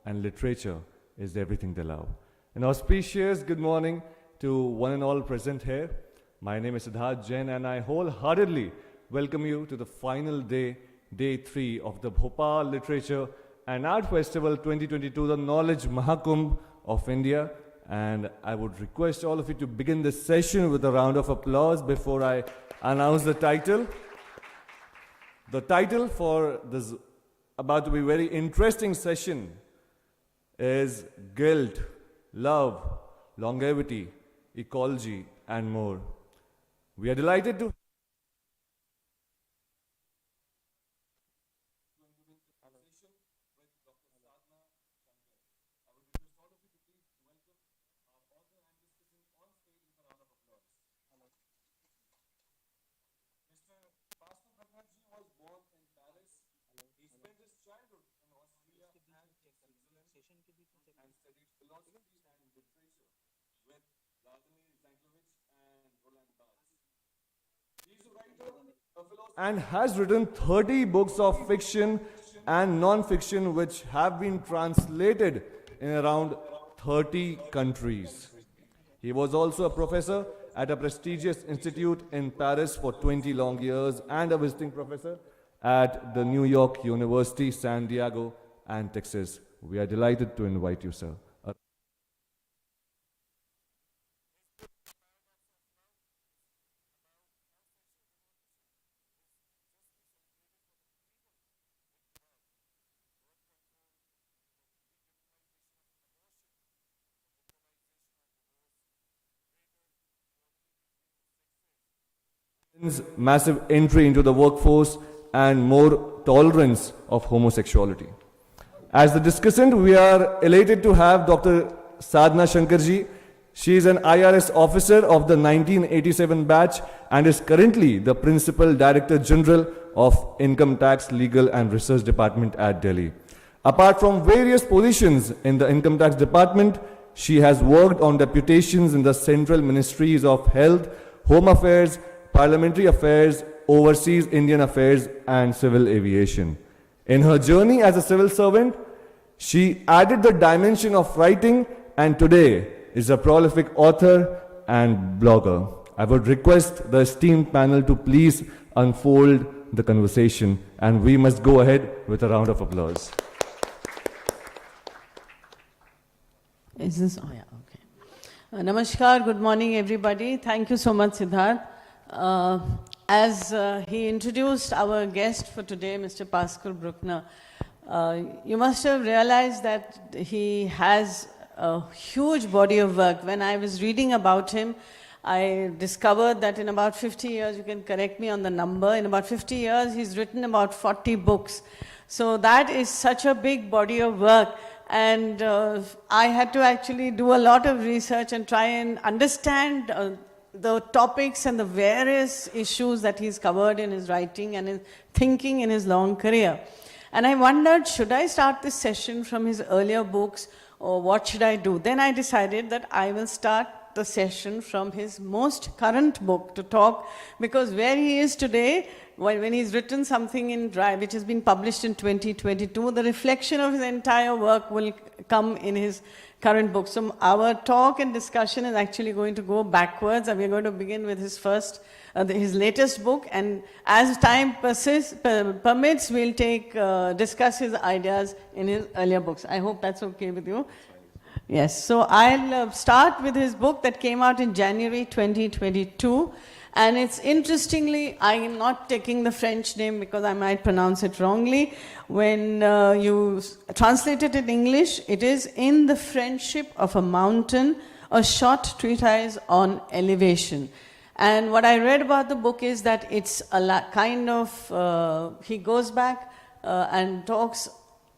and literature is everything they love. An auspicious good morning to one and all present here. My name is Sadna Shankarji and I wholeheartedly welcome you to the final day, Day 3 of the Bhopal Literature and Art Festival 2022, the Knowledge Mahakumbh of India. And I would request all of you to begin this session with a round of applause before I announce the title. The title for this about to be very interesting session is Guilt, Love, Longevity, Ecology, and more. We are delighted to and has written 30 books of fiction and non-fiction which have been translated in around 30 countries. He was also a professor at a prestigious institute in Paris for 20 long years and a visiting professor at the New York University, San Diego, and Texas. We are delighted to invite you, sir. Massive entry into the workforce and more tolerance of homosexuality. As the discussant, we are elated to have Dr. Sadna Shankarji. She is an IRS officer of the 1987 batch and is currently the Principal Director General of Income Tax, Legal and Research Department at Delhi. Apart from various positions in the Income Tax Department, she has worked on deputations in the Central Ministries of Health, Home Affairs, Parliamentary Affairs, Overseas Indian Affairs, and Civil Aviation. In her journey as a civil servant, she added the dimension of writing and today is a prolific author and blogger. I would request the esteemed panel to please unfold the conversation, and we must go ahead with a round of applause. Is this? Oh, yeah, okay. Namaskar, good morning, everybody. Thank you so much, Siddharth. As he introduced our guest for today, Mr. Pascal Bruckner, you must have realized that he has a huge body of work. When I was reading about him, I discovered that in about 50 years, you can correct me on the number, in about 50 years, he's written about 40 books. So that is such a big body of work. And I had to actually do a lot of research and try and understand the topics and the various issues that he's covered in his writing and his thinking in his long career. And I wondered, should I start this session from his earlier books or what should I do? Then I decided that I will start the session from his most current book to talk, because where he is today, when he's written something in Drive, which has been published in 2022, the reflection of his entire work will come in his current book. So our talk and discussion is actually going to go backwards, and we're going to begin with his his latest book, and as time permits, we'll discuss his ideas in his earlier books. I hope that's okay with you. Yes, so I'll start with his book that came out in January 2022. And it's interestingly, I am not taking the French name because I might pronounce it wrongly. When you translate it in English, it is In the Friendship of a Mountain, a short treatise on elevation. And what I read about the book is that it's a kind of, he goes back and talks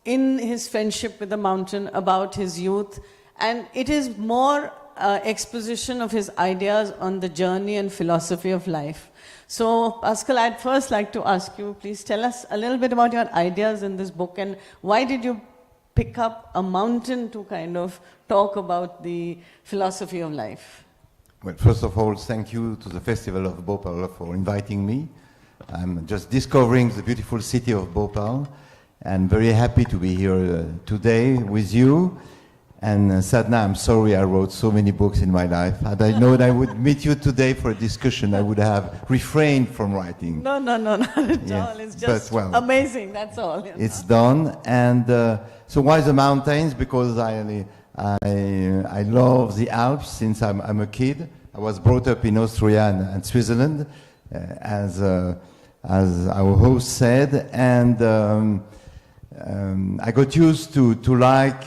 in his friendship with the mountain about his youth. And it is more exposition of his ideas on the journey and philosophy of life. So, Pascal, I'd first like to ask you, please tell us a little bit about your ideas in this book and why did you pick up a mountain to kind of talk about the philosophy of life? Well, first of all, thank you to the Festival of Bhopal for inviting me. I'm just discovering the beautiful city of Bhopal. and very happy to be here today with you. And Sadna, I'm sorry I wrote so many books in my life. Had I known I would meet you today for a discussion, I would have refrained from writing. No, not at Yeah, all. It's just but, well, amazing, that's all. You know. It's done. And so why the mountains? Because I love the Alps since I'm a kid. I was brought up in Austria and Switzerland, as our host said, and I got used to like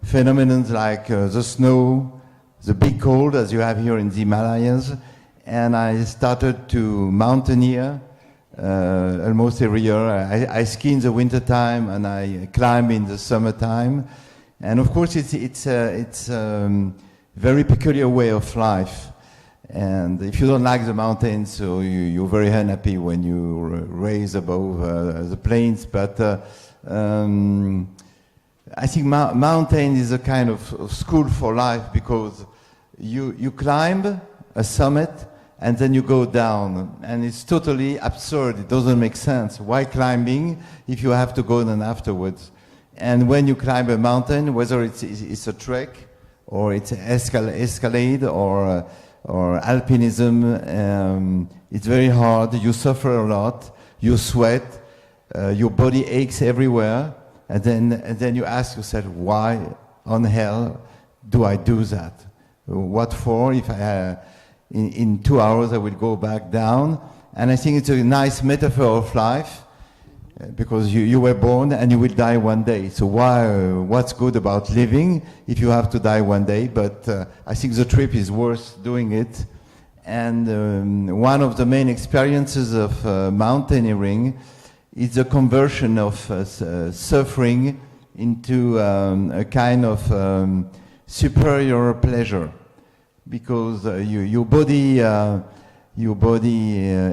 phenomena like the snow, the big cold, as you have here in the Himalayas, and I started to mountaineer almost every year. I ski in the winter time and I climb in the summertime, and of course it's very peculiar way of life. And if you don't like the mountains, so you're very unhappy when you raise above the plains. But I think mountain is a kind of school for life, because you climb a summit and then you go down, and it's totally absurd. It doesn't make sense. Why climbing if you have to go then afterwards? And when you climb a mountain, whether it's a trek or it's escalade or alpinism, it's very hard. You suffer a lot. You sweat. Your body aches everywhere. And then you ask yourself, why on hell do I do that? What for? If in 2 hours I will go back down. And I think it's a nice metaphor of life, because you were born and you will die one day. So what's good about living if you have to die one day? But I think the trip is worth doing it. And one of the main experiences of mountaineering is the conversion of suffering into a kind of superior pleasure, because your body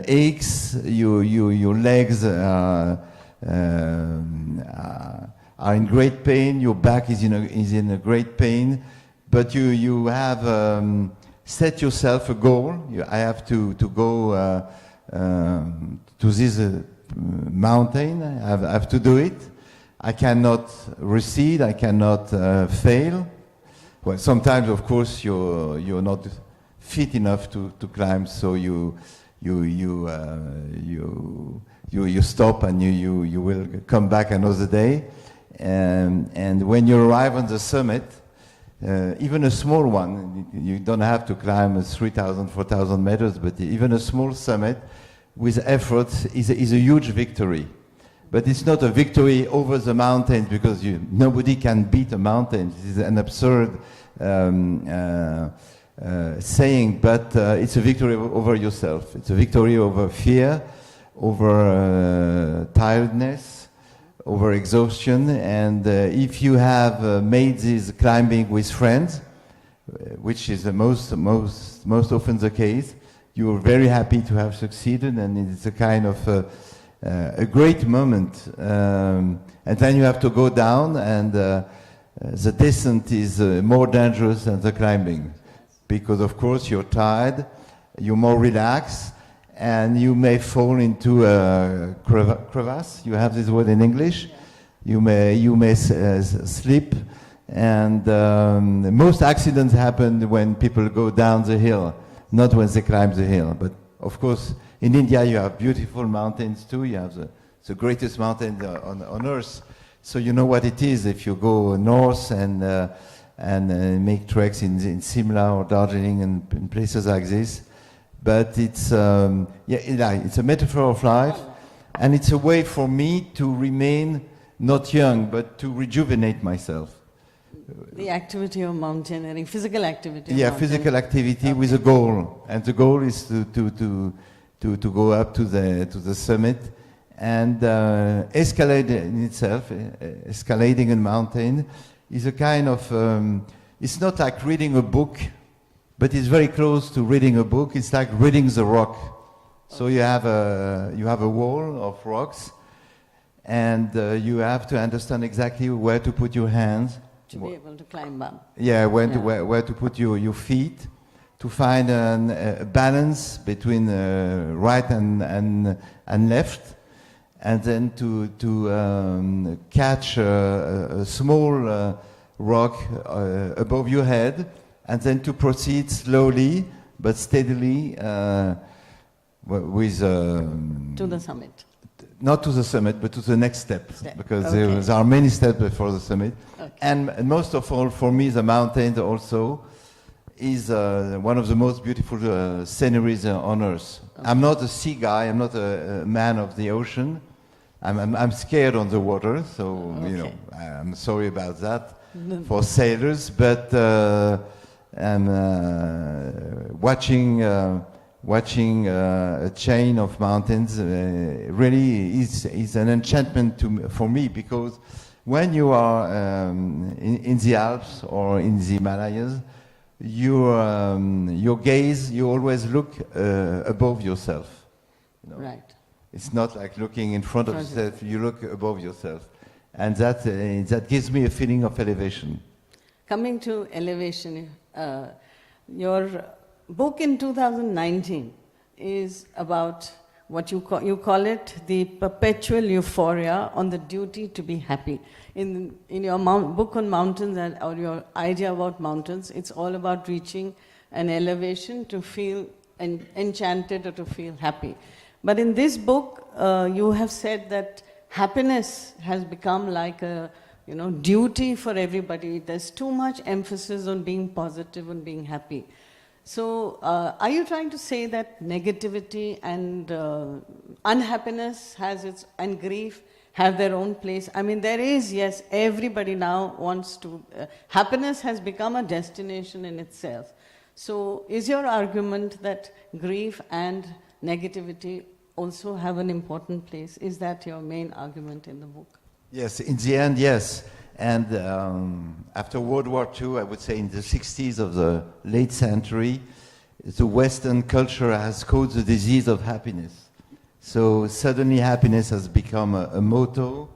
aches, your legs are in great pain, your back is in a great pain, but you have set yourself a goal. I have to go to this mountain. I have to do it. I cannot recede. I cannot fail. Well, sometimes, of course, you're not fit enough to climb, so you stop and you will come back another day. And when you arrive on the summit, even a small one, you don't have to climb 3,000, 4,000 meters, but even a small summit with effort is a huge victory. But it's not a victory over the mountains, because nobody can beat a mountain. This is an absurd saying, but it's a victory over yourself. It's a victory over fear, over tiredness, over exhaustion. And if you have made this climbing with friends, which is the most often the case, you are very happy to have succeeded, and it's a kind of a great moment. And then you have to go down, and the descent is more dangerous than the climbing, because of course you're tired, you're more relaxed, and you may fall into a crevasse. You have this word in English. You may slip, and most accidents happen when people go down the hill, not when they climb the hill. But of course, in India you have beautiful mountains too. You have the greatest mountain on earth. So you know what it is if you go north and make treks in Simla or Darjeeling and in places like this. But it's it's a metaphor of life, and it's a way for me to remain not young, but to rejuvenate myself. The activity of mountaineering, physical activity. Yeah, physical activity with a goal, and the goal is to go up to the summit, and escalade in itself. Escalading a mountain is a kind of. It's not like reading a book, but it's very close to reading a book. It's like reading the rock. So you have a wall of rocks, and you have to understand exactly where to put your hands. To be able to climb up. Yeah, where to put your feet, to find a balance between right and left, and then to catch a small rock above your head, and then to proceed slowly but steadily with To the summit. not to the summit, but to the next step, because Okay. there are many steps before the summit. Okay. And most of all, for me, the mountain also is one of the most beautiful sceneries on Earth. Okay. I'm not a sea guy. I'm not a man of the ocean. I'm scared on the water, so you know, Okay. I'm sorry about that for sailors. But I'm watching a chain of mountains really is an enchantment for me, because when you are in the Alps or in the Himalayas, your gaze, you always look above yourself. You know? Right. It's not like looking in front of Front of yourself, you look above yourself. And that gives me a feeling of elevation. Coming to elevation, your book in 2019 is about what you call it the perpetual euphoria on the duty to be happy. In your book on mountains or your idea about mountains, it's all about reaching an elevation to feel enchanted or to feel happy. But in this book, you have said that happiness has become like a duty for everybody. There's too much emphasis on being positive and being happy. So, are you trying to say that negativity and unhappiness and grief have their own place? I mean, there is, yes, everybody now wants to, happiness has become a destination in itself. So, is your argument that grief and negativity also have an important place? Is that your main argument in the book? Yes, in the end, yes. And after World War II, I would say in the 60s of the late century, the Western culture has caused the disease of happiness. So suddenly happiness has become a motto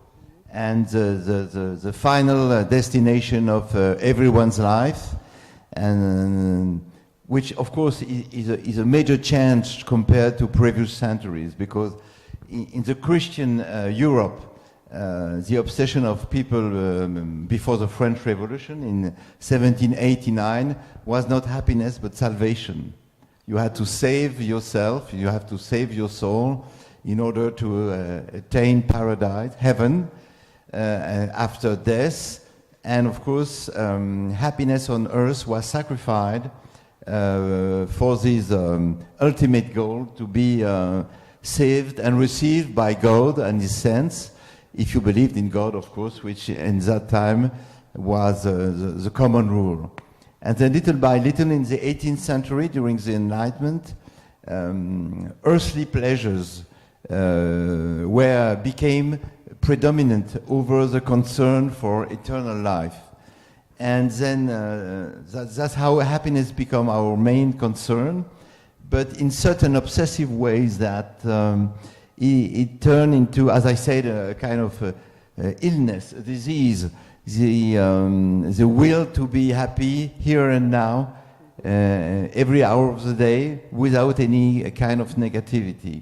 and the final destination of everyone's life, and which of course is a major change compared to previous centuries, because in the Christian Europe, the obsession of people before the French Revolution in 1789 was not happiness but salvation. You had to save yourself, you have to save your soul in order to attain paradise, heaven, after death. And of course, happiness on earth was sacrificed for this ultimate goal, to be saved and received by God and His saints, if you believed in God, of course, which in that time was the common rule. And then little by little in the 18th century, during the Enlightenment, earthly pleasures became predominant over the concern for eternal life. And then that's how happiness became our main concern, but in certain obsessive ways that it turned into, as I said, a kind of illness, a disease, the will to be happy here and now, every hour of the day, without any kind of negativity.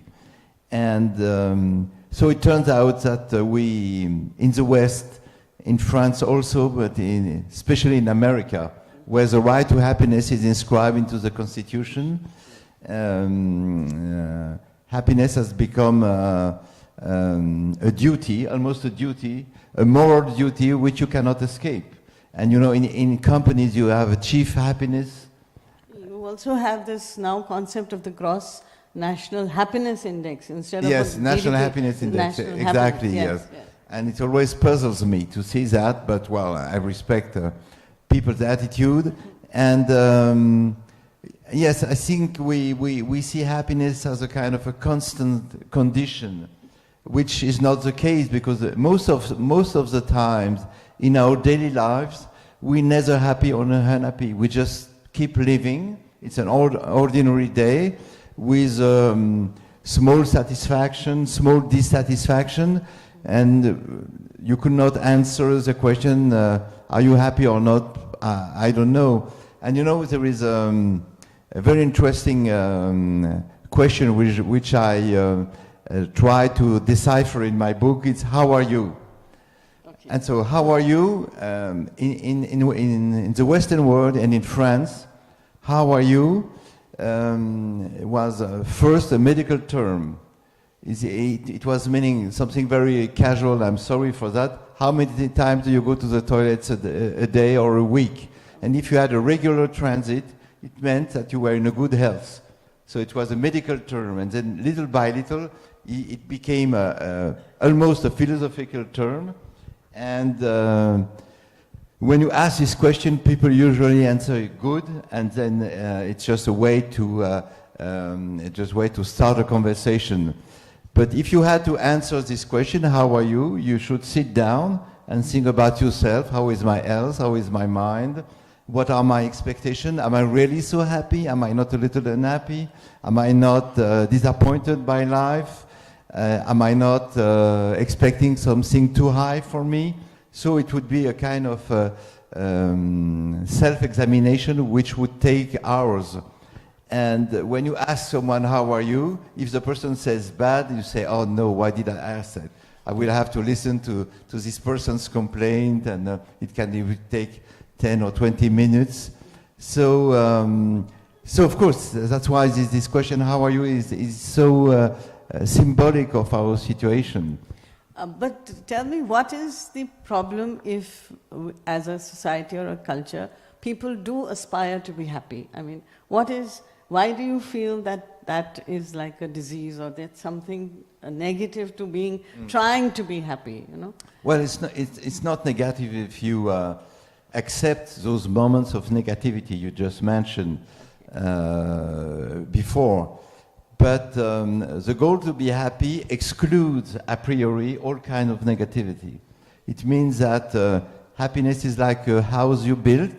And so it turns out that we, in the West, in France also, but especially in America, where the right to happiness is inscribed into the Constitution, happiness has become a duty, almost a duty, a moral duty which you cannot escape. And you know, in companies you have a chief happiness. You also have this now concept of the gross national happiness index instead of yes, national GDP, happiness index, national exactly, happiness. yes. Yes. And it always puzzles me to see that, but well, I respect people's attitude. And yes, I think we see happiness as a kind of a constant condition, which is not the case, because most of the times in our daily lives, we're neither happy or unhappy. We just keep living. It's an ordinary day with small satisfaction, small dissatisfaction, and you could not answer the question, are you happy or not? I don't know. And you know, there is a very interesting question which I try to decipher in my book. It's how are you? Okay. And so how are you? In the Western world and in France, how are you was first a medical term. It was meaning something very casual. I'm sorry for that. How many times do you go to the toilets a day or a week? And if you had a regular transit, it meant that you were in a good health. So it was a medical term. And then little by little, it became almost a philosophical term. And when you ask this question, people usually answer good, and then it's just a way to start a conversation. But if you had to answer this question, how are you? You should sit down and think about yourself. How is my health? How is my mind? What are my expectations? Am I really so happy? Am I not a little unhappy? Am I not disappointed by life? Am I not expecting something too high for me? So it would be a kind of self-examination which would take hours. And when you ask someone, how are you? If the person says bad, you say, oh no, why did I ask that? I will have to listen to this person's complaint, and it can even take 10 or 20 minutes. So of course, that's why this question, how are you, is so symbolic of our situation. But tell me, what is the problem if, as a society or a culture, people do aspire to be happy? I mean, why do you feel that is like a disease, or that's something negative to being, trying to be happy, you know? Well, it's not negative if you accept those moments of negativity you just mentioned before. But the goal to be happy excludes a priori all kind of negativity. It means that happiness is like a house you build.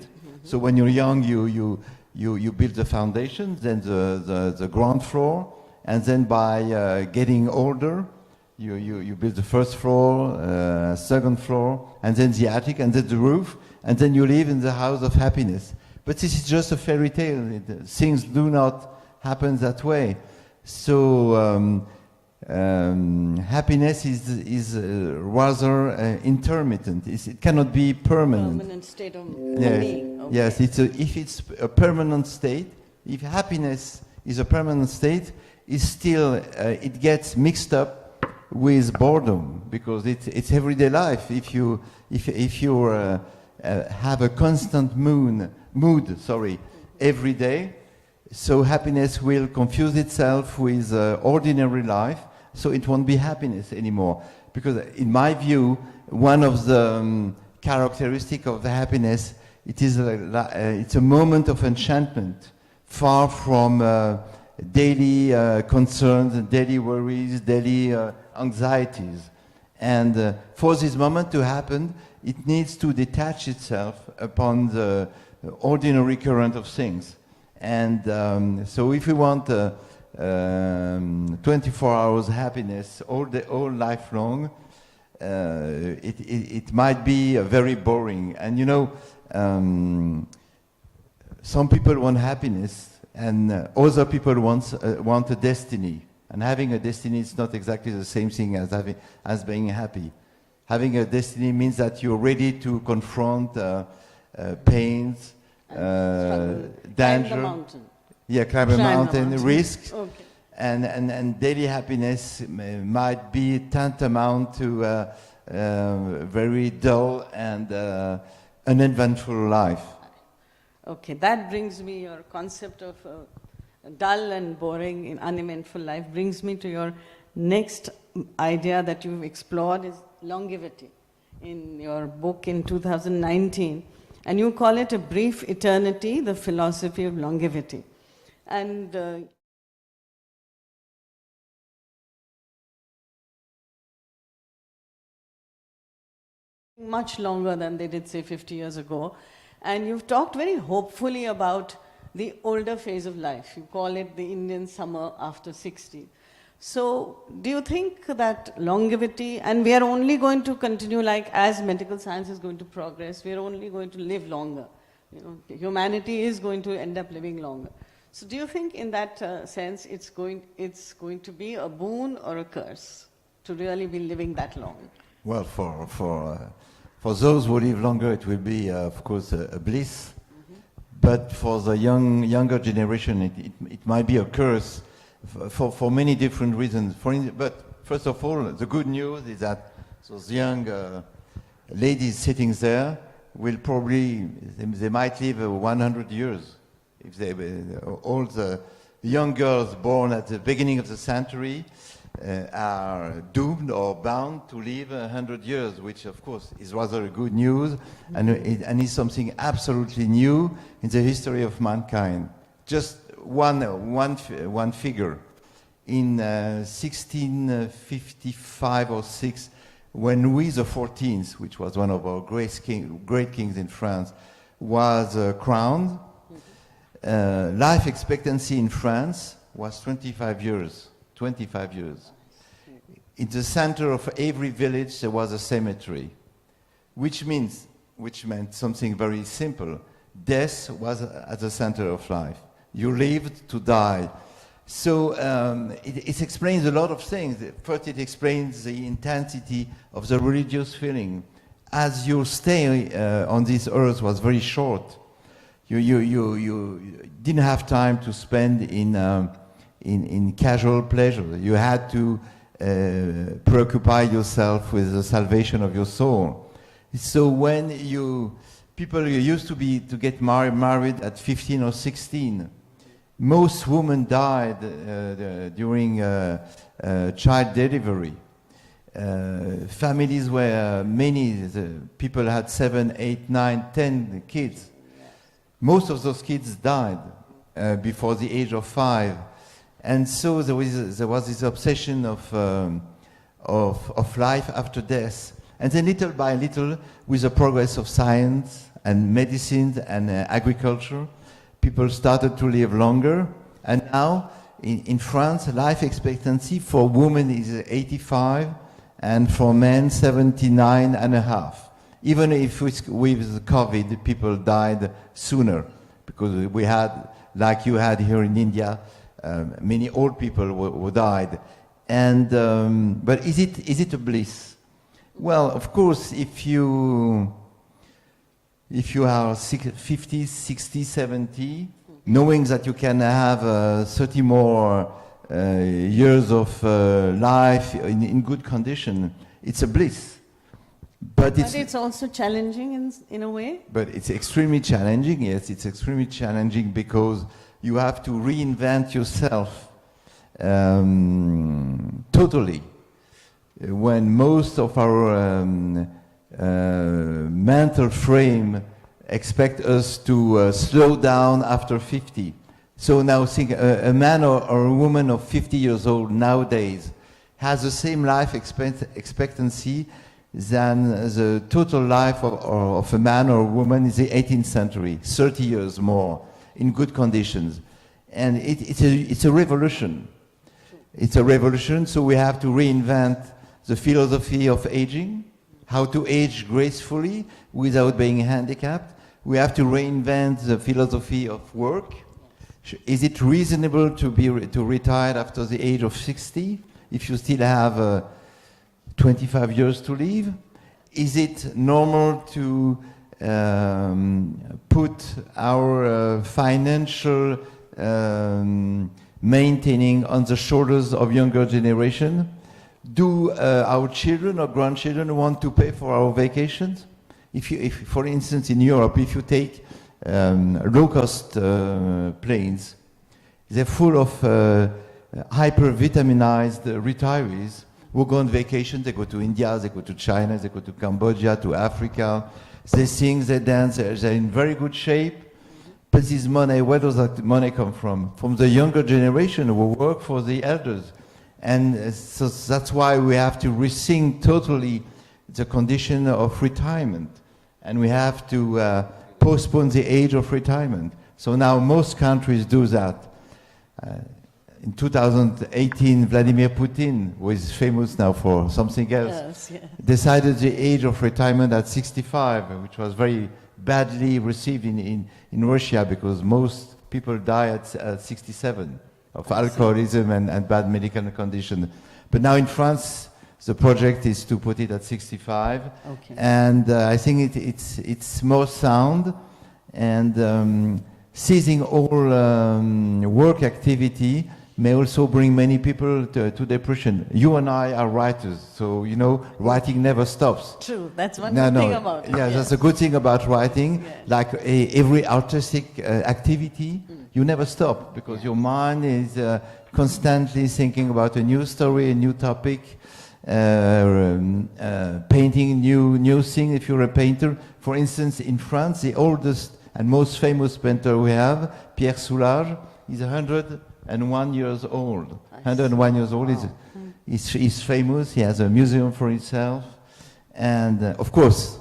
So when you're young, you build the foundation, then the ground floor, and then by getting older, you build the first floor, second floor, and then the attic, and then the roof, and then you live in the house of happiness. But this is just a fairy tale. Things do not happen that way. So happiness is rather intermittent. It cannot be permanent. Permanent state of Yes, being. Okay. yes. If it's a permanent state, if happiness is a permanent state, it gets mixed up with boredom, because it's everyday life. If you have a constant mood every day, so happiness will confuse itself with ordinary life, so it won't be happiness anymore. Because in my view, one of the characteristics of the happiness, it's a moment of enchantment, far from daily concerns, daily worries, daily anxieties. And for this moment to happen, it needs to detach itself upon the ordinary current of things. And so if we want 24 hours happiness all life long, it might be very boring. And you know, some people want happiness, and other people want a destiny. And having a destiny is not exactly the same thing as being happy. Having a destiny means that you're ready to confront pains, danger. Climb the mountain. Yeah, climb a mountain, mountain. risks. Okay. And daily happiness might be tantamount to a very dull and uneventful life. Okay, that brings me, your concept of dull and boring and uneventful life brings me to your next idea that you've explored, is longevity, in your book in 2019. And you call it A Brief Eternity, the Philosophy of Longevity. And much longer than they did, say, 50 years ago. And you've talked very hopefully about the older phase of life. You call it the Indian summer after 60. So do you think that longevity, and we are only going to continue, like as medical science is going to progress, we are only going to live longer. You know, humanity is going to end up living longer. So do you think in that sense it's going to be a boon or a curse to really be living that long? Well, for those who live longer, it will be, of course, a bliss. But for the younger generation, it might be a curse for many different reasons. But first of all, the good news is that those young ladies sitting there will probably, they might live 100 years. If they, all the young girls born at the beginning of the century are doomed or bound to live 100 years, which of course is rather good news and is something absolutely new in the history of mankind. Just one figure. In 1655 or 6, when Louis XIV, which was one of our great kings in France, was crowned, life expectancy in France was 25 years. 25 years. In the center of every village there was a cemetery, which meant something very simple. Death was at the center of life. You lived to die. So it explains a lot of things. First, it explains the intensity of the religious feeling. As your stay on this earth was very short, you didn't have time to spend in casual pleasure. You had to preoccupy yourself with the salvation of your soul. So when people used to get married at 15 or 16, most women died during child delivery. Families where people had 7, 8, 9, 10 kids. Most of those kids died before the age of 5. And so there was this obsession of life after death. And then little by little, with the progress of science and medicine and agriculture, people started to live longer. And now, in France, life expectancy for women is 85, and for men, 79 and a half. Even if with COVID, people died sooner, because we had, like you had here in India, many old people who died. And but is it a bliss? Well, of course, if you are 50, 60, 70, knowing that you can have 30 more years of life in good condition, it's a bliss. But it's also challenging in a way? But it's extremely challenging, yes. It's extremely challenging because you have to reinvent yourself totally. When most of our mental frame expect us to slow down after 50. So now think a man or a woman of 50 years old nowadays has the same life expectancy than the total life of a man or a woman in the 18th century, 30 years more, in good conditions. And it's a revolution. It's a revolution, so we have to reinvent the philosophy of aging, how to age gracefully without being handicapped. We have to reinvent the philosophy of work. Is it reasonable to retire after the age of 60 if you still have 25 years to live? Is it normal to put our financial maintaining on the shoulders of younger generation? Do our children or grandchildren want to pay for our vacations? If for instance, in Europe, if you take low-cost planes, they're full of hyper-vitaminized retirees who go on vacation. They go to India, they go to China, they go to Cambodia, to Africa. They sing, they dance, they're in very good shape. But this money, where does that money come from? From the younger generation who work for the elders. And so that's why we have to rethink totally the condition of retirement. And we have to postpone the age of retirement. So now most countries do that. In 2018, Vladimir Putin, who is famous now for something else, decided the age of retirement at 65, which was very badly received in Russia because most people die at 67 of alcoholism and bad medical condition. But now in France, the project is to put it at 65. Okay. And I think it's more sound, and ceasing all work activity may also bring many people to depression. You and I are writers, so you know, writing never stops. True, that's one good thing about it. Yeah, that's a good thing about writing. Yes. Like every artistic activity, you never stop, because your mind is constantly thinking about a new story, a new topic, painting new thing if you're a painter. For instance, in France, the oldest and most famous painter we have, Pierre Soulages, is 101 years old. 101 years old. Wow. He's famous. He has a museum for himself. And of course,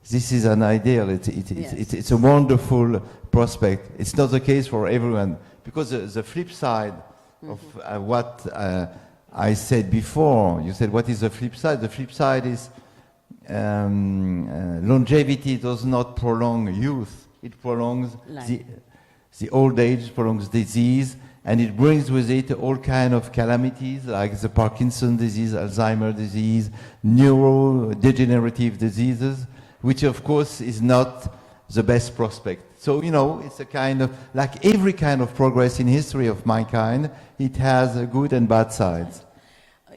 this is an ideal. It's a wonderful prospect. It's not the case for everyone, because the flip side of what I said before, you said, what is the flip side? The flip side is longevity does not prolong youth. It prolongs the old age, prolongs disease, and it brings with it all kinds of calamities, like the Parkinson disease, Alzheimer's disease, neurodegenerative diseases, which of course is not the best prospect. So, you know, it's a kind of, like every kind of progress in history of mankind, it has good and bad sides.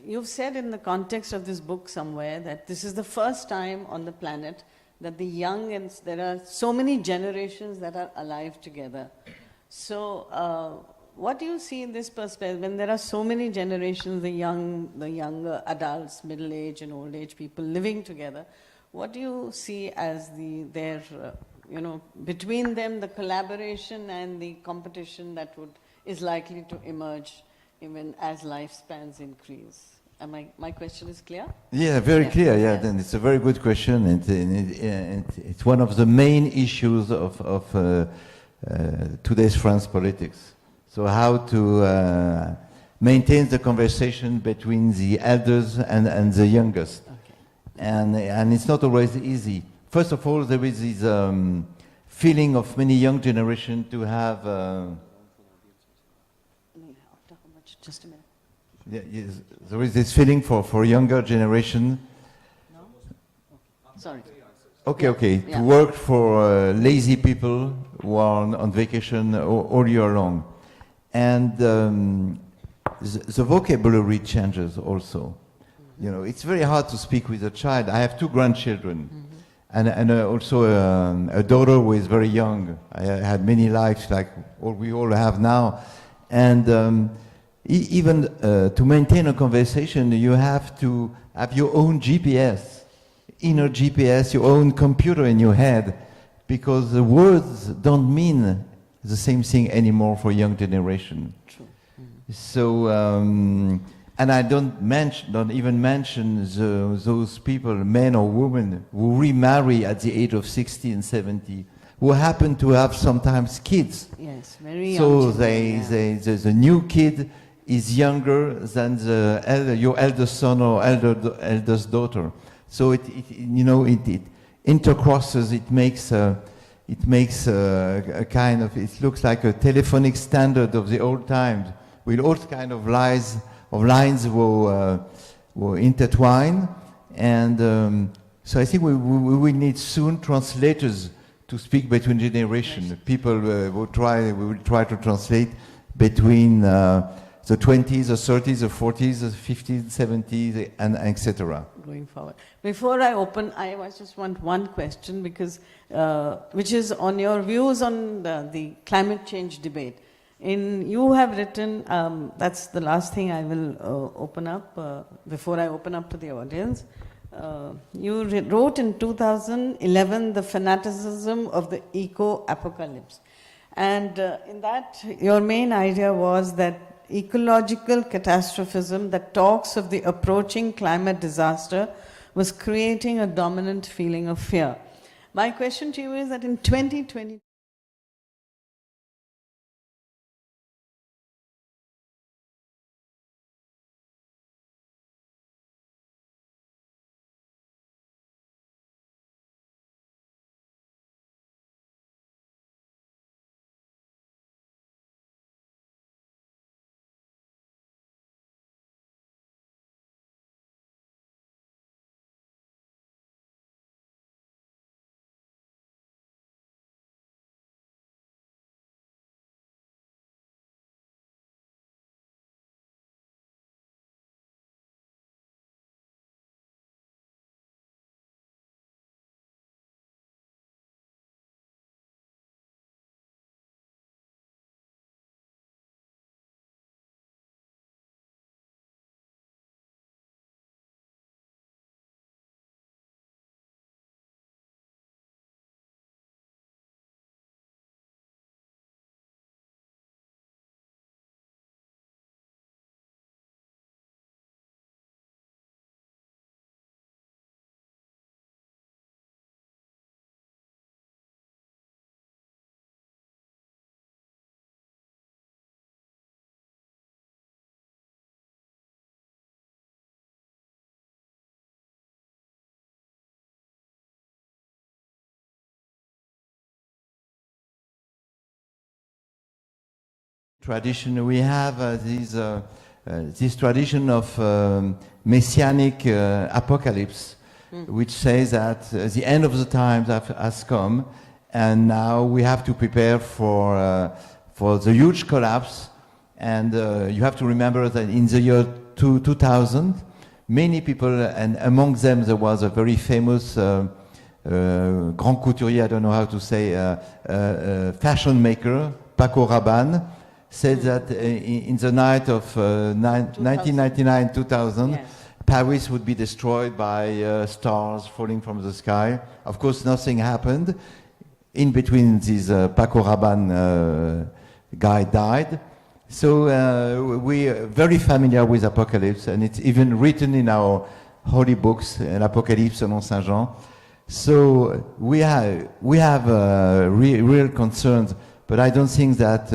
You've said in the context of this book somewhere that this is the first time on the planet that the young, and there are so many generations that are alive together. So, what do you see in this perspective, when there are so many generations, the younger adults, middle age and old age people living together, what do you see as between them, the collaboration and the competition that is likely to emerge even as lifespans increase? My question is clear? Yeah, very clear. Yeah, then it's a very good question, and it's one of the main issues of today's France politics. So how to maintain the conversation between the elders and the youngest, and it's not always easy. First of all, there is this feeling of many young generation to have. Just a minute. Yes, there is this feeling for younger generation. No? Sorry. Okay. To work for lazy people who are on vacation all year long. And the vocabulary changes also. You know, it's very hard to speak with a child. I have 2 grandchildren, and also a daughter who is very young. I had many lives like we all have now. And even to maintain a conversation, you have to have your own GPS, inner GPS, your own computer in your head, because the words don't mean the same thing anymore for young generation. True. So, and I don't even mention those people, men or women, who remarry at the age of 60 and 70, who happen to have sometimes kids. Yes, very young. So children, the new kid is younger than your eldest son or eldest daughter. So it intercrosses. It makes a kind of, it looks like a telephonic standard of the old times, with all kind of lines will intertwine, and so I think we will need soon translators to speak between generations. People will try to translate between the 20s, the 30s, the 40s, the 50s, 70s, and etc. Going forward. Before I open, I just want one question, because which is on your views on the climate change debate. You have written, that's the last thing I will open up, before I open up to the audience. You wrote in 2011, The Fanaticism of the Eco-Apocalypse. And in that, your main idea was that ecological catastrophism that talks of the approaching climate disaster was creating a dominant feeling of fear. My question to you is that in 2020, tradition. We have this tradition of messianic apocalypse, which says that the end of the times has come, and now we have to prepare for the huge collapse. And you have to remember that in the year 2000, many people, and among them there was a very famous grand couturier, I don't know how to say, fashion maker, Paco Rabanne, said that in the night of 1999-2000, Yes. Paris would be destroyed by stars falling from the sky. Of course, nothing happened. In between, this Paco Rabanne guy died. So we are very familiar with Apocalypse, and it's even written in our holy books, l'Apocalypse selon Saint Jean. So we have real concerns, but I don't think that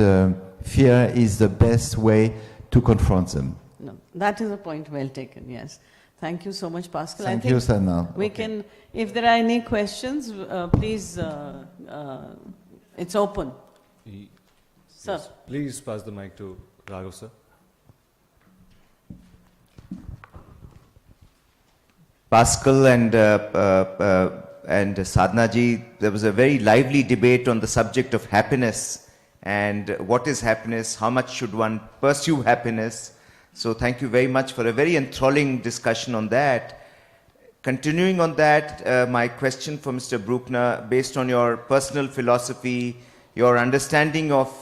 fear is the best way to confront them. No, that is a point well taken, yes. Thank you so much, Pascal. Thank I you, think Sadna. we can, if there are any questions, please, it's open. Sir. Yes. Please pass the mic to Raghav, sir. Pascal and Sadna ji, there was a very lively debate on the subject of happiness and what is happiness, how much should one pursue happiness. So thank you very much for a very enthralling discussion on that. Continuing on that, my question for Mr. Bruckner, based on your personal philosophy, your understanding of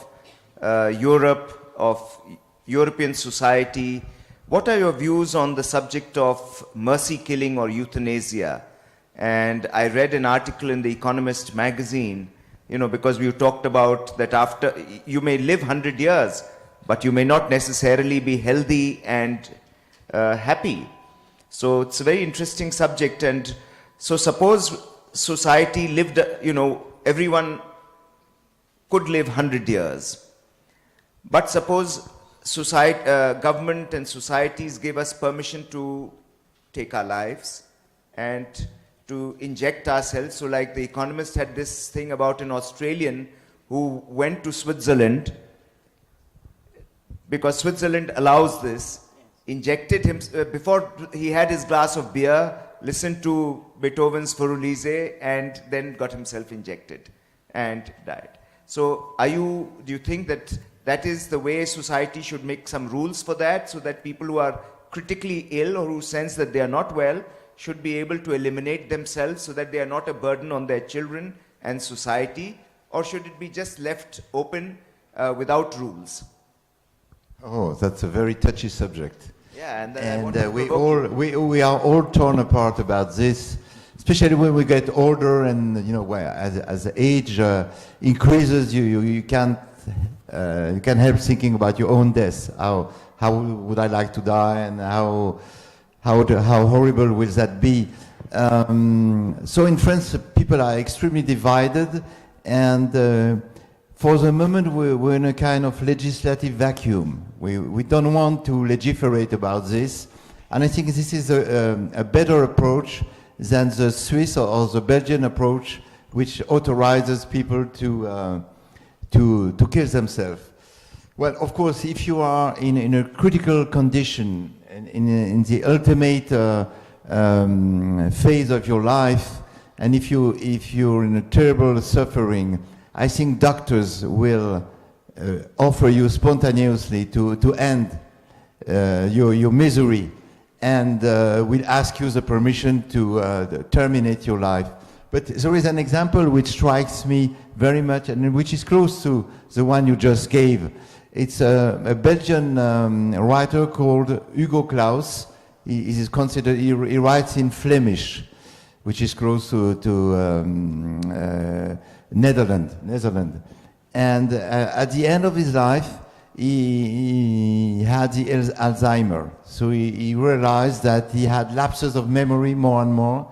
Europe, of European society, what are your views on the subject of mercy killing or euthanasia? And I read an article in The Economist magazine, you know, because we talked about that after, you may live 100 years, but you may not necessarily be healthy and happy. So it's a very interesting subject. And so suppose society lived, you know, everyone could live 100 years. But suppose society, government and societies give us permission to take our lives and to inject ourselves. So like The Economist had this thing about an Australian who went to Switzerland, because Switzerland allows this, injected him, before he had his glass of beer, listened to Beethoven's Furulise, and then got himself injected and died. So do you think that that is the way society should make some rules for that, so that people who are critically ill or who sense that they are not well should be able to eliminate themselves so that they are not a burden on their children and society? Or should it be just left open without rules? Oh, that's a very touchy subject. Yeah, and then I want to we provoke are all torn apart about this, especially when we get older, and you know, as age increases, you can't help thinking about your own death. How would I like to die, and how horrible will that be? So in France, people are extremely divided, and for the moment we're in a kind of legislative vacuum. We don't want to legislate about this, and I think this is a better approach than the Swiss or the Belgian approach, which authorizes people to kill themselves. Well, of course, if you are in a critical condition, in the ultimate phase of your life, and if you're in a terrible suffering, I think doctors will offer you spontaneously to end your misery, and will ask you the permission to terminate your life. But there is an example which strikes me very much, and which is close to the one you just gave. It's a Belgian writer called Hugo Claus. He is considered, he writes in Flemish, which is close to Netherlands. And at the end of his life, he had the Alzheimer. So he realized that he had lapses of memory more and more.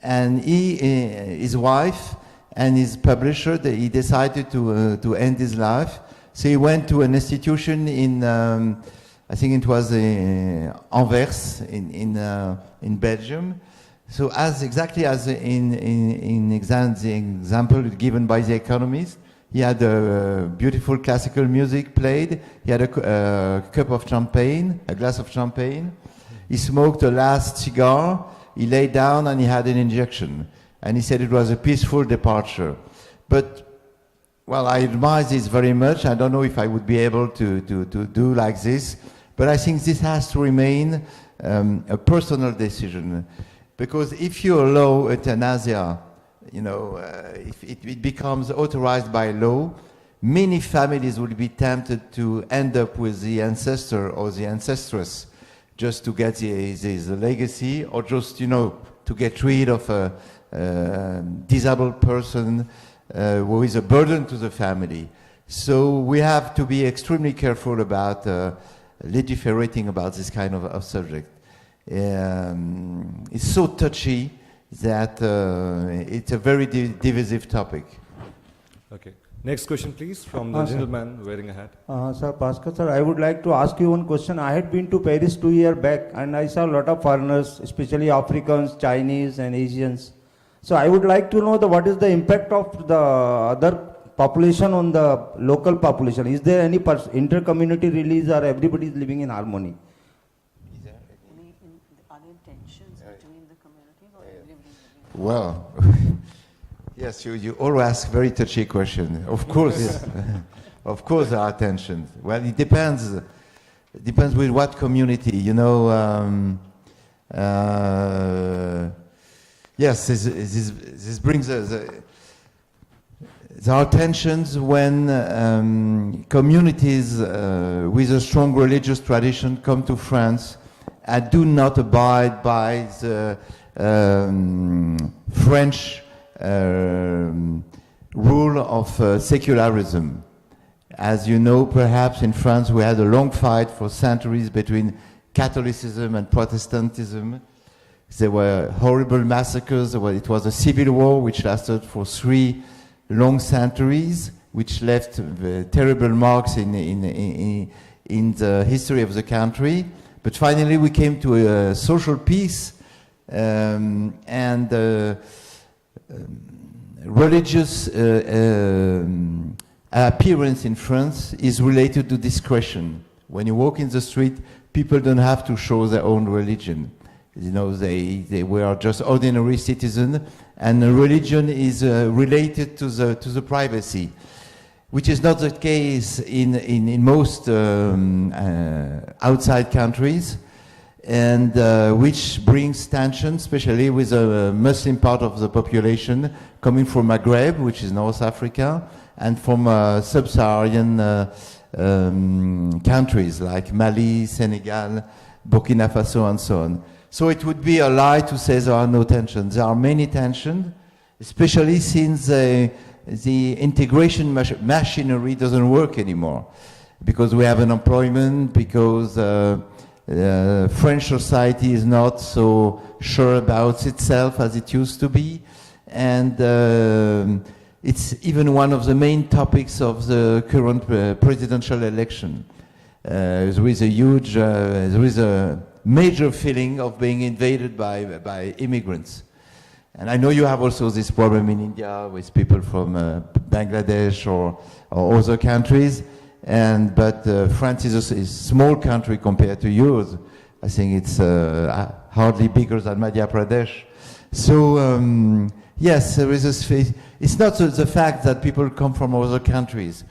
And his wife and his publisher, he decided to end his life. So he went to an institution in, I think it was Anvers in Belgium. So exactly as in the example given by The Economist, He had beautiful classical music played. He had a cup of champagne, a glass of champagne. He smoked a last cigar. He lay down and he had an injection. And he said it was a peaceful departure. But, well, I admire this very much. I don't know if I would be able to do like this. But I think this has to remain a personal decision. Because if you allow euthanasia, you know, if it becomes authorized by law, many families will be tempted to end up with the ancestor or the ancestress just to get the legacy, or just, you know, to get rid of a disabled person who is a burden to the family. So we have to be extremely careful about legiferating about this kind of subject. It's so touchy that it's a very divisive topic. Okay. Next question, please, from the gentleman wearing a hat. Sir, Bhaskar sir, I would like to ask you one question. I had been to Paris 2 years back and I saw a lot of foreigners, especially Africans, Chinese and Asians. So I would like to know what is the impact of the other population on the local population. Is there any inter-community release, or everybody is living in harmony? Are there tensions between the communities or everybody? Well, yes, you all ask very touchy question. Of course, of course there are tensions. Well, it depends. It depends with what community. You know, yes, this brings us. There are tensions when communities with a strong religious tradition come to France and do not abide by the French rule of secularism. As you know, perhaps in France we had a long fight for centuries between Catholicism and Protestantism. There were horrible massacres. It was a civil war which lasted for 3 long centuries, which left terrible marks in the history of the country. But finally we came to a social peace, and religious appearance in France is related to discretion. When you walk in the street, people don't have to show their own religion. You know, they were just ordinary citizens, and religion is related to the privacy, which is not the case in most outside countries, and which brings tension, especially with a Muslim part of the population coming from Maghreb, which is North Africa, and from sub-Saharan countries like Mali, Senegal, Burkina Faso, and so on. So it would be a lie to say there are no tensions. There are many tensions, especially since the integration machinery doesn't work anymore, because we have unemployment, because French society is not so sure about itself as it used to be, and it's even one of the main topics of the current presidential election. There is a major feeling of being invaded by immigrants. And I know you have also this problem in India with people from Bangladesh or other countries, but France is a small country compared to yours. I think it's hardly bigger than Madhya Pradesh. So yes, there is a space. It's not the fact that people come from other countries.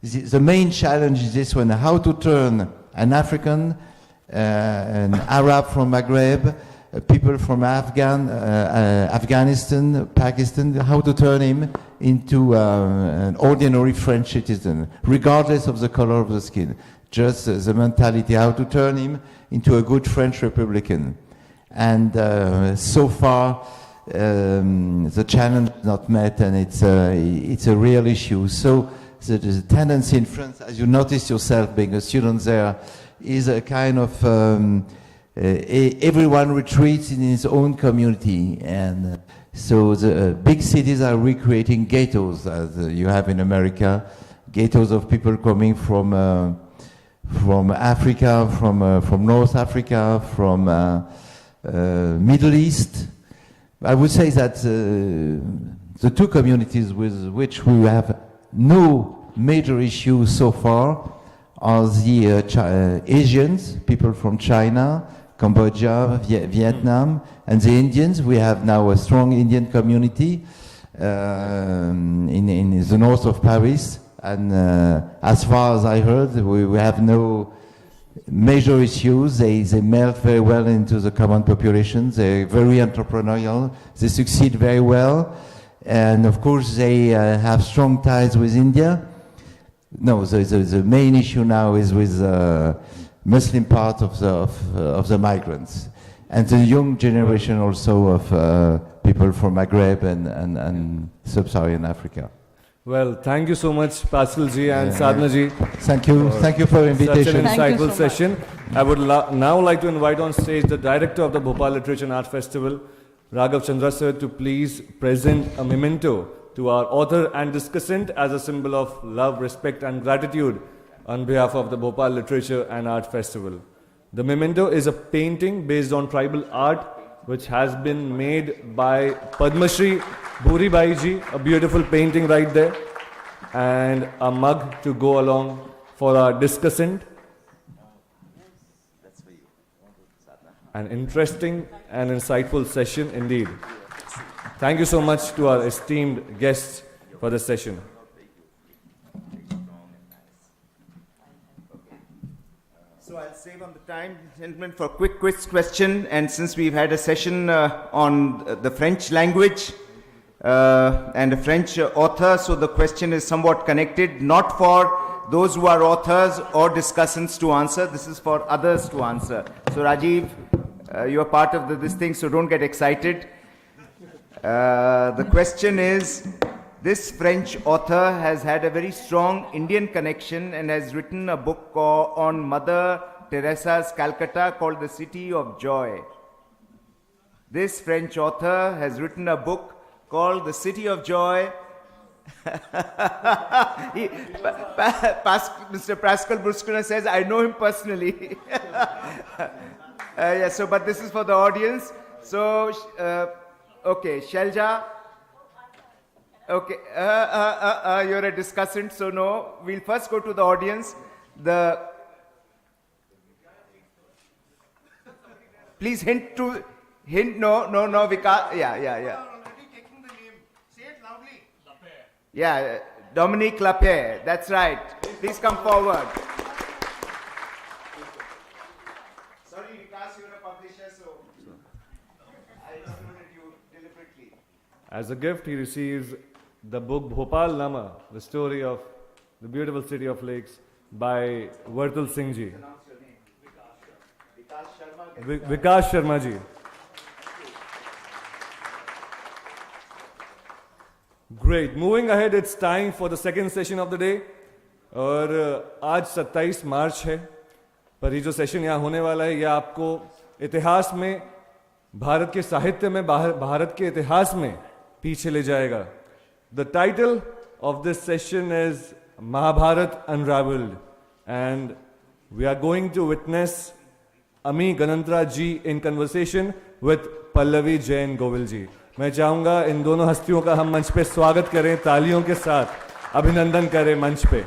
The main challenge is this one: how to turn an African, an Arab from Maghreb, people from Afghanistan, Pakistan, how to turn him into an ordinary French citizen, regardless of the color of the skin. Just the mentality, how to turn him into a good French Republican. And so far, the challenge is not met, and it's a real issue. So the tendency in France, as you notice yourself being a student there, is a kind of everyone retreats in his own community, and so the big cities are recreating ghettos, as you have in America, ghettos of people coming from Africa, from North Africa, from Middle East. I would say that the two communities with which we have no major issues so far are the Asians, people from China, Cambodia, Vietnam, and the Indians. We have now a strong Indian community in the north of Paris, and as far as I heard, we have no major issues. They melt very well into the common population. They're very entrepreneurial. They succeed very well, and of course they have strong ties with India. No, the main issue now is with the Muslim part of the migrants, and the young generation also of people from Maghreb and Sub-Saharan Africa. Well, thank you so much, Pascal ji and Sadna ji. Thank you for Such invitation. an Thank you insightful so session. I would now like to invite on stage the director of the Bhopal Literature and Art Festival, Raghav Chandra sir, to please present a memento to our author and discussant as a symbol of love, respect and gratitude on behalf of the Bhopal Literature and Art Festival. The memento is a painting based on tribal art which has been made by Padma Shri Bhuri Bai ji, a beautiful painting right there, and a mug to go along for our discussant. An interesting and insightful session indeed. Thank you so much to our esteemed guests for this session. So I'll save on the time, gentlemen, for a quick quiz question. And since we've had a session on the French language and a French author, so the question is somewhat connected, not for those who are authors or discussants to answer. This is for others to answer. So Rajiv, you are part of this thing, so don't get excited. The question is, this French author has had a very strong Indian connection and has written a book on Mother Teresa's Calcutta called The City of Joy. This French author has written a book called The City of Joy. Mr. Pascal Bruskuna says, I know him personally. But this is for the audience. So, okay, Shelja. Okay, you're a discussant, so no. We'll first go to the audience. Please no, Vikas, yeah. Yeah, Dominique Lapierre, that's right. Please come forward. Sorry, Vikas, you're a publisher, so I excluded you deliberately. As a gift, he receives the book Bhopal Nama, the story of the beautiful city of lakes by Vartal Singh ji. Vikas Sharma ji. Great. Moving ahead, it's time for the second session of the day. और आज 27 मार्च है, पर ये जो session यहाँ होने वाला है, यह आपको इतिहास में, भारत के साहित्य में, भारत के इतिहास में पीछे ले जाएगा. The title of this session is Mahabharat Unraveled, and we are going to witness Ami Ganantra ji in conversation with Pallavi Jain Govil ji. मैं चाहूंगा इन दोनों हस्तियों का हम मंच पे स्वागत करें, तालियों के साथ अभिनंदन करें मंच पे.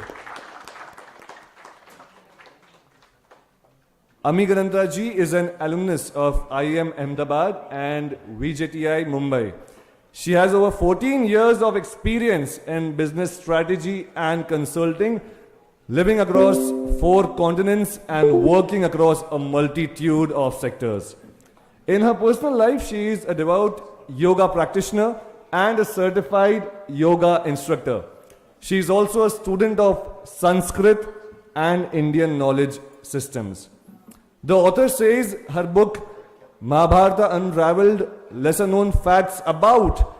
Ami Ganantra ji is an alumnus of IIM Ahmedabad and VJTI Mumbai. She has over 14 years of experience in business strategy and consulting, living across 4 continents and working across a multitude of sectors. In her personal life, she is a devout yoga practitioner and a certified yoga instructor. She is also a student of Sanskrit and Indian knowledge systems. The author says her book Mahabharata Unraveled, Lesser Known Facts About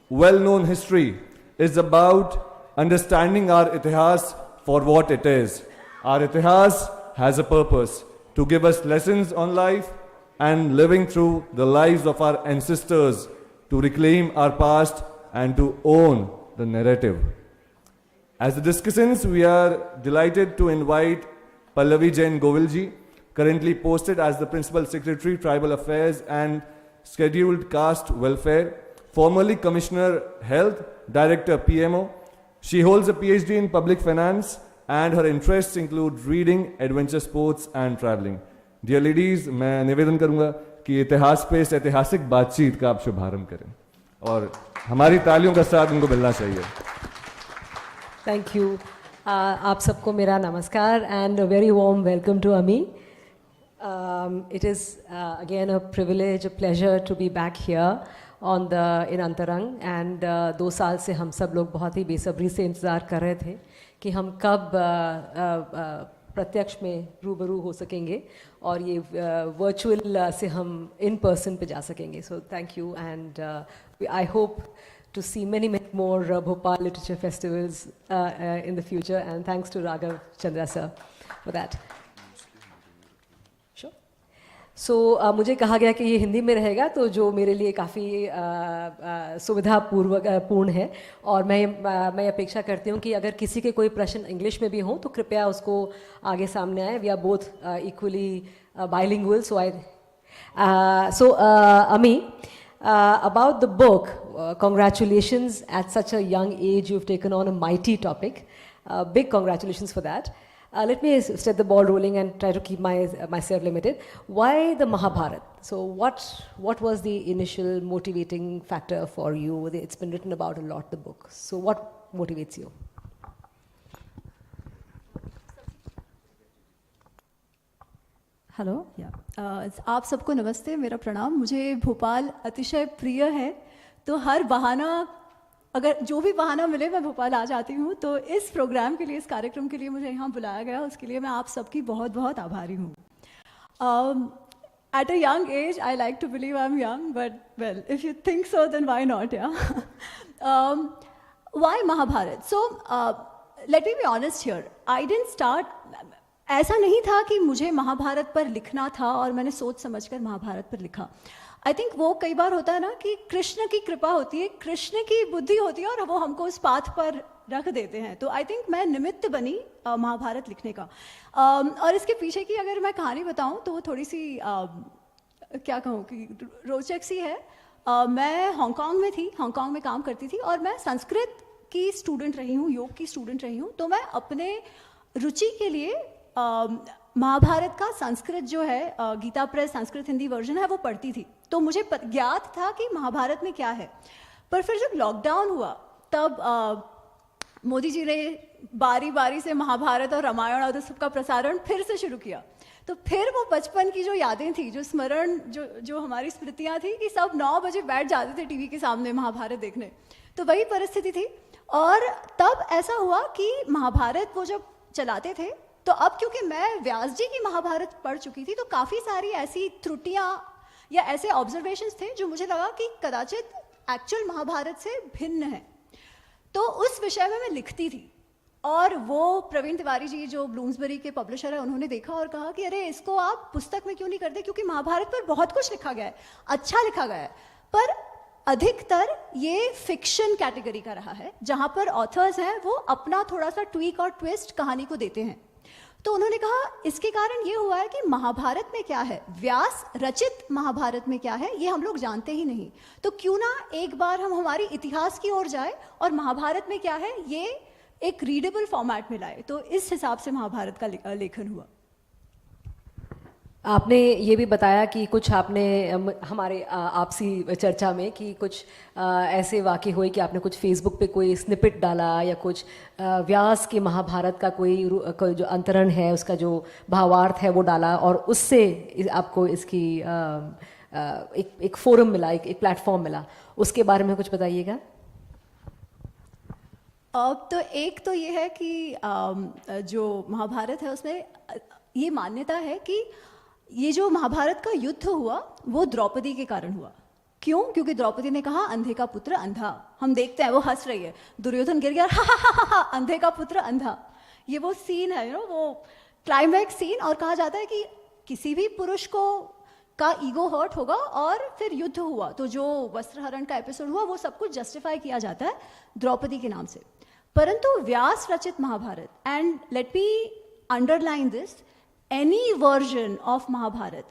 Well-Known History is about understanding our itihas for what it is. Our itihas has a purpose to give us lessons on life and living through the lives of our ancestors, to reclaim our past and to own the narrative. As the discussants, we are delighted to invite Pallavi Jain Govil ji, currently posted as the Principal Secretary, Tribal Affairs and Scheduled Caste Welfare, formerly Commissioner Health, Director PMO. She holds a PhD in public finance and her interests include reading, adventure sports and traveling. Dear ladies, मैं निवेदन करूंगा कि इतिहास पे इस ऐतिहासिक बातचीत का आप शुभारंभ करें और हमारी तालियों का साथ उनको मिलना चाहिए. Thank you. आप सबको मेरा नमस्कार and a very warm welcome to Ami. It is again a privilege, a pleasure to be back here in Antarang and 2 साल से हम सब लोग बहुत ही बेसब्री से इंतज़ार कर रहे थे कि हम कब प्रत्यक्ष में रूबरू हो सकेंगे और ये वर्चुअल से हम इन पर्सन पे जा सकेंगे. So thank you and I hope to see many more Bhopal literature festivals in the future and thanks to Raghav Chandra sir for that. Sure. So मुझे कहा गया कि ये हिंदी में रहेगा तो जो मेरे लिए काफ़ी सुविधापूर्ण है और मैं अपेक्षा करती हूँ कि अगर किसी के कोई प्रश्न इंग्लिश में भी हो तो कृपया उसको आगे सामने आए. We are both equally bilingual. So Ami, about the book, congratulations at such a young age. You've taken on a mighty topic. Big congratulations for that. Let me set the ball rolling and try to keep myself limited. Why the Mahabharat? So what was the initial motivating factor for you? It's been written about a lot, the book. So what motivates you? Hello आप सबको नमस्ते, मेरा प्रणाम. मुझे भोपाल अतिशय प्रिय है तो हर बहाना, अगर जो भी बहाना मिले मैं भोपाल आ जाती हूँ. तो इस प्रोग्राम के लिए, इस कार्यक्रम के लिए मुझे यहाँ बुलाया गया, उसके लिए मैं आप सबकी बहुत बहुत आभारी हूँ. At a young age, I like to believe I'm young, but well, if you think so, then why not, yeah? Why Mahabharat? So, let me be honest here. I didn't start. ऐसा नहीं था कि मुझे महाभारत पर लिखना था और मैंने सोच समझकर महाभारत पर लिखा. आई थिंक वो कई बार होता है ना कि कृष्ण की कृपा होती है, कृष्ण की बुद्धि होती है और वो हमको उस पाथ पर रख देते हैं. तो आई थिंक मैं निमित्त बनी महाभारत लिखने का. और इसके पीछे की अगर मैं कहानी बताऊं तो वो थोड़ी सी क्या कहूँ कि रोचक सी है. मैं हांगकांग में थी, हांगकांग में काम करती थी और मैं संस्कृत की स्टूडेंट रही हूँ, योग की स्टूडेंट रही हूँ. तो मैं अपने रुचि के लिए महाभारत का संस्कृत जो है, गीता प्रेस संस्कृत हिंदी वर्जन है, वो पढ़ती थी. तो मुझे ज्ञात था कि महाभारत में क्या है. पर फिर जब लॉकडाउन हुआ तब मोदी जी ने बारी बारी से महाभारत और रामायण और सबका प्रसारण फिर से शुरू किया. तो फिर वो बचपन की जो यादें थी, जो स्मरण, जो हमारी स्मृतियाँ थी कि सब 9 बजे बैठ जाते थे टीवी के सामने महाभारत देखने. तो वही परिस्थिति थी. और तब ऐसा हुआ कि महाभारत वो जब चलाते थे तो अब क्योंकि मैं व्यास जी की महाभारत पढ़ चुकी थी तो काफ़ी सारी ऐसी त्रुटियां या ऐसे ऑब्जर्वेशंस थे जो मुझे लगा कि कदाचित एक्चुअल महाभारत से भिन्न है. तो उस विषय में मैं लिखती थी और वो प्रवीण तिवारी जी जो ब्लूम्सबरी के पब्लिशर है, उन्होंने देखा और कहा कि अरे इसको आप पुस्तक में क्यों नहीं करते, क्योंकि महाभारत पर बहुत कुछ लिखा गया है, अच्छा लिखा गया है, पर अधिकतर ये फिक्शन कैटेगरी का रहा है जहाँ पर ऑथर्स हैं वो अपना थोड़ा सा ट्वीक और ट्विस्ट कहानी को देते हैं. तो उन्होंने कहा इसके कारण ये हुआ है कि महाभारत में क्या है, व्यास रचित महाभारत में क्या है, ये हम लोग जानते ही नहीं. तो क्यों ना एक बार हम हमारी इतिहास की ओर जाए और महाभारत में क्या है ये एक रीडेबल फॉर्मेट में लाए. तो इस हिसाब से महाभारत का लेखन हुआ. आपने ये भी बताया कि कुछ आपने हमारे आपसी चर्चा में कि कुछ ऐसे वाक़ये हुए कि आपने कुछ फेसबुक पे कोई स्निपेट डाला या कुछ व्यास के महाभारत का कोई जो अंतरण है उसका जो भावार्थ है वो डाला और उससे आपको इसकी एक फोरम मिला, एक प्लेटफॉर्म मिला. उसके बारे में कुछ बताइएगा. अब तो एक तो ये है कि जो महाभारत है उसमें ये मान्यता है कि ये जो महाभारत का युद्ध हुआ वो द्रौपदी के कारण हुआ. क्यों? क्योंकि द्रौपदी ने कहा अंधे का पुत्र अंधा. हम देखते हैं वो हंस रही है, दुर्योधन गिर गया, हा, अंधे का पुत्र अंधा. ये वो सीन है, वो क्लाइमैक्स सीन. और कहा जाता है कि किसी भी पुरुष का ईगो हर्ट होगा और फिर युद्ध हुआ तो जो वस्त्रहरण का एपिसोड हुआ वो सब कुछ जस्टिफाई किया जाता है द्रौपदी के नाम से. परंतु व्यास रचित Mahabharata, and let me underline this, any version of Mahabharata,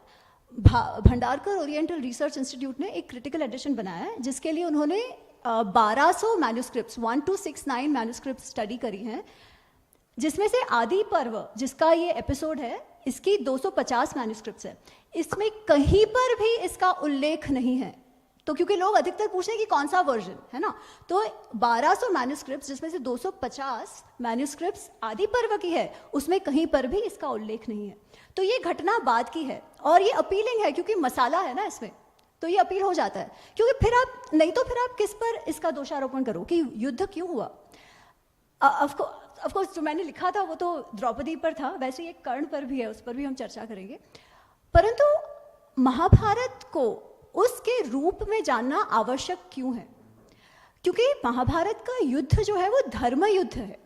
Bhandarkar oriental research institute ने एक क्रिटिकल एडिशन बनाया है जिसके लिए उन्होंने 1200 मैन्युस्क्रिप्ट्स 1269 मैन्युस्क्रिप्ट्स स्टडी करी हैं, जिसमें से आदि पर्व जिसका ये एपिसोड है इसकी 250 मैन्युस्क्रिप्ट्स है। इसमें कहीं पर भी इसका उल्लेख नहीं है, तो क्योंकि लोग अधिकतर पूछते हैं कि कौन सा वर्जन है ना, तो 1200 मैन्युस्क्रिप्ट्स जिसमें से 250 मैन्युस्क्रिप्ट्स आदि पर्व की है, उसमें कहीं पर भी इसका उल्लेख नहीं है। तो ये घटना बाद की है और ये अपीलिंग है क्योंकि मसाला है ना इसमें, तो ये अपील हो जाता है। क्योंकि फिर आप नहीं तो फिर आप किस पर इसका दोषारोपण करो कि युद्ध क्यों हुआ। ऑफकोर्स जो मैंने लिखा था वो तो द्रौपदी पर था, वैसे ये कर्ण पर भी है, उस पर भी हम चर्चा करेंगे। परंतु महाभारत को उसके रूप में जानना आवश्यक क्यों है? क्योंकि महाभारत का युद्ध जो है वो धर्म युद्ध है,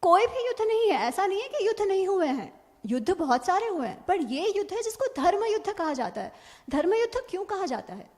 कोई भी युद्ध नहीं है। ऐसा नहीं है कि युद्ध नहीं हुए हैं, युद्ध बहुत सारे हुए हैं, पर ये युद्ध है जिसको धर्म युद्ध कहा जाता है। धर्म युद्ध क्यों कहा जाता है?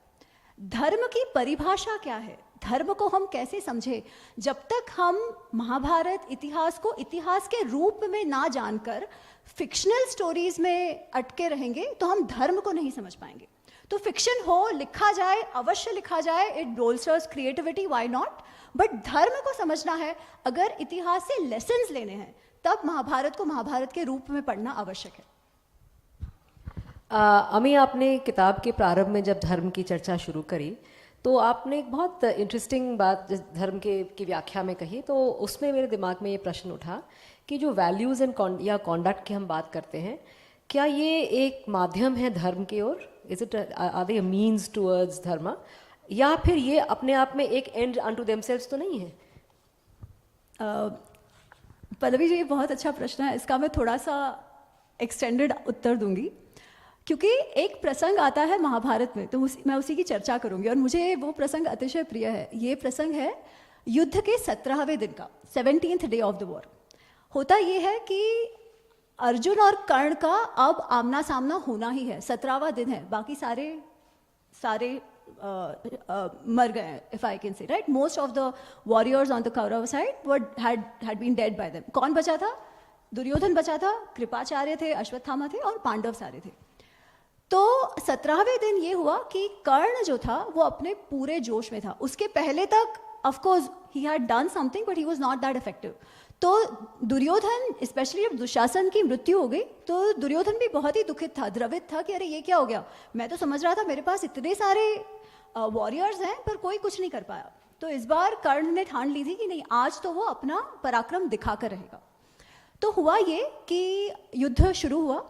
धर्म की परिभाषा क्या है? धर्म को हम कैसे समझे? जब तक हम महाभारत इतिहास को इतिहास के रूप में ना जानकर फिक्शनल स्टोरीज में अटके रहेंगे तो हम धर्म को नहीं समझ पाएंगे। तो फिक्शन हो, लिखा जाए, अवश्य लिखा जाए, it bolsters creativity, why not, but धर्म को समझना है, अगर इतिहास से लेसन्स लेने हैं तब महाभारत को महाभारत के रूप में पढ़ना आवश्यक है। अमी, आपने किताब के प्रारंभ में जब धर्म की चर्चा शुरू करी तो आपने एक बहुत इंटरेस्टिंग बात धर्म की व्याख्या में कही, तो उसमें मेरे दिमाग में ये प्रश्न उठा कि जो वैल्यूज़ एंड या कॉन्डक्ट की हम बात करते हैं, क्या ये एक माध्यम है धर्म की ओर? Is it are they means towards dharma, या फिर ये अपने आप में एक एंड अनटू देमसेल्व्स तो नहीं है? पल्लवी जी, ये बहुत अच्छा प्रश्न है, इसका मैं थोड़ा सा एक्सटेंडेड उत्तर दूंगी। क्योंकि एक प्रसंग आता है महाभारत में, तो मैं उसी की चर्चा करूंगी, और मुझे वो प्रसंग अतिशय प्रिय है। ये प्रसंग है युद्ध के 17वें दिन का, 17th day of the war. होता ये है कि अर्जुन और कर्ण का अब आमना सामना होना ही है, 17वां दिन है, बाकी सारे मर गए हैं, if I can say, right. Most of the warriors on the Kaurava side had been dead by them. कौन बचा था? दुर्योधन बचा था, कृपाचार्य थे, अश्वत्थामा थे और पांडव सारे थे। तो 17वें दिन ये हुआ कि कर्ण जो था वो अपने पूरे जोश में था। उसके पहले तक of course he had done something but he was not that effective. तो दुर्योधन, स्पेशली जब दुशासन की मृत्यु हो गई तो दुर्योधन भी बहुत ही दुखित था, द्रवित था कि अरे ये क्या हो गया। मैं तो समझ रहा था मेरे पास इतने सारे वॉरियर्स हैं पर कोई कुछ नहीं कर पाया। तो इस बार कर्ण ने ठान ली थी कि नहीं, आज तो वो अपना पराक्रम दिखाकर रहेगा। तो हुआ ये कि युद्ध शुरू हुआ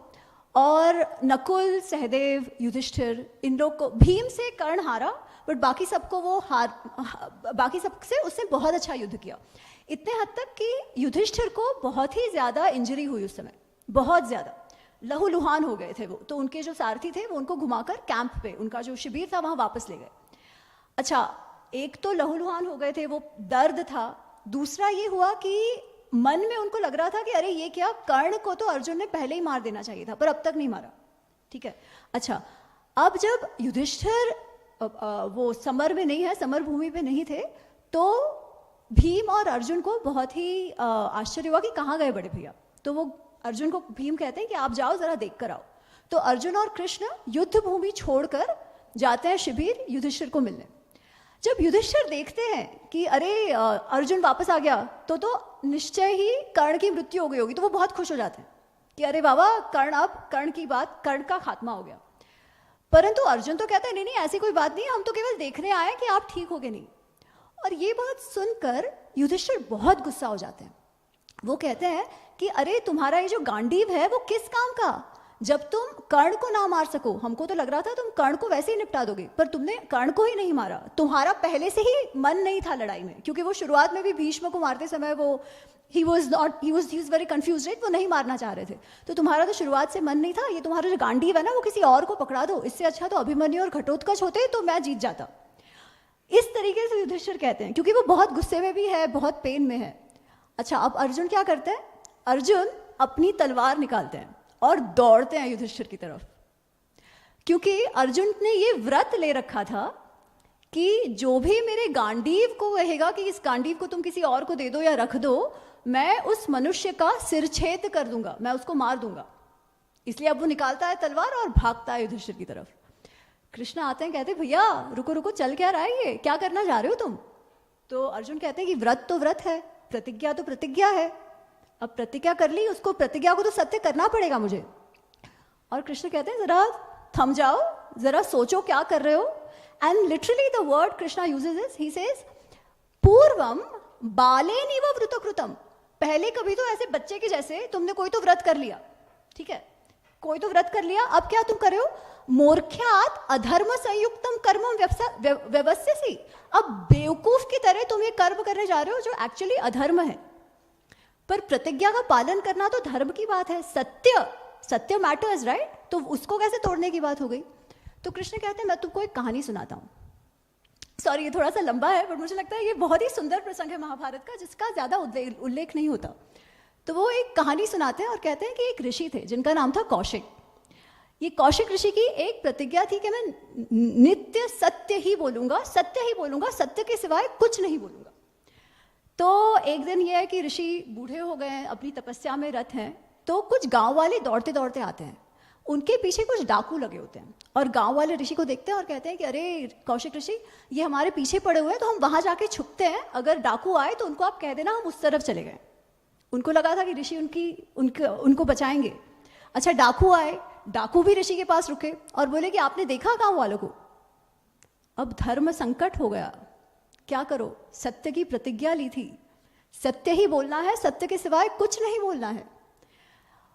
और नकुल, सहदेव, युधिष्ठिर, इन लोग को, भीम से कर्ण हारा, बट बाकी सबको वो बाकी सबसे उसने बहुत अच्छा युद्ध किया। इतने हद तक कि युधिष्ठिर को बहुत ही ज्यादा इंजरी हुई उस समय, बहुत ज्यादा लहूलुहान हो गए थे वो। तो उनके जो सारथी थे वो उनको घुमाकर कैंप पे, उनका जो शिविर था वहां वापस ले गए। अच्छा, एक तो लहूलुहान हो गए थे, वो दर्द था। दूसरा ये हुआ कि मन में उनको लग रहा था कि अरे ये क्या, कर्ण को तो अर्जुन ने पहले ही मार देना चाहिए था पर अब तक नहीं मारा, ठीक है। अच्छा, अब जब युधिष्ठिर वो समर में नहीं है, समर भूमि पे नहीं थे, तो भीम और अर्जुन को बहुत ही आश्चर्य हुआ कि कहाँ गए बड़े भैया। तो वो अर्जुन को भीम कहते हैं कि आप जाओ जरा देख कर आओ। तो अर्जुन और कृष्ण युद्ध भूमि छोड़कर जाते हैं शिविर युधिष्ठिर को मिलने। जब युधिष्ठिर देखते हैं कि अरे अर्जुन वापस आ गया, तो निश्चय ही कर्ण की मृत्यु हो गई होगी, तो वो बहुत खुश हो जाते हैं कि अरे बाबा, कर्ण का खात्मा हो गया। परंतु अर्जुन तो कहते हैं नहीं नहीं, ऐसी कोई बात नहीं, हम तो केवल देखने आए कि आप ठीक हो गए नहीं। और ये बात सुनकर युधिष्ठिर बहुत गुस्सा हो जाते हैं। वो कहते हैं कि अरे तुम्हारा ये जो गांडीव है वो किस काम का, जब तुम कर्ण को ना मार सको। हमको तो लग रहा था तुम कर्ण को वैसे ही निपटा दोगे, पर तुमने कर्ण को ही नहीं मारा। तुम्हारा पहले से ही मन नहीं था लड़ाई में, क्योंकि वो शुरुआत में भी भीष्म को मारते समय वो he was very confused, right? वो नहीं मारना चाह रहे थे। तो तुम्हारा तो शुरुआत से मन नहीं था। ये तुम्हारा जो गांडीव है ना, वो किसी और को पकड़ा दो, इससे अच्छा तो अभिमन्यु और घटोत्कच होते तो मैं जीत जाता। इस तरीके से युधिष्ठिर कहते हैं, क्योंकि वो बहुत गुस्से में भी है, बहुत पेन में है। अच्छा, अब अर्जुन क्या करते हैं? अर्जुन अपनी तलवार निकालते हैं और दौड़ते हैं युधिष्ठिर की तरफ, क्योंकि अर्जुन ने ये व्रत ले रखा था कि जो भी मेरे गांडीव को कहेगा कि इस गांडीव को तुम किसी और को दे दो या रख दो, मैं उस मनुष्य का सिरछेद कर दूंगा, मैं उसको मार दूंगा। इसलिए अब वो निकालता है तलवार और भागता है युधिष्ठिर की तरफ। कृष्ण आते हैं, कहते हैं भैया रुको रुको, चल क्या रहा है ये, क्या करना जा रहे हो तुम? तो अर्जुन कहते हैं कि व्रत तो व्रत है, प्रतिज्ञा तो प्रतिज्ञा है, अब प्रतिज्ञा कर ली, उसको प्रतिज्ञा को तो सत्य करना पड़ेगा मुझे। और कृष्ण कहते हैं जरा थम जाओ, जरा सोचो क्या कर रहे हो। And literally the word Krishna uses is, he says पूर्वम बालेनिव व्रतकृतम, पहले कभी तो ऐसे बच्चे के जैसे तुमने कोई तो व्रत कर लिया, ठीक है, कोई तो व्रत कर लिया, अब क्या तुम कर रहे हो? मूर्ख्यात अधर्म संयुक्तम कर्मम व्यवस्यसि, अब बेवकूफ की तरह तुम ये कर्म करने जा रहे हो जो एक्चुअली अधर्म है। पर प्रतिज्ञा का पालन करना तो धर्म की बात है, सत्य मैटर्स, राइट? तो उसको कैसे तोड़ने की बात हो गई? तो कृष्ण कहते हैं मैं तुमको एक कहानी सुनाता हूँ। सॉरी ये थोड़ा सा लंबा है, पर मुझे लगता है ये बहुत ही सुंदर प्रसंग है महाभारत का, जिसका ज्यादा उल्लेख नहीं होता। तो वो एक कहानी सुनाते हैं और कहते हैं कि एक ऋषि थे जिनका नाम था कौशिक। ये कौशिक ऋषि की एक प्रतिज्ञा थी कि मैं नित्य सत्य ही बोलूंगा, सत्य ही बोलूंगा, सत्य के सिवाय कुछ नहीं बोलूंगा। तो एक दिन ये है कि ऋषि बूढ़े हो गए हैं, अपनी तपस्या में रत हैं, तो कुछ गांव वाले दौड़ते दौड़ते आते हैं, उनके पीछे कुछ डाकू लगे होते हैं, और गांव वाले ऋषि को देखते हैं और कहते हैं कि अरे कौशिक ऋषि, ये हमारे पीछे पड़े हुए हैं, तो हम वहां जाके छुपते हैं, अगर डाकू आए तो उनको आप कह देना हम उस तरफ चले गए। उनको लगा था कि ऋषि उनको बचाएंगे। अच्छा, डाकू आए, डाकू भी ऋषि के पास रुके और बोले कि आपने देखा गांव वालों को? अब धर्म संकट हो गया, क्या करो? सत्य की प्रतिज्ञा ली थी, सत्य ही बोलना है, सत्य के सिवाय कुछ नहीं बोलना है।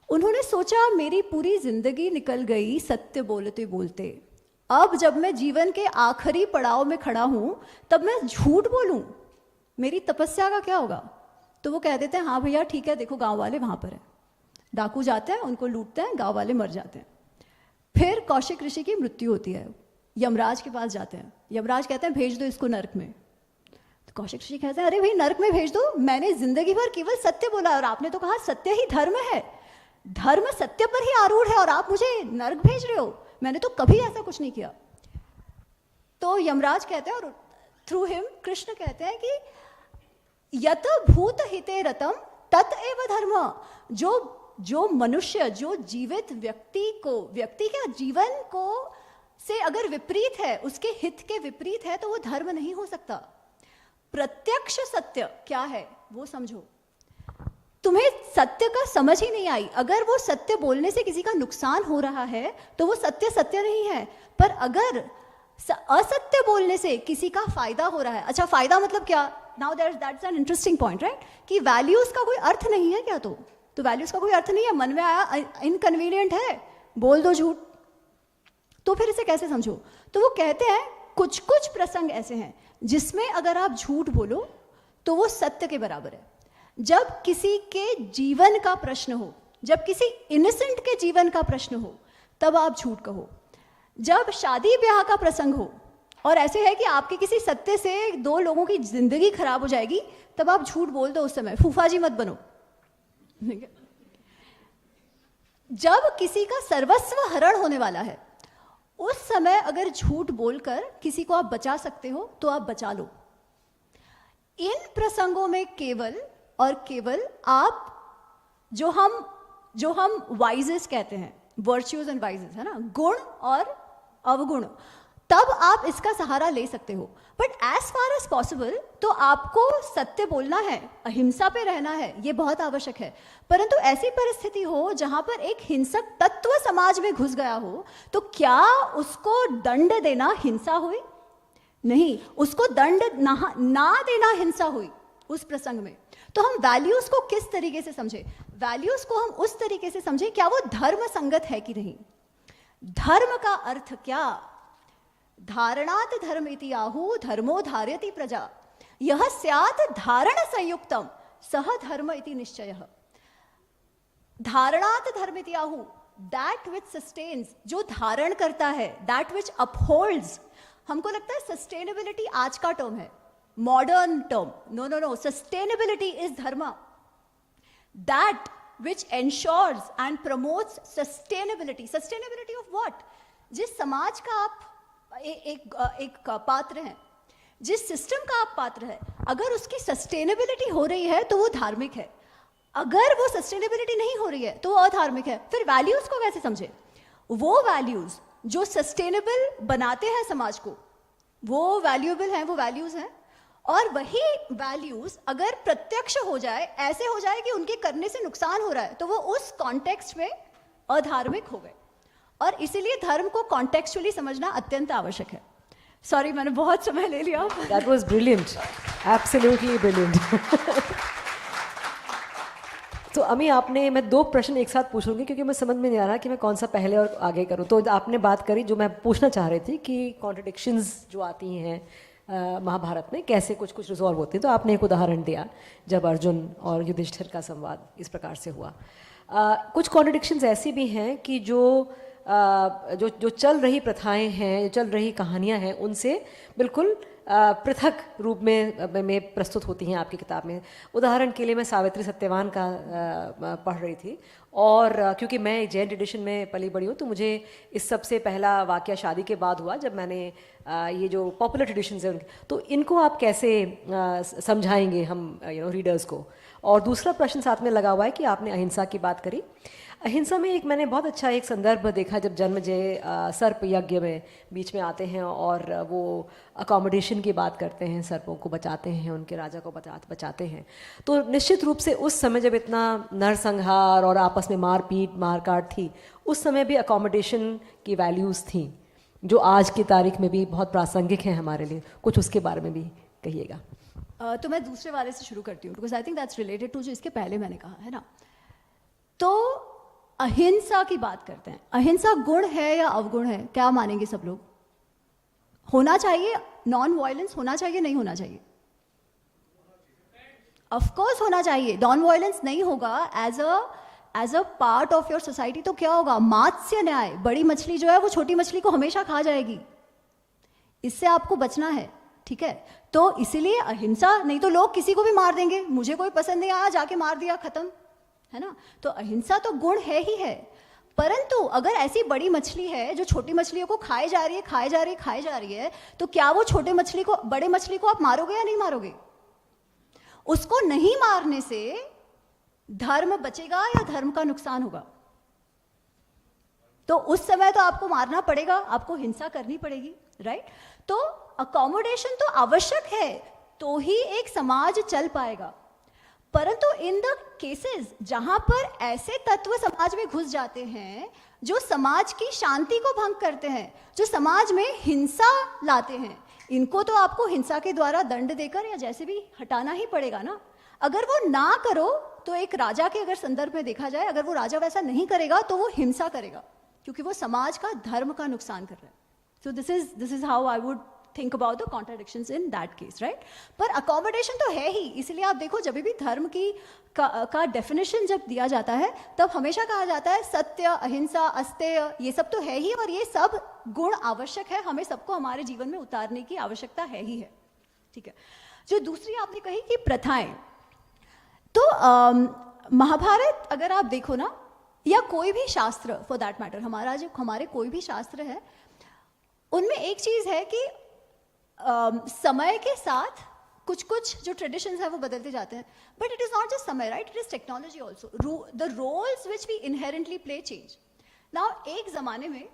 उन्होंने सोचा मेरी पूरी जिंदगी निकल गई सत्य बोलते बोलते, अब जब मैं जीवन के आखिरी पड़ाव में खड़ा हूं तब मैं झूठ बोलूं, मेरी तपस्या का क्या होगा? तो वो कह देते हैं हाँ भैया ठीक है, देखो गांव वाले वहां पर हैं। डाकू जाते हैं, उनको लूटते हैं, गांव वाले मर जाते हैं। फिर कौशिक ऋषि की मृत्यु होती है, यमराज के पास जाते हैं, यमराज कहते हैं भेज दो इसको नर्क में। तो कौशिक ऋषि कहते हैं अरे भाई नर्क में भेज दो, मैंने जिंदगी भर केवल सत्य बोला और आपने तो कहा सत्य ही धर्म है, धर्म सत्य पर ही आरूढ़ है और आप मुझे नर्क भेज रहे हो, मैंने तो कभी ऐसा कुछ नहीं किया। तो यमराज कहते हैं और थ्रू हिम कृष्ण कहते हैं कि यत भूत हिते रतम तत एव धर्म, जो मनुष्य, जो जीवित व्यक्ति के जीवन को से अगर विपरीत है, उसके हित के विपरीत है, तो वो धर्म नहीं हो सकता। प्रत्यक्ष सत्य क्या है वो समझो। तुम्हें सत्य का समझ ही नहीं आई, अगर वो सत्य बोलने से किसी का नुकसान हो रहा है तो वो सत्य नहीं है, पर अगर असत्य बोलने से किसी का फायदा हो रहा है, अच्छा फायदा मतलब क्या? Now that's an interesting point, right? कि वैल्यूज का कोई अर्थ नहीं है क्या? तो वैल्यूज का कोई अर्थ नहीं है, मन में आया इनकन्वीनियंट है, बोल दो झूठ, तो फिर इसे कैसे समझो? तो वो कहते हैं कुछ कुछ प्रसंग ऐसे हैं जिसमें अगर आप झूठ बोलो तो वो सत्य के बराबर है। जब किसी के जीवन का प्रश्न हो, जब किसी इनोसेंट के जीवन का प्रश्न हो, तब आप झूठ कहो। जब शादी ब्याह का प्रसंग हो और ऐसे है कि आपके किसी सत्य से दो लोगों की जिंदगी खराब हो जाएगी, तब आप झूठ बोल दो, उस समय फूफा जी मत बनो। जब किसी का सर्वस्व हरण होने वाला है, उस समय अगर झूठ बोलकर किसी को आप बचा सकते हो तो आप बचा लो। इन प्रसंगों में केवल और केवल आप जो हम वाइजेस कहते हैं, वर्च्यूज एंड वाइजेस, है ना, गुण और अवगुण, तब आप इसका सहारा ले सकते हो। But as far as possible तो आपको सत्य बोलना है, अहिंसा पे रहना है, ये बहुत आवश्यक है। परंतु ऐसी परिस्थिति हो जहां पर एक हिंसक तत्व समाज में घुस गया हो, तो क्या उसको दंड देना हिंसा हुई? नहीं, उसको दंड ना देना हिंसा हुई उस प्रसंग में। तो हम वैल्यूज को किस तरीके से समझे? वैल्यूज को हम उस तरीके से समझे क्या वो धर्म संगत है कि नहीं। धर्म का अर्थ क्या? धारणात धर्म इति आहु धर्मो धार्यति प्रजा, यह स्यात् धारण संयुक्तम सह धर्म इति निश्चयः। धारणात धर्म इति आहु, दैट विच सस्टेन्स, जो धारण करता है, दैट विच अपहोल्ड्स। हमको लगता है सस्टेनेबिलिटी आज का टर्म है, modern term. No, sustainability is dharma, that which ensures and promotes sustainability. Sustainability of what? जिस समाज का आप एक पात्र हैं, जिस सिस्टम का आप पात्र है, अगर उसकी सस्टेनेबिलिटी हो रही है तो वो धार्मिक है, अगर वो सस्टेनेबिलिटी नहीं हो रही है तो वो अधार्मिक है। फिर वैल्यूज को कैसे समझे? वो वैल्यूज जो सस्टेनेबल बनाते हैं समाज को, वो वैल्यूएबल हैं, वो वैल्यूज हैं। और वही वैल्यूज अगर प्रत्यक्ष हो जाए, ऐसे हो जाए कि उनके करने से नुकसान हो रहा है, तो वो उस कॉन्टेक्स्ट में अधार्मिक हो गए। और इसीलिए धर्म को कॉन्टेक्चुअली समझना अत्यंत आवश्यक है। सॉरी, मैंने बहुत समय ले लिया। That was brilliant, absolutely brilliant. तो अमी आपने, मैं 2 प्रश्न एक साथ पूछूंगी क्योंकि मैं समझ में नहीं आ रहा कि मैं कौन सा पहले और आगे करूं। तो आपने बात करी, जो मैं पूछना चाह रही थी कि कॉन्ट्रडिक्शंस जो आती हैं महाभारत में कैसे कुछ कुछ रिजॉल्व होती हैं। तो आपने एक उदाहरण दिया जब अर्जुन और युधिष्ठिर का संवाद इस प्रकार से हुआ। कुछ कॉन्ट्रडिक्शंस ऐसी भी हैं कि जो चल रही प्रथाएं हैं, जो चल रही कहानियां हैं, उनसे बिल्कुल पृथक रूप में प्रस्तुत होती हैं आपकी किताब में। उदाहरण के लिए मैं सावित्री सत्यवान का पढ़ रही थी, और क्योंकि मैं जैन ट्रेडिशन में पली बड़ी हूँ, तो मुझे इस सबसे पहला वाक़या शादी के बाद हुआ, जब मैंने ये जो पॉपुलर ट्रेडिशंस हैं उनके, तो इनको आप कैसे समझाएंगे हम रीडर्स को। और दूसरा प्रश्न साथ में लगा हुआ है कि आपने अहिंसा की बात करी। अहिंसा में एक मैंने बहुत अच्छा एक संदर्भ देखा, जब जन्मजय सर्प यज्ञ में बीच में आते हैं और वो अकोमोडेशन की बात करते हैं, सर्पों को बचाते हैं, उनके राजा को बचाते हैं। तो निश्चित रूप से उस समय जब इतना नरसंहार और आपस में मारपीट मारकाट थी, उस समय भी अकोमोडेशन की वैल्यूज़ थी जो आज की तारीख में भी बहुत प्रासंगिक हैं हमारे लिए। कुछ उसके बारे में भी कहिएगा। तो मैं दूसरे वाले से शुरू करती हूँ, because I think that's related to जो इसके पहले मैंने कहा है ना। तो अहिंसा की बात करते हैं। अहिंसा गुण है या अवगुण है, क्या मानेंगे सब लोग? होना चाहिए, नॉन वायलेंस होना चाहिए, नहीं होना चाहिए? ऑफ कोर्स होना चाहिए। नॉन वायलेंस नहीं होगा as a part of your society, तो क्या होगा? मात्स्य न्याय। बड़ी मछली जो है वो छोटी मछली को हमेशा खा जाएगी, इससे आपको बचना है, ठीक है? तो इसीलिए अहिंसा, नहीं तो लोग किसी को भी मार देंगे, मुझे कोई पसंद नहीं आया, जाके मार दिया, खत्म, है ना? तो अहिंसा तो गुण है ही है। परंतु अगर ऐसी बड़ी मछली है जो छोटी मछलियों को खाए जा रही है, तो क्या वो बड़े मछली को आप मारोगे या नहीं मारोगे? उसको नहीं मारने से धर्म बचेगा या धर्म का नुकसान होगा? तो उस समय तो आपको मारना पड़ेगा, आपको हिंसा करनी पड़ेगी, राइट? तो अकोमोडेशन तो आवश्यक है, तो ही एक समाज चल पाएगा। परंतु इन द केसेस जहां पर ऐसे तत्व समाज में घुस जाते हैं जो समाज की शांति को भंग करते हैं, जो समाज में हिंसा लाते हैं, इनको तो आपको हिंसा के द्वारा दंड देकर या जैसे भी हटाना ही पड़ेगा ना। अगर वो ना करो तो एक राजा के अगर संदर्भ में देखा जाए, अगर वो राजा वैसा नहीं करेगा तो वो हिंसा करेगा, क्योंकि वो समाज का, धर्म का नुकसान कर रहा है। So this is how I would think about the contradictions in that case, right? पर अकोमोडेशन तो है ही। इसलिए आप देखो, जब भी धर्म का डेफिनेशन जब दिया जाता है, तब हमेशा कहा जाता है सत्य, अहिंसा, अस्तेय, ये सब तो है ही, और ये सब गुण आवश्यक है, हमें सबको हमारे जीवन में उतारने की आवश्यकता है ही है, ठीक है? जो दूसरी आपने कही कि प्रथाएं, तो महाभारत अगर आप देखो ना, या कोई भी शास्त्र फॉर दैट मैटर, हमारे कोई भी शास्त्र है, उनमें एक चीज है कि समय के साथ कुछ कुछ जो ट्रेडिशंस है वो बदलते जाते हैं, but it is not just समय, right? It is technology also. The roles which we inherently play change. Now एक जमाने में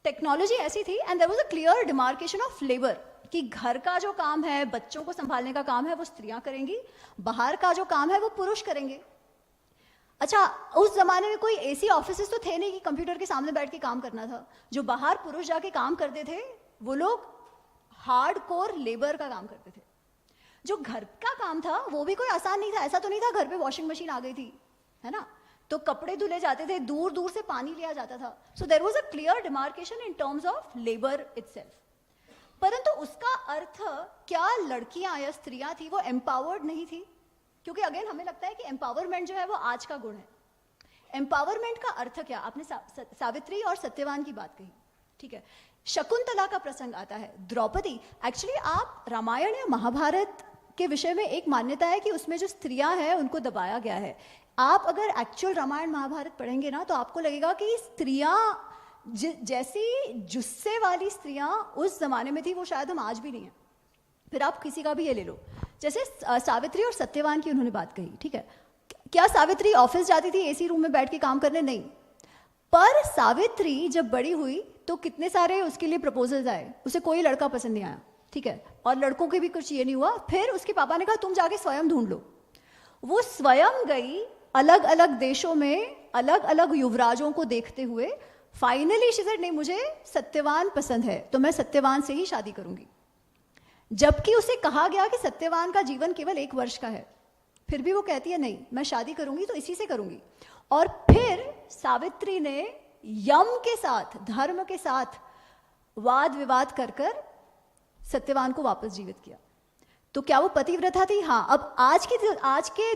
टेक्नोलॉजी ऐसी थी and there was a clear demarcation of labour, कि घर का जो काम है, बच्चों को संभालने का काम है, वो स्त्रियां करेंगी, बाहर का जो काम है वो पुरुष करेंगे। अच्छा, उस जमाने में कोई ऐसी ऑफिसेस तो थे नहीं कि कंप्यूटर के सामने बैठ के काम करना था। जो बाहर पुरुष जाके काम करते थे, वो लोग हार्डकोर लेबर का काम करते थे। जो घर का काम था वो भी कोई आसान नहीं था। ऐसा तो नहीं था घर पे वॉशिंग मशीन आ गई थी, है ना? तो कपड़े धुले जाते थे, दूर दूर से पानी लिया जाता था। So there was a clear demarcation in terms of labour itself. परंतु उसका अर्थ क्या लड़कियां या स्त्रियां थी वो एम्पावर्ड नहीं थी? क्योंकि अगेन हमें लगता है कि एम्पावरमेंट जो है वो आज का गुण है। एम्पावरमेंट का अर्थ क्या? आपने सावित्री और सत्यवान की बात कही, ठीक है? शकुंतला का प्रसंग आता है, द्रौपदी। एक्चुअली आप रामायण या महाभारत के विषय में एक मान्यता है कि उसमें जो स्त्रियां हैं उनको दबाया गया है। आप अगर एक्चुअल रामायण महाभारत पढ़ेंगे ना, तो आपको लगेगा कि स्त्रियां जैसी जुस्से वाली स्त्रियां उस जमाने में थी, वो शायद हम आज भी नहीं है। फिर आप किसी का भी ये ले लो, जैसे सावित्री और सत्यवान की उन्होंने बात कही, ठीक है? क्या सावित्री ऑफिस जाती थी एसी रूम में बैठ के काम करने? नहीं। पर सावित्री जब बड़ी हुई तो कितने सारे उसके लिए प्रपोजल्स आए, उसे कोई लड़का पसंद नहीं आया, ठीक है, और लड़कों के भी कुछ ये नहीं हुआ। फिर उसके पापा ने कहा तुम जाके स्वयं ढूंढ लो। वो स्वयं गई अलग अलग देशों में अलग अलग युवराजों को देखते हुए, फाइनली शी सेड नहीं मुझे सत्यवान पसंद है तो मैं सत्यवान से ही शादी करूंगी। जबकि उसे कहा गया कि सत्यवान का जीवन केवल 1 वर्ष का है, फिर भी वो कहती है नहीं मैं शादी करूंगी तो इसी से करूंगी। और फिर सावित्री ने यम के साथ, धर्म के साथ वाद विवाद कर कर सत्यवान को वापस जीवित किया। तो क्या वो पतिव्रता थी? हाँ। अब आज के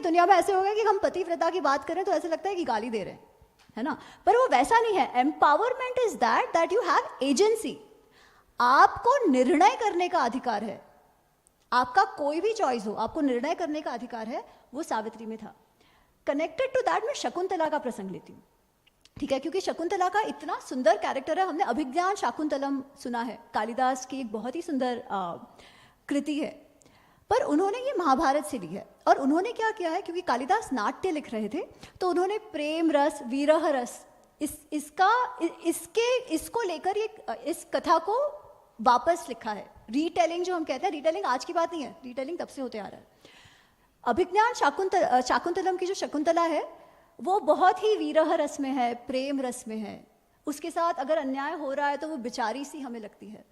दुनिया में ऐसे हो गया कि हम पतिव्रता की बात करें तो ऐसे लगता है कि गाली दे रहे हैं, है ना, पर वो वैसा नहीं है। Empowerment is that you have agency, आपको निर्णय करने का अधिकार है, आपका कोई भी चॉइस हो, आपको निर्णय करने का अधिकार है, वो सावित्री में था। कनेक्टेड टू दैट मैं शकुंतला का प्रसंग लेती हूँ, ठीक है, क्योंकि शकुंतला का इतना सुंदर कैरेक्टर है। हमने अभिज्ञान शाकुंतलम सुना है, कालिदास की एक बहुत ही सुंदर कृति है, पर उन्होंने ये महाभारत से ली है। और उन्होंने क्या किया है, क्योंकि कालिदास नाट्य लिख रहे थे, तो उन्होंने प्रेम रस, विरह रस, इसको लेकर इस कथा को वापस लिखा है। रीटेलिंग जो हम कहते हैं, रीटेलिंग आज की बात नहीं है, रीटेलिंग तब से होते आ रहा है। अभिज्ञान शाकुंतलम की जो शकुंतला है वो बहुत ही विरह रस में है, प्रेम रस में है, उसके साथ अगर अन्याय हो रहा है तो वो बेचारी सी हमें लगती है।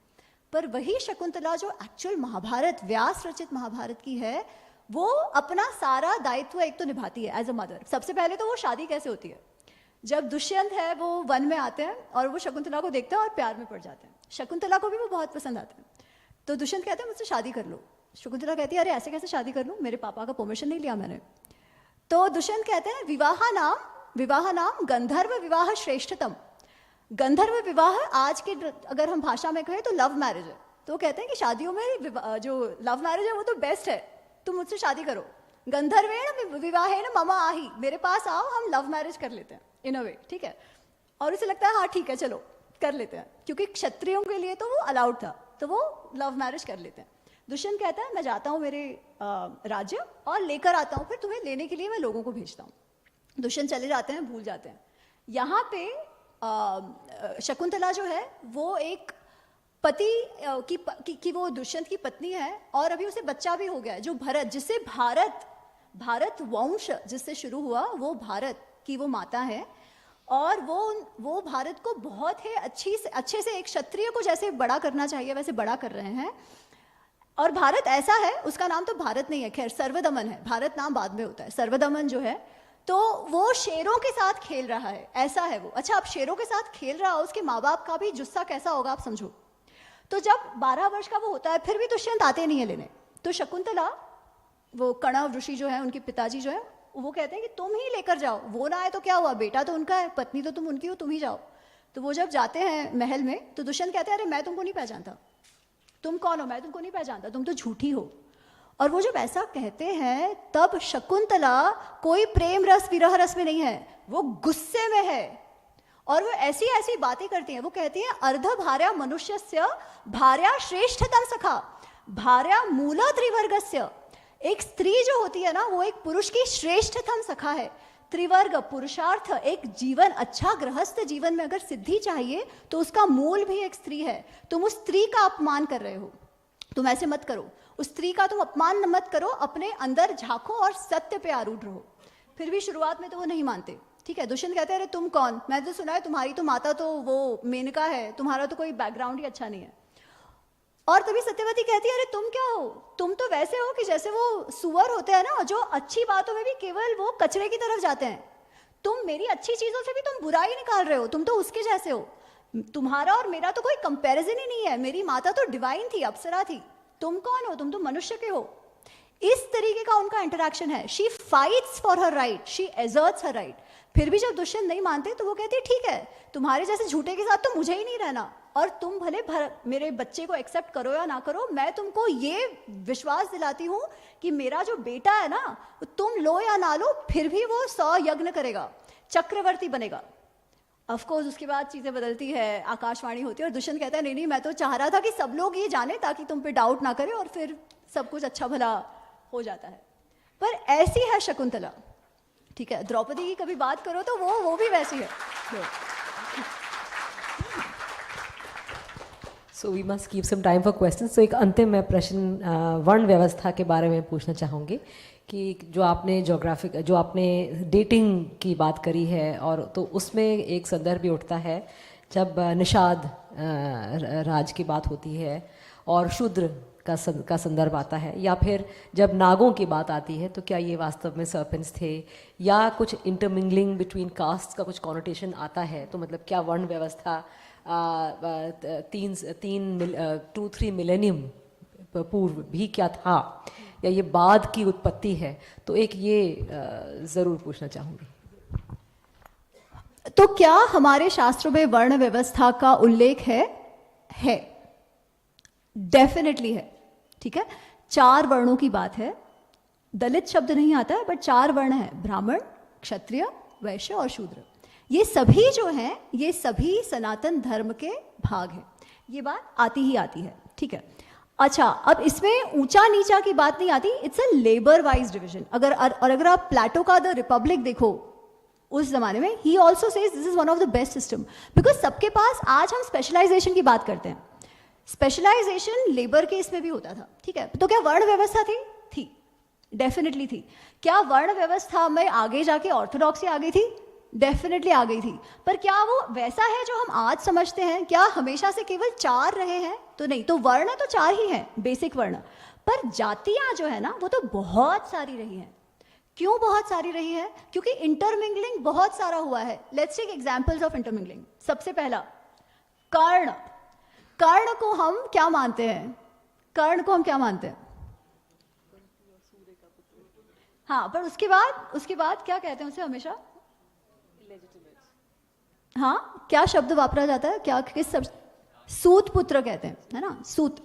पर वही शकुंतला जो एक्चुअल महाभारत, व्यास रचित महाभारत की है, वो अपना सारा दायित्व एक तो निभाती है एज अ मदर। सबसे पहले तो वो शादी कैसे होती है, जब दुष्यंत है वो वन में आते हैं और वो शकुंतला को देखते हैं और प्यार में पड़ जाते हैं। शकुंतला को भी वो बहुत पसंद आते हैं, तो दुष्यंत कहते हैं मुझसे शादी कर लो। शकुंतला कहती है अरे ऐसे कैसे शादी कर लूँ, मेरे पापा का परमिशन नहीं लिया मैंने। तो दुष्यंत कहते हैं विवाह नाम गंधर्व विवाह श्रेष्ठतम। गंधर्व विवाह आज के अगर हम भाषा में कहें तो लव मैरिज है। तो कहते हैं कि शादियों में जो लव मैरिज है वो तो बेस्ट है, तुम मुझसे शादी करो। गंधर्वेण विवाहेन मम आही, मेरे पास आओ, हम लव मैरिज कर लेते हैं इन अ वे, ठीक है। और उसे लगता है हाँ ठीक है चलो कर लेते हैं, क्योंकि क्षत्रियों के लिए तो वो अलाउड था, तो वो लव मैरिज कर लेते हैं। दुष्यंत कहता है मैं जाता हूँ मेरे राज्य और लेकर आता हूँ, फिर तुम्हें लेने के लिए मैं लोगों को भेजता हूँ। दुष्यंत चले जाते हैं, भूल जाते हैं। यहाँ पे शकुंतला जो है वो एक पति की वो दुष्यंत की पत्नी है, और अभी उसे बच्चा भी हो गया है, जो भरत, जिससे भारत वंश जिससे शुरू हुआ, वो भारत की वो माता है। और वो भारत को बहुत ही अच्छे से एक क्षत्रिय को जैसे बड़ा करना चाहिए वैसे बड़ा कर रहे हैं। और भारत ऐसा है, उसका नाम तो भारत नहीं है, खैर सर्वदमन है, भारत नाम बाद में होता है। सर्वदमन जो है तो वो शेरों के साथ खेल रहा है, ऐसा है वो। अच्छा, अब शेरों के साथ खेल रहा है, उसके माँ बाप का भी जुस्सा कैसा होगा आप समझो। तो जब 12 वर्ष का वो होता है, फिर भी दुष्यंत आते नहीं है लेने, तो शकुंतला, वो कणव ऋषि जो है, उनके पिताजी जो है, वो कहते हैं कि तुम ही लेकर जाओ, वो ना आए तो क्या हुआ, बेटा तो उनका है, पत्नी तो तुम उनकी हो, तुम ही जाओ। तो वो जब जाते हैं महल में, तो दुष्यंत कहते हैं अरे मैं तुमको नहीं पहचानता, तुम कौन हो, मैं तुमको नहीं पहचानता, तुम तो झूठी हो। और वो जब ऐसा कहते हैं तब शकुंतला कोई प्रेम रस विरह रस में नहीं है, वो गुस्से में है। और वो ऐसी ऐसी बातें करती हैं, वो कहती हैं अर्ध भार्या मनुष्यस्य भार्या श्रेष्ठतम सखा भार्या मूला त्रिवर्गस्य। एक स्त्री जो होती है ना, वो एक पुरुष की श्रेष्ठतम सखा है। त्रिवर्ग पुरुषार्थ, एक जीवन, अच्छा गृहस्थ जीवन में अगर सिद्धि चाहिए तो उसका मूल भी एक स्त्री है। तुम उस स्त्री का अपमान कर रहे हो, तुम ऐसे मत करो, उस स्त्री का तुम अपमान मत करो, अपने अंदर झांको और सत्य पे आरूढ़ रहो। फिर भी शुरुआत में तो वो नहीं मानते, ठीक है। दुष्यंत कहते हैं अरे तुम कौन, मैं तो सुना है तुम्हारी तो माता तो वो मेनका है, तुम्हारा तो कोई बैकग्राउंड ही अच्छा नहीं है। और तभी सत्यवती कहती है अरे तुम क्या हो, तुम तो वैसे हो कि जैसे वो सुअर होते हैं ना, जो अच्छी बातों में भी केवल वो कचरे की तरफ जाते हैं। तुम मेरी अच्छी चीजों से भी तुम बुराई निकाल रहे हो, तुम तो उसके जैसे हो। तुम्हारा और मेरा तो कोई कंपैरिजन ही नहीं है, मेरी माता तो डिवाइन थी, अप्सरा थी, तुम कौन हो, तुम तो मनुष्य के हो। इस तरीके का उनका इंटरेक्शन है। She fights for her right, she asserts her right. फिर भी जब दुष्यंत नहीं मानते तो वो कहती है ठीक है, तुम्हारे जैसे झूठे के साथ तो मुझे ही नहीं रहना, और तुम भले मेरे बच्चे को एक्सेप्ट करो या ना करो, मैं तुमको ये विश्वास दिलाती हूँ कि मेरा जो बेटा है ना, तुम लो या ना लो, फिर भी वो 100 यज्ञ करेगा, चक्रवर्ती बनेगा। ऑफकोर्स उसके बाद चीजें बदलती है, आकाशवाणी होती है और दुष्यंत कहता है नहीं नहीं, मैं तो चाह रहा था कि सब लोग ये जाने ताकि तुम पे डाउट ना करे, और फिर सब कुछ अच्छा भला हो जाता है। पर ऐसी है शकुंतला, ठीक है। द्रौपदी की कभी बात करो तो वो भी वैसी है। So we must keep some time for question. So एक अंतिम मैं प्रश्न वर्ण व्यवस्था के बारे में पूछना चाहूँगी कि जो आपने डेटिंग की बात करी है, और तो उसमें एक संदर्भ भी उठता है जब निषाद राज की बात होती है और शूद्र का संदर्भ आता है, या फिर जब नागों की बात आती है, तो क्या ये वास्तव में सर्पेंट्स थे, या कुछ इंटरमिंगलिंग बिटवीन कास्ट का कुछ कॉनोटेशन आता है. तो मतलब क्या वर्ण व्यवस्था 2-3 मिलेनियम पूर्व भी क्या था, या ये बाद की उत्पत्ति है? तो एक ये ज़रूर पूछना चाहूँगी. तो क्या हमारे शास्त्रों में वर्ण व्यवस्था का उल्लेख है? डेफिनेटली है. ठीक है, 4 वर्णों की बात है. दलित शब्द नहीं आता है, बट 4 वर्ण है: ब्राह्मण, क्षत्रिय, वैश्य और शूद्र. ये सभी जो हैं, ये सभी सनातन धर्म के भाग हैं. ये बात आती ही आती है. ठीक है. अच्छा, अब इसमें ऊंचा नीचा की बात नहीं आती. It's a labour wise division. अगर आप प्लेटो का द रिपब्लिक देखो उस जमाने में, he also says this is one of the best system, because सबके पास, आज हम स्पेशलाइजेशन की बात करते हैं, स्पेशलाइजेशन लेबर के इसमें भी होता था. ठीक है. तो क्या वर्ण व्यवस्था थी? डेफिनेटली थी. क्या वर्ण व्यवस्था में आगे जाके ऑर्थोडॉक्सी आ गई थी? डेफिनेटली आ गई थी. पर क्या वो वैसा है जो हम आज समझते हैं? क्या हमेशा से केवल 4 रहे हैं? तो नहीं. तो वर्ण तो 4 ही हैं, बेसिक वर्ण. पर जातियां जो है ना, वो तो बहुत सारी रही हैं. क्यों बहुत सारी रही है? क्योंकि इंटरमिंगलिंग बहुत सारा हुआ है. Let's take examples of intermingling. सबसे पहला, कर्ण. कर्ण को हम क्या मानते हैं? हाँ, पर उसके बाद क्या कहते हैं उसे हमेशा? हाँ, क्या शब्द वापरा जाता है? किस शब्द? सूत पुत्र कहते हैं, है ना? सूत.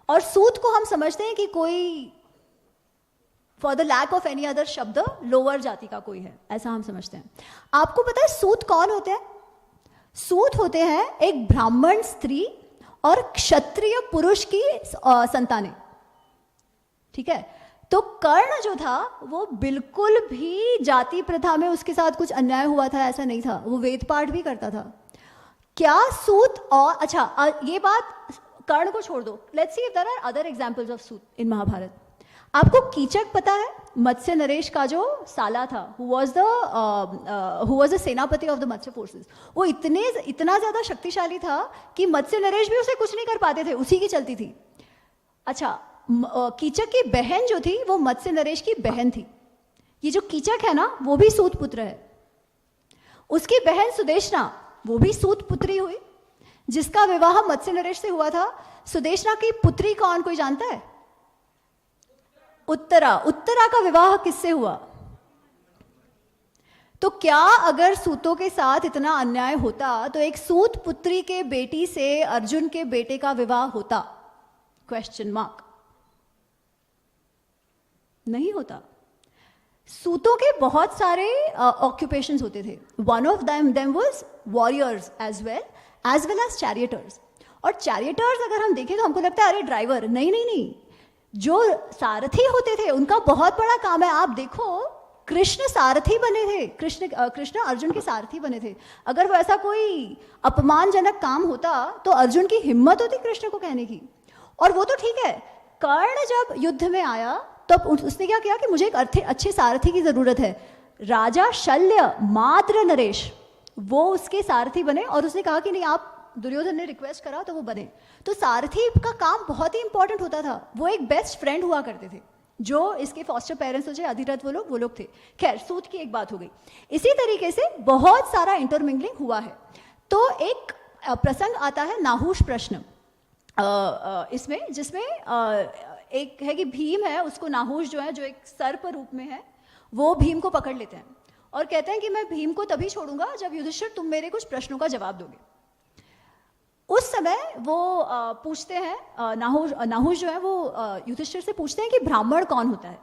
और सूत को हम समझते हैं कि कोई, for the lack of any other शब्द, लोअर जाति का कोई है, ऐसा हम समझते हैं. आपको पता है सूत कौन होते हैं? सूत होते हैं एक ब्राह्मण स्त्री और क्षत्रिय पुरुष की संतानें. ठीक है. तो कर्ण जो था वो बिल्कुल भी जाति प्रथा में उसके साथ कुछ अन्याय हुआ था ऐसा नहीं था. वो वेद पाठ भी करता था. क्या सूत और, अच्छा ये बात कर्ण को छोड़ दो. Let's see if there are other examples of suta in Mahabharata. आपको कीचक पता है? मत्स्य नरेश का जो साला था, हु वाज द सेनापति ऑफ द मत्स्य फोर्सेस. वो इतना ज्यादा शक्तिशाली था कि मत्स्य नरेश भी उसे कुछ नहीं कर पाते थे, उसी की चलती थी. अच्छा, कीचक की बहन जो थी वो मत्स्य नरेश की बहन थी. ये जो कीचक है ना, वो भी सूत पुत्र है. उसकी बहन सुदेशना, वो भी सूत पुत्री हुई, जिसका विवाह मत्स्य नरेश से हुआ था. सुदेशना की पुत्री कौन, कोई जानता है? उत्तरा. उत्तरा का विवाह किससे हुआ? तो क्या अगर सूतों के साथ इतना अन्याय होता तो एक सूत पुत्री के बेटी से अर्जुन के बेटे का विवाह होता? Question mark. नहीं होता. सूतों के बहुत सारे ऑक्यूपेशंस होते थे. One of them was warriors as well as charioteers. और चैरियटर्स अगर हम देखें तो हमको लगता है अरे ड्राइवर. नहीं. जो सारथी होते थे उनका बहुत बड़ा काम है. आप देखो, कृष्ण सारथी बने थे. कृष्ण अर्जुन के सारथी बने थे. अगर वो ऐसा कोई अपमानजनक काम होता तो अर्जुन की हिम्मत होती कृष्ण को कहने की. और वो तो ठीक है, कर्ण जब युद्ध में आया तब उसने क्या किया कि मुझे एक अच्छे सारथी की जरूरत है. राजा शल्य माद्र नरेश वो उसके सारथी बने, और उसने कहा कि नहीं, आप, दुर्योधन ने रिक्वेस्ट करा तो वो बने. तो सारथी का काम बहुत ही इंपॉर्टेंट होता था. वो एक बेस्ट फ्रेंड हुआ करते थे. जो इसके फॉस्टर पेरेंट्स हो, अधिरथ, वो लोग थे. खैर, सूत की एक बात हो गई. इसी तरीके से बहुत सारा इंटरमिंगलिंग हुआ है. तो एक प्रसंग आता है नाहुष प्रश्न इसमें, जिसमें एक है कि भीम है, उसको नाहुष जो है, जो एक सर्प रूप में है, वो भीम को पकड़ लेते हैं और कहते हैं कि मैं भीम को तभी छोड़ूंगा जब युधिष्ठिर तुम मेरे कुछ प्रश्नों का जवाब दोगे. उस समय वो पूछते हैं, नाहुष जो है वो युधिष्ठिर से पूछते हैं कि ब्राह्मण कौन होता है.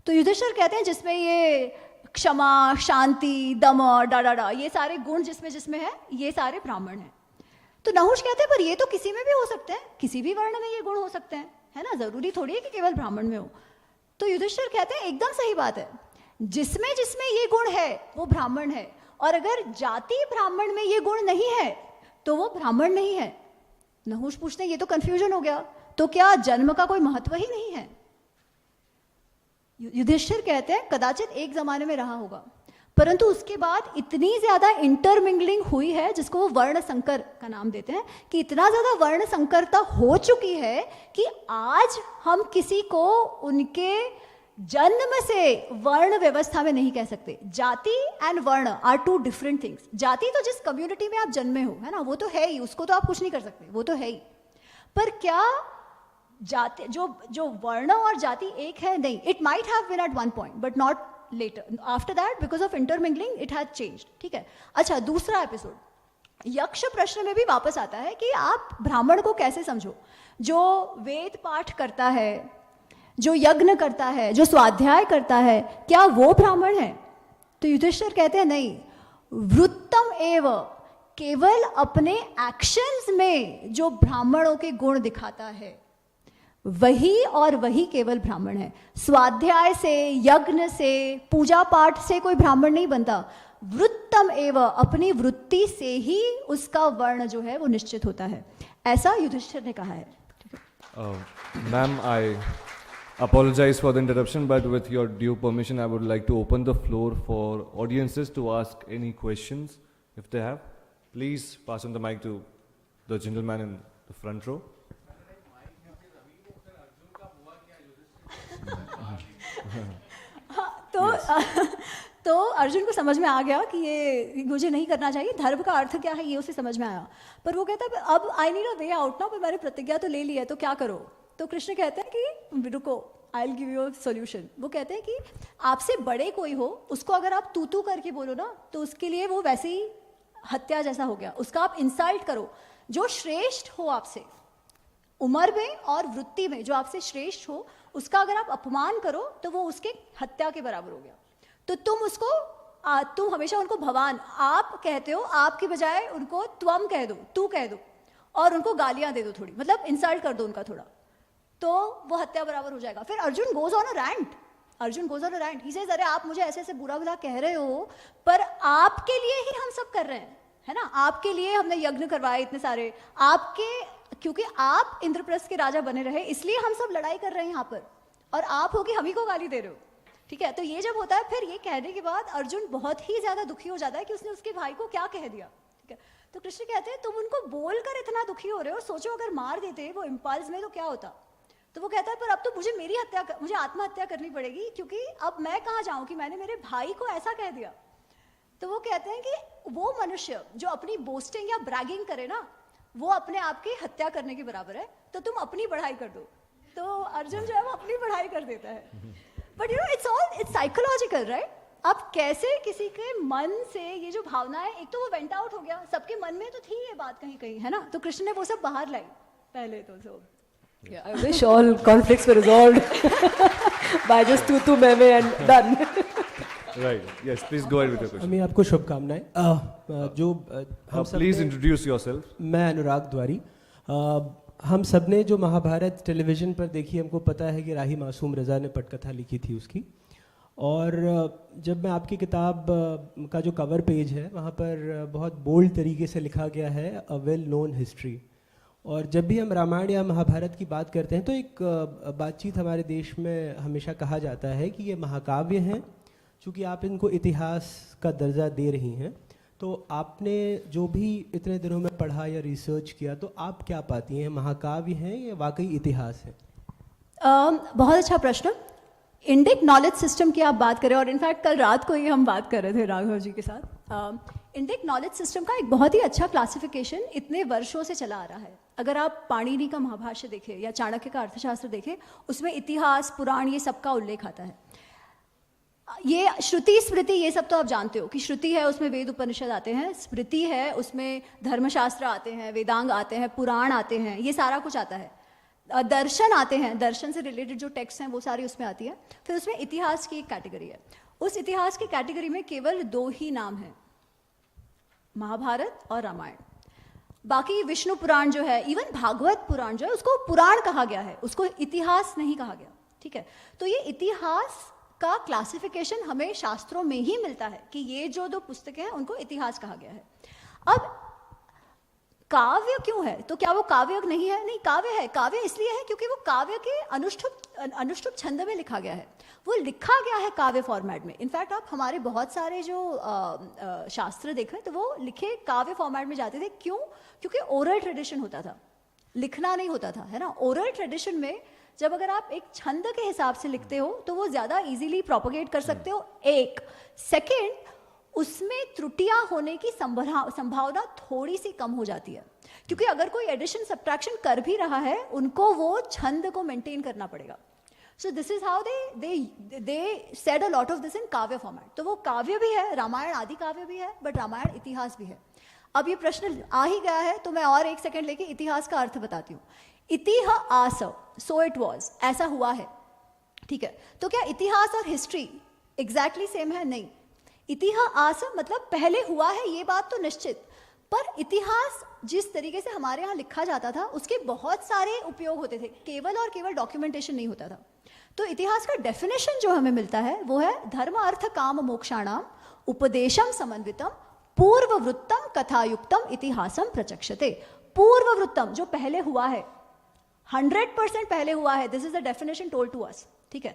तो युधिष्ठिर कहते हैं जिसमें ये क्षमा, शांति, दम, डा ये सारे गुण जिसमें है, ये सारे ब्राह्मण हैं. तो नाहुष कहते हैं पर ये तो किसी में भी हो सकते हैं, किसी भी वर्ण में ये गुण हो सकते हैं, है ना, जरूरी थोड़ी है कि केवल ब्राह्मण में हो. तो युधिष्ठिर कहते हैं एकदम सही बात है, जिसमें ये गुण है वो ब्राह्मण है, और अगर जाति ब्राह्मण में ये गुण नहीं है तो वो ब्राह्मण नहीं है. नहुष पूछते हैं ये तो कंफ्यूजन हो गया, तो क्या जन्म का कोई महत्व ही नहीं है? युधिष्ठिर कहते हैं कदाचित एक जमाने में रहा होगा, परंतु उसके बाद इतनी ज्यादा इंटरमिंगलिंग हुई है, जिसको वो वर्ण संकर का नाम देते हैं, कि इतना ज्यादा वर्ण संकरता हो चुकी है कि आज हम किसी को उनके जन्म से वर्ण व्यवस्था में नहीं कह सकते. जाति एंड वर्ण आर टू डिफरेंट थिंग्स. जाति तो जिस कम्युनिटी में आप जन्मे हो, है ना, वो तो है ही, उसको तो आप कुछ नहीं कर सकते, वो तो है ही. पर क्या जाति जो वर्ण और जाति एक है? नहीं. It might have been at one point but not later. After that, because of intermingling, it had changed. ठीक है. अच्छा, दूसरा एपिसोड यक्ष प्रश्न में भी वापस आता है कि आप ब्राह्मण को कैसे समझो? जो वेद पाठ करता है, जो यज्ञ करता है, जो स्वाध्याय करता है, क्या वो ब्राह्मण है? तो युधिष्ठिर कहते हैं नहीं, वृत्तम एव, केवल अपने एक्शंस में जो ब्राह्मणों के गुण दिखाता है वही और वही केवल ब्राह्मण है. स्वाध्याय से, यज्ञ से, पूजा पाठ से कोई ब्राह्मण नहीं बनता. वृत्तम एव, अपनी वृत्ति से ही उसका वर्ण जो है वो निश्चित होता है. ऐसा युधिष्ठिर ने कहा है. Ma'am, I apologize for the interruption, but with your due permission, I would like to open the floor for audiences to ask any questions if they have. Please pass on the mic to the gentleman in the front row. तो अर्जुन को समझ में आ गया कि ये मुझे नहीं करना चाहिए, धर्म का अर्थ क्या है ये उसे समझ में आया. पर वो कहता है अब I need a way out ना, पर मैंने प्रतिज्ञा तो ले ली है, तो क्या करो? तो कृष्ण कहते हैं कि रुको, I will give you a solution. वो कहते हैं कि आपसे बड़े कोई हो, उसको अगर आप तू तू करके बोलो ना, तो उसके लिए वो वैसे ही हत्या जैसा हो गया. उसका आप इंसल्ट करो. जो श्रेष्ठ हो आपसे उम्र में और वृत्ति में, जो आपसे श्रेष्ठ हो, उसका अगर आप अपमान करो तो वो उसके हत्या के बराबर हो गया. तो तुम हमेशा उनको भगवान आप कहते हो, आपकी बजाय उनको त्वम कह दो, तू कह दो, और उनको गालियां दे दो थोड़ी, मतलब इंसल्ट कर दो उनका थोड़ा, तो वो हत्या बराबर हो जाएगा. फिर Arjun goes on a rant. He says अरे आप मुझे ऐसे ऐसे बुरा भला कह रहे हो, पर आपके लिए ही हम सब कर रहे हैं, है ना. आपके लिए हमने यज्ञ करवाए इतने सारे, आपके, क्योंकि आप इंद्रप्रस्थ के राजा बने रहे, इसलिए हम सब लड़ाई कर रहे हैं यहाँ पर, और आप हो कि हम ही को गाली दे रहे हो. ठीक है. तो ये जब होता है, फिर ये कहने के बाद अर्जुन बहुत ही ज्यादा दुखी हो जाता है कि उसने उसके भाई को क्या कह दिया. ठीक है. तो कृष्ण कहते हैं तुम उनको बोलकर इतना दुखी हो रहे हो, सोचो अगर मार देते वो इम्पल्स में तो क्या होता. तो वो कहता है पर अब तो मुझे आत्महत्या करनी पड़ेगी, क्योंकि अब मैं कहाँ जाऊं कि मैंने मेरे भाई को ऐसा कह दिया. तो वो कहते हैं कि वो मनुष्य जो अपनी बोस्टिंग या ब्रैगिंग करे ना, वो अपने आप की हत्या करने के बराबर है. तो तुम अपनी बढ़ाई कर दो. तो अर्जुन जो है वो अपनी बढ़ाई कर देता है. But you know it's psychological, right. आप कैसे किसी के मन से ये जो भावना है, एक तो वो वेंट आउट हो गया, सबके मन में तो थी ये बात कहीं कहीं, है ना. तो कृष्ण ने वो सब बाहर लाई पहले तो. सो I wish all conflicts were resolved by just tu me and done. Right. Yes. Please go ahead with your question. मैं आपको शुभकामनाएं. जो हम सब Please introduce yourself. मैं अनुराग द्वारी. हम सब ने जो महाभारत टेलीविज़न पर देखी, हमको पता है कि राही मासूम रज़ा ने पटकथा लिखी थी उसकी. और जब मैं आपकी किताब का जो कवर पेज है, वहाँ पर बहुत बोल्ड तरीके से लिखा गया है अ वेल नोन हिस्ट्री. और जब भी हम रामायण या महाभारत की बात करते हैं तो एक बातचीत हमारे देश में हमेशा कहा जाता है कि ये महाकाव्य हैं. चूँकि आप इनको इतिहास का दर्जा दे रही हैं, तो आपने जो भी इतने दिनों में पढ़ा या रिसर्च किया, तो आप क्या पाती हैं, महाकाव्य हैं या वाकई इतिहास है? बहुत अच्छा प्रश्न. इंडिक नॉलेज सिस्टम की आप बात करें, और इनफैक्ट कल रात को ही हम बात कर रहे थे राघव जी के साथ. इंडिक नॉलेज सिस्टम का एक बहुत ही अच्छा क्लासिफिकेशन इतने वर्षों से चला आ रहा है. अगर आप पाणिनि का महाभाष्य देखें या चाणक्य का अर्थशास्त्र देखें, उसमें इतिहास, पुराण, ये सबका उल्लेख आता है. ये श्रुति स्मृति ये सब तो आप जानते हो कि श्रुति है उसमें वेद उपनिषद आते हैं, स्मृति है उसमें धर्मशास्त्र आते हैं, वेदांग आते हैं, पुराण आते हैं, ये सारा कुछ आता है. दर्शन आते हैं, दर्शन से रिलेटेड जो टेक्स्ट हैं वो सारी उसमें आती है. फिर उसमें इतिहास की एक कैटेगरी है. उस इतिहास की कैटेगरी में केवल 2 ही नाम हैं, महाभारत और रामायण. बाकी विष्णु पुराण जो है, इवन भागवत पुराण जो है, उसको पुराण कहा गया है, उसको इतिहास नहीं कहा गया. ठीक है. तो ये इतिहास का क्लासिफिकेशन हमें शास्त्रों में ही मिलता है कि ये जो 2 पुस्तकें हैं उनको इतिहास कहा गया है. अब काव्य क्यों है? तो क्या वो काव्य नहीं है? नहीं, काव्य है। काव्य इसलिए है क्योंकि वो काव्य के अनुष्ठुप छंद में लिखा गया है, वो लिखा गया है काव्य फॉर्मेट में। इनफैक्ट आप हमारे बहुत सारे जो शास्त्र देखें तो वो लिखे काव्य फॉर्मेट में जाते थे। क्यों? क्योंकि ओरल ट्रेडिशन होता था, लिखना नहीं होता था, है ना। ओरल ट्रेडिशन में जब अगर आप एक छंद के हिसाब से लिखते हो तो वो ज़्यादा इजीली प्रोपोगेट कर सकते हो, एक। सेकेंड, उसमें त्रुटियां होने की संभावना थोड़ी सी कम हो जाती है, क्योंकि अगर कोई एडिशन सब्ट्रैक्शन कर भी रहा है उनको वो छंद को मेंटेन करना पड़ेगा। So this is how they said a lot of this in काव्य फॉर्मेट। तो वो काव्य भी है, रामायण आदि काव्य भी है, बट रामायण इतिहास भी है। अब ये प्रश्न आ ही गया है तो मैं और एक सेकंड लेके इतिहास का अर्थ बताती हूँ। इतिहास, सो इट वॉज, ऐसा हुआ है, ठीक है। तो क्या इतिहास और हिस्ट्री एग्जैक्टली सेम है? नहीं। इतिहास मतलब पहले हुआ है, ये बात तो निश्चित, पर इतिहास जिस तरीके से हमारे यहाँ लिखा जाता था उसके बहुत सारे उपयोग होते थे, केवल और केवल डॉक्यूमेंटेशन नहीं होता था। तो इतिहास का डेफिनेशन जो हमें मिलता है वो है धर्म अर्थ काम मोक्षाणाम उपदेशम समन्वितम पूर्ववृत्तम कथायुक्तम इतिहासम प्रचक्षते। पूर्ववृत्तम, जो पहले हुआ है, 100% पहले हुआ है, this is the definition told to us, ठीक है।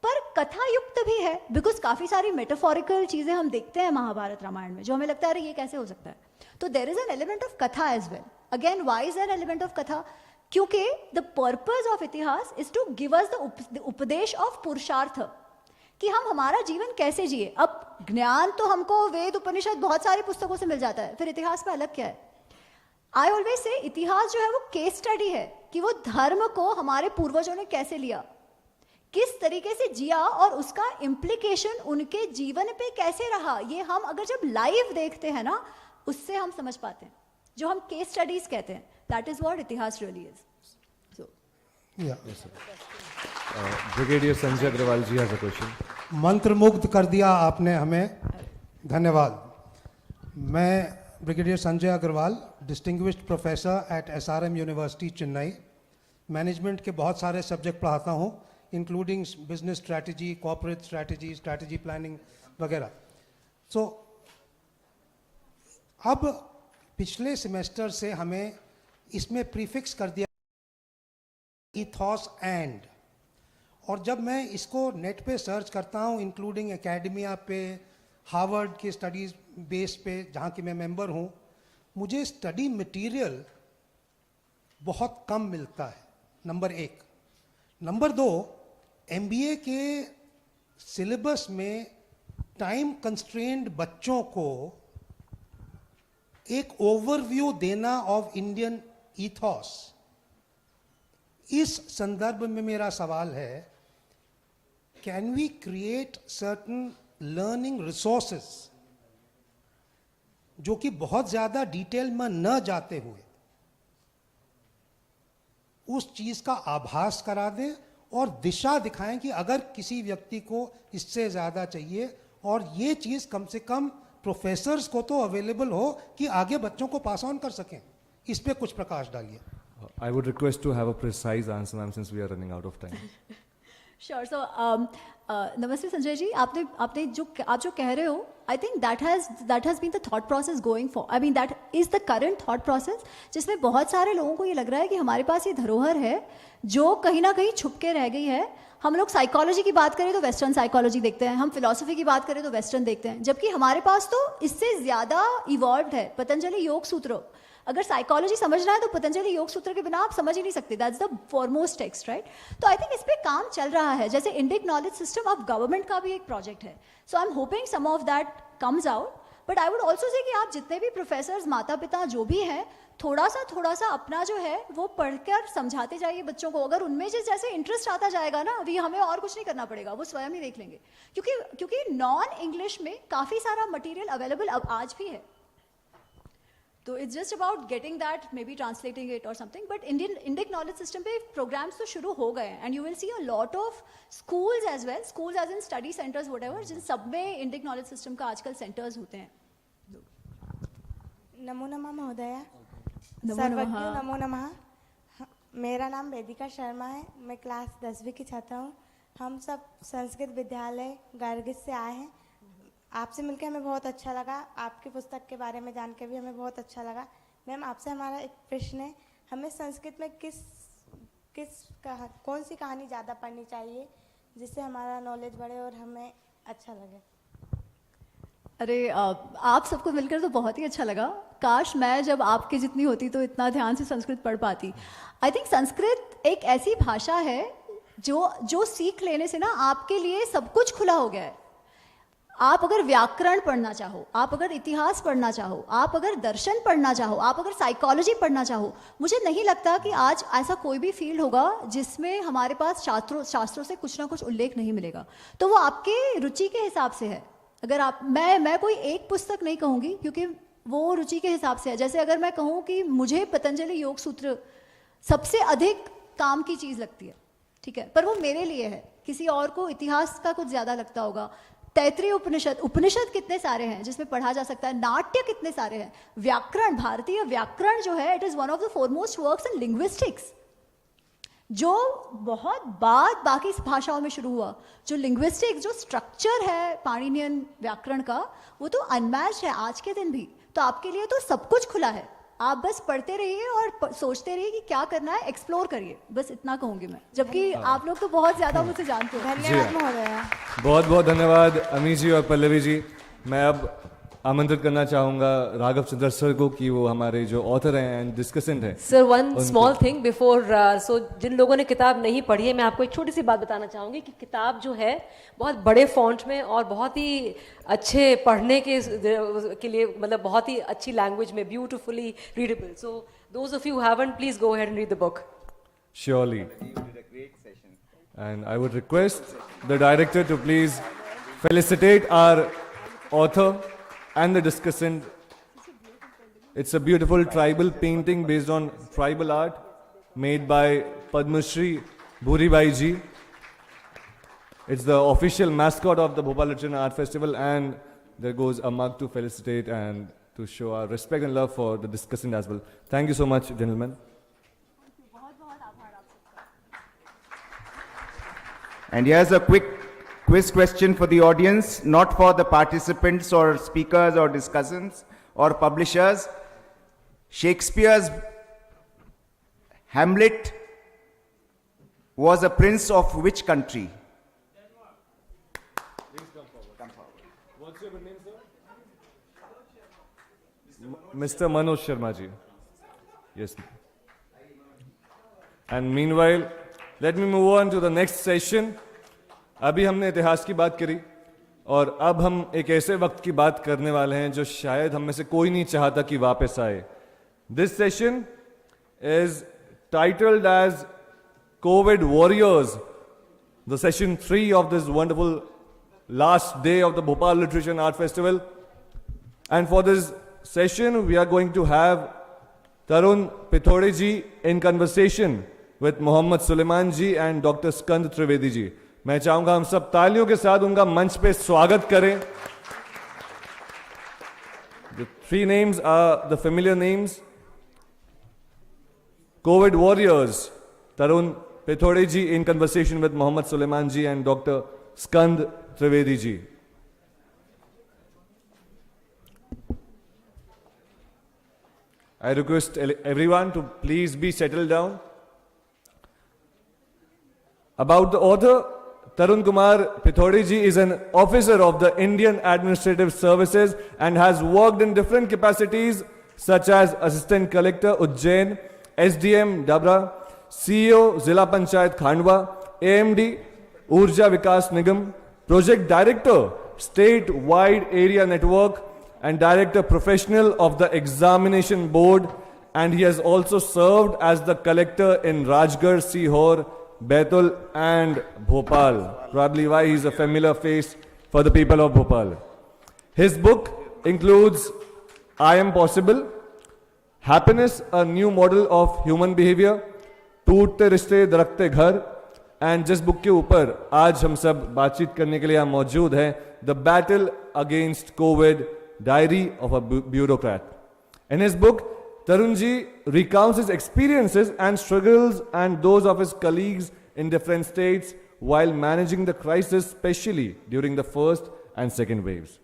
पर कथायुक्त भी है, बिकॉज काफी सारी मेटाफोरिकल चीजें हम देखते हैं महाभारत रामायण में जो हमें लगता है अरे ये कैसे हो सकता है। तो there is an element of katha as well. Again, why is an element of katha? क्योंकि the purpose of itihasa is to give us the upadesh of purushartha, कि हम हमारा जीवन कैसे जिए। अब ज्ञान तो हमको वेद उपनिषद बहुत सारी पुस्तकों से मिल जाता है, फिर इतिहास में अलग क्या है? आई ऑलवेज से इतिहास जो है वो केस स्टडी है कि वो धर्म को हमारे पूर्वजों ने कैसे लिया, किस तरीके से जिया और उसका इम्प्लीकेशन उनके जीवन पे कैसे रहा। ये हम अगर जब लाइव देखते हैं ना उससे हम समझ पाते हैं, जो हम केस स्टडीज कहते हैं। दैट इज व्हाट इतिहास really is. So brigadier Sanjay Agarwal ji has a question. मंत्रमुग्ध कर दिया आपने हमें, धन्यवाद। मैं brigadier Sanjay Agarwal, distinguished professor at SRM university Chennai, management के बहुत सारे सब्जेक्ट पढ़ाता हूँ, including business strategy, corporate strategy, strategy planning वगैरह। सो अब पिछले सेमेस्टर से हमें इसमें प्रीफिक्स कर दिया इथॉस एंड, और जब मैं इसको नेट पे सर्च करता हूँ इंक्लूडिंग एकेडमिया पे, हार्वर्ड के स्टडीज़ बेस पे जहाँ की मैं मेंबर हूँ, मुझे स्टडी मटेरियल बहुत कम मिलता है, नंबर एक। नंबर दो, MBA के सिलेबस में टाइम कंस्ट्रेंड बच्चों को एक ओवरव्यू देना ऑफ इंडियन ईथॉस। इस संदर्भ में मेरा सवाल है, can we create certain learning resources जो कि बहुत ज्यादा डिटेल में न जाते हुए उस चीज का आभास करा दें और दिशा दिखाएं कि अगर किसी व्यक्ति को इससे ज्यादा चाहिए, और ये चीज कम से कम प्रोफेसर्स को तो अवेलेबल हो कि आगे बच्चों को पास ऑन कर सकें। इस पे कुछ प्रकाश डालिए। I would request to have a precise answer, ma'am, since we are running out of time. Sure. So नमस्ते संजय जी, आपने आप जो कह रहे हो, I think that has been the thought process going for, I mean that is the current thought process, जिसमें बहुत सारे लोगों को ये लग रहा है कि हमारे पास ये धरोहर है जो कहीं ना कहीं छुप के रह गई है। हम लोग साइकोलॉजी की बात करें तो वेस्टर्न साइकोलॉजी देखते हैं, हम फिलॉसफी की बात करें तो वेस्टर्न देखते हैं, जबकि हमारे पास तो इससे ज्यादा इवॉल्व्ड है पतंजलि योग सूत्र। अगर साइकोलॉजी समझना है तो पतंजलि योग सूत्र के बिना आप समझ ही नहीं सकते। That's the foremost text, right? तो आई थिंक इस पे काम चल रहा है। जैसे Indic knowledge system of government का भी एक प्रोजेक्ट है। So I am hoping some of that comes out, but I would also say कि आप जितने भी प्रोफेसर्स, माता पिता जो भी हैं, थोड़ा सा अपना जो है वो पढ़कर समझाते जाइए बच्चों को। अगर उनमें जैसे इंटरेस्ट आता जाएगा ना, अभी हमें और कुछ नहीं करना पड़ेगा, वो स्वयं ही देख लेंगे। क्योंकि नॉन इंग्लिश में काफ़ी सारा मटेरियल अवेलेबल अब आज भी है। तो it's just about getting that, maybe translating it और something. But Indic knowledge system पे प्रोग्राम्स तो शुरू हो गए हैं, and you will see a lot of schools as well, schools as in study centres whatever, जिन सब में इंडिक नॉलेज सिस्टम का आजकल सेंटर्स होते हैं। नमो नमः महोदया। नमो सर्वज्ञ नमः। नमो नमः। मेरा नाम वेदिका शर्मा है, मैं क्लास 10वीं की छात्रा हूँ। हम सब संस्कृत विद्यालय गार्गिस से आए हैं। आपसे मिलकर हमें बहुत अच्छा लगा, आपकी पुस्तक के बारे में जान के भी हमें बहुत अच्छा लगा। मैम आपसे हमारा एक प्रश्न है, हमें संस्कृत में कौन सी कहानी ज़्यादा पढ़नी चाहिए जिससे हमारा नॉलेज बढ़े और हमें अच्छा लगे? अरे आप सबको मिलकर तो बहुत ही अच्छा लगा। काश मैं जब आपके जितनी होती तो इतना ध्यान से संस्कृत पढ़ पाती। आई थिंक संस्कृत एक ऐसी भाषा है जो सीख लेने से ना आपके लिए सब कुछ खुला हो गया है। आप अगर व्याकरण पढ़ना चाहो, आप अगर इतिहास पढ़ना चाहो, आप अगर दर्शन पढ़ना चाहो, आप अगर साइकोलॉजी पढ़ना चाहो, मुझे नहीं लगता कि आज ऐसा कोई भी फील्ड होगा जिसमें हमारे पास शास्त्रों से कुछ ना कुछ उल्लेख नहीं मिलेगा। तो वो आपके रुचि के हिसाब से है। अगर आप मैं कोई एक पुस्तक नहीं कहूँगी क्योंकि वो रुचि के हिसाब से है। जैसे अगर मैं कहूँ कि मुझे पतंजलि योग सूत्र सबसे अधिक काम की चीज़ लगती है, ठीक है, पर वो मेरे लिए है, किसी और को इतिहास का कुछ ज़्यादा लगता होगा। तैत्रीय उपनिषद कितने सारे हैं जिसमें पढ़ा जा सकता है, नाट्य कितने सारे हैं, व्याकरण, भारतीय व्याकरण जो है it is one of the foremost works in linguistics, जो बहुत बाद बाकी भाषाओं में शुरू हुआ। जो लिंग्विस्टिक्स जो स्ट्रक्चर है पाणिनियन व्याकरण का, वो तो अनमैच्ड है आज के दिन भी। तो आपके लिए तो सब कुछ खुला है, आप बस पढ़ते रहिए और सोचते रहिए कि क्या करना है, एक्सप्लोर करिए, बस इतना कहूँगी मैं। जबकि आप लोग तो बहुत ज़्यादा मुझसे जानते हो। धन्यवाद महोदया। बहुत बहुत धन्यवाद अमी जी और पल्लवी जी। मैं अब आमंत्रित करना चाहूँगा राघव चंद्र सर को कि वो हमारे जो ऑथर हैं एंड डिस्कसेंट हैं। Sir one small thing before, so जिन लोगों ने किताब नहीं पढ़ी है, मैं आपको एक छोटी सी बात बताना चाहूँगी कि किताब जो है बहुत बड़े फॉन्ट में और बहुत ही अच्छे पढ़ने के लिए, मतलब बहुत ही अच्छी लैंग्वेज में, beautifully readable. So those of you haven't, please go ahead and read the book. Surely. And I would request the director to please felicitate our author and the discussant. It's a beautiful tribal painting based on tribal art made by Padma Shri Bhuribai ji. It's the official mascot of the Bhopal Literature and Art Festival, and there goes a mug to felicitate and to show our respect and love for the discussant as well. Thank you so much, gentlemen. And here's a quick quiz question for the audience, not for the participants or speakers or discussants or publishers. Shakespeare's Hamlet was a prince of which country? What's your name, sir? Mr. Manoj Sharma ji. Yes. And meanwhile, let me move on to the next session. अभी हमने इतिहास की बात करी और अब हम एक ऐसे वक्त की बात करने वाले हैं जो शायद हम में से कोई नहीं चाहता कि वापस आए. This session is titled as COVID Warriors, the session 3 of this wonderful last day of the Bhopal Literature and Art Festival. And for this session, we are going to have Tarun Pithodeji in conversation with Mohammad Suleimanji and Dr. Skanda Trivediji. मैं चाहूंगा हम सब तालियों के साथ उनका मंच पे स्वागत करें. The 3 names are the familiar names. COVID Warriors, Tarun Pithodeji in conversation with Mohammad Suleimanji and Dr. Skanda Trivediji. I request everyone to please be settled down. About the author, Tarun Kumar Pithodeji is an officer of the Indian Administrative Services and has worked in different capacities such as Assistant Collector Ujjain, SDM Dabra, CEO Zilla Panchayat Khandwa, AMD Urja Vikas Nigam, Project Director State-Wide Area Network and Director Professional of the Examination Board, and he has also served as the Collector in Rajgarh, Sihor, Baitul and Bhopal. Probably why he's a familiar face for the people of Bhopal. His book includes I Am Possible, Happiness, a New Model of Human Behavior, टूटते रिश्ते दरकते घर, and जिस book के ऊपर आज हम सब बातचीत करने के लिए यहाँ मौजूद हैं, the battle against Covid, diary of a bureaucrat. In his book, Tarunji recounts his experiences and struggles and those of his colleagues in different states while managing the crisis, especially during the first and second waves.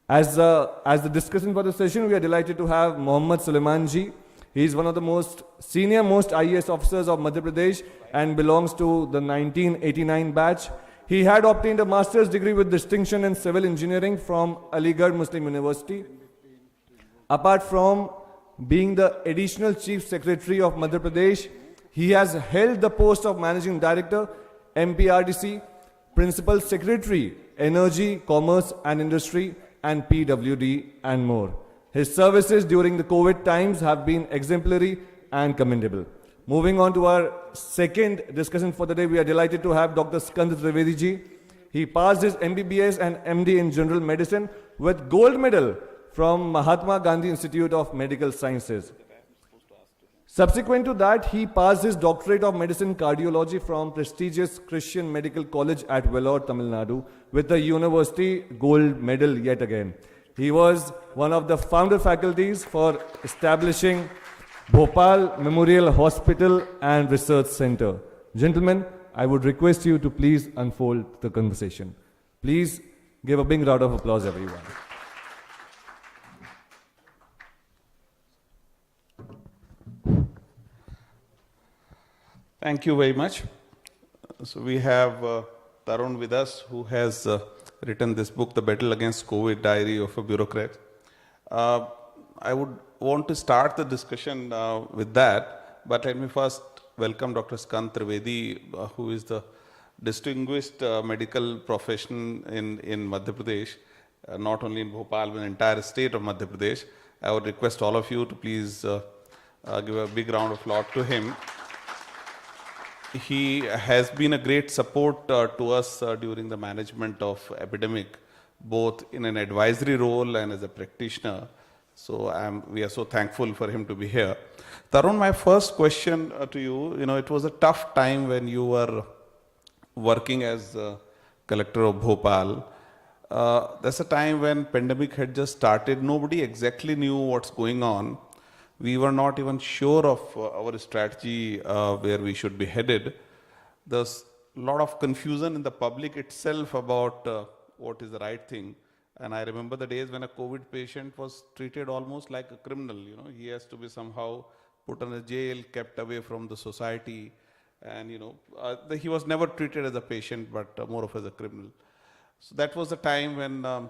As the discussion for the session, we are delighted to have Mohammad Suleimanji. He is one of the most IAS officers of Madhya Pradesh and belongs to the 1989 batch. He had obtained a master's degree with distinction in civil engineering from Aligarh Muslim University. Apart from being the additional chief secretary of Madhya Pradesh, he has held the post of managing director, MPRDC, principal secretary, energy, commerce and industry, and PWD, and more. His services during the COVID times have been exemplary and commendable. Moving on to our second discussion for the day, we are delighted to have Dr. Skanda Trivediji. He passed his MBBS and MD in General Medicine with gold medal from Mahatma Gandhi Institute of Medical Sciences. Subsequent to that, he passed his doctorate of medicine cardiology from prestigious Christian Medical College at Vellore, Tamil Nadu, with the university gold medal yet again. He was one of the founder faculties for establishing Bhopal Memorial Hospital and Research Center. Gentlemen, I would request you to please unfold the conversation. Please give a big round of applause, everyone. Thank you very much. So we have Tarun with us, who has written this book, The Battle Against COVID, Diary of a Bureaucrat. I would want to start the discussion with that, but let me first welcome Dr. Skanda Trivedi, who is the distinguished medical professional in Madhya Pradesh, not only in Bhopal, but in the entire state of Madhya Pradesh. I would request all of you to please give a big round of applause to him. He has been a great support to us during the management of epidemic, both in an advisory role and as a practitioner. So we are so thankful for him to be here. Tarun, my first question to you, it was a tough time when you were working as collector of Bhopal. That's a time when pandemic had just started. Nobody exactly knew what's going on. We were not even sure of our strategy where we should be headed. There's a lot of confusion in the public itself about what is the right thing. And I remember the days when a COVID patient was treated almost like a criminal. He has to be somehow put in a jail, kept away from the society. And, he was never treated as a patient, but more of as a criminal. So that was the time when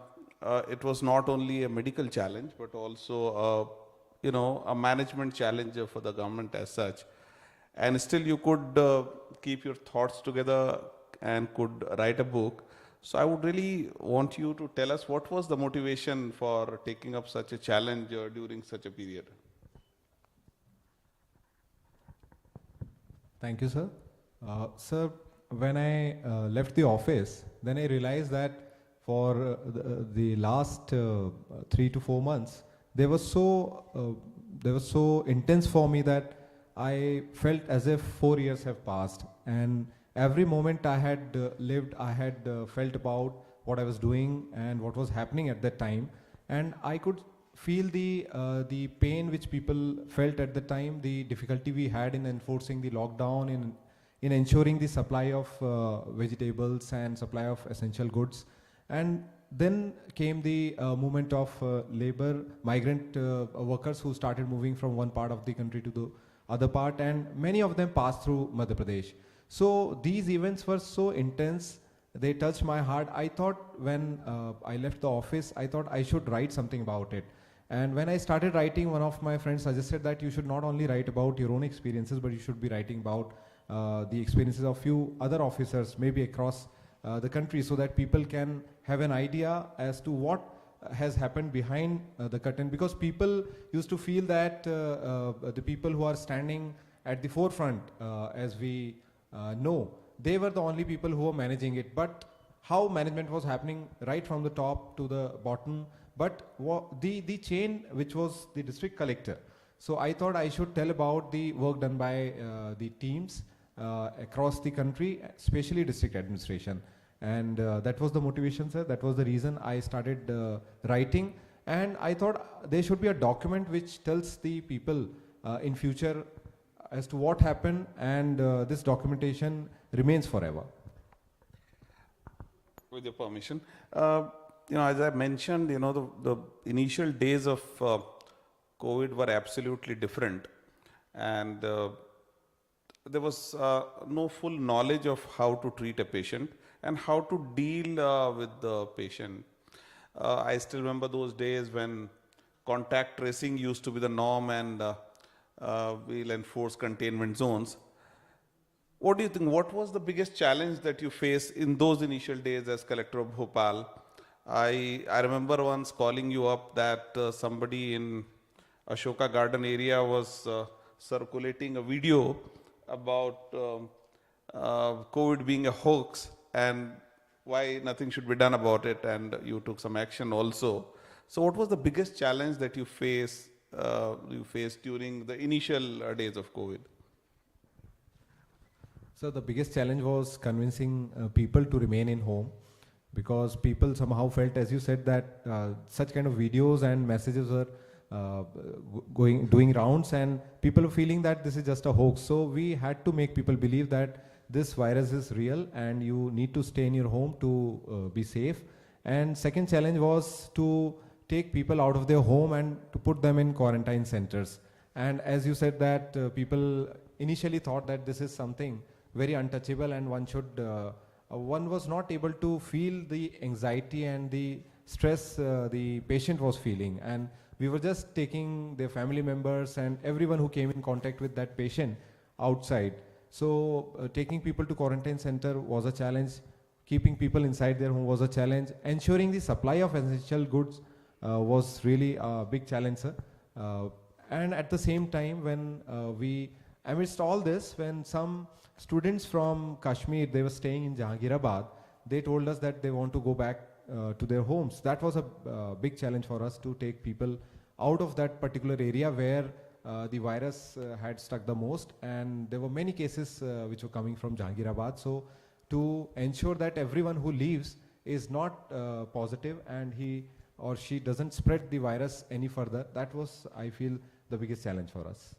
it was not only a medical challenge, but also a management challenge for the government as such. And still you could keep your thoughts together and could write a book. So I would really want you to tell us what was the motivation for taking up such a challenge during such a period. Thank you, sir. Sir, when I left the office, then I realized that for the last 3 to 4 months, they were so intense for me that I felt as if 4 years have passed, and every moment I had lived, I had felt about what I was doing and what was happening at that time, and I could feel the pain which people felt at the time, the difficulty we had in enforcing the lockdown, in ensuring the supply of vegetables and supply of essential goods. And then came the movement of migrant workers who started moving from one part of the country to the other part, and many of them passed through Madhya Pradesh. So these events were so intense, they touched my heart. I thought when I left the office, I thought I should write something about it. And when I started writing, one of my friends suggested that you should not only write about your own experiences, but you should be writing about the experiences of few other officers, maybe across the country, so that people can have an idea as to what has happened behind the curtain. Because people used to feel that the people who are standing at the forefront, as we know, they were the only people who were managing it. But how management was happening right from the top to the bottom, but the chain which was the district collector. So I thought I should tell about the work done by the teams across the country, especially district administration. And that was the motivation, sir. That was the reason I started writing. And I thought there should be a document which tells the people in future as to what happened, and this documentation remains forever. With your permission. as I mentioned, the initial days of COVID were absolutely different, and there was no full knowledge of how to treat a patient and how to deal with the patient. I still remember those days when contact tracing used to be the norm, and we'll enforce containment zones. What do you think? What was the biggest challenge that you faced in those initial days as collector of Bhopal? I remember once calling you up that somebody in Ashoka Garden area was circulating a video about COVID being a hoax and why nothing should be done about it, and you took some action also. So what was the biggest challenge that you faced during the initial days of COVID? So the biggest challenge was convincing people to remain in home, because people somehow felt, as you said, that such kind of videos and messages were doing rounds, and people were feeling that this is just a hoax. So we had to make people believe that this virus is real and you need to stay in your home to be safe. And second challenge was to take people out of their home and to put them in quarantine centers. And as you said that people initially thought that this is something very untouchable, and one was not able to feel the anxiety and the stress the patient was feeling. And we were just taking their family members and everyone who came in contact with that patient outside. So taking people to quarantine center was a challenge. Keeping people inside their home was a challenge. Ensuring the supply of essential goods was really a big challenge, sir. And at the same time, when amidst all this, when some students from Kashmir, they were staying in Jahangirabad, they told us that they want to go back to their homes. That was a big challenge for us, to take people out of that particular area where the virus had stuck the most, and there were many cases which were coming from Jahangirabad. So to ensure that everyone who leaves is not positive and he or she doesn't spread the virus any further, that was, I feel, the biggest challenge for us.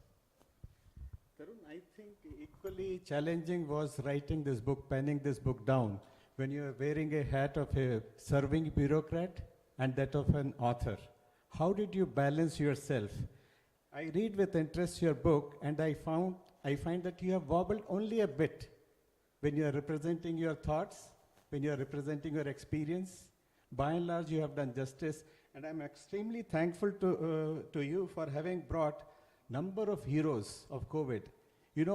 Tarun, I think equally challenging was writing this book, penning this book down, when you are wearing a hat of a serving bureaucrat and that of an author. How did you balance yourself? I read with interest your book, and I find that you have wobbled only a bit when you are representing your thoughts, when you are representing your experience. By and large, you have done justice, and I'm extremely thankful to you for having brought number of heroes of COVID.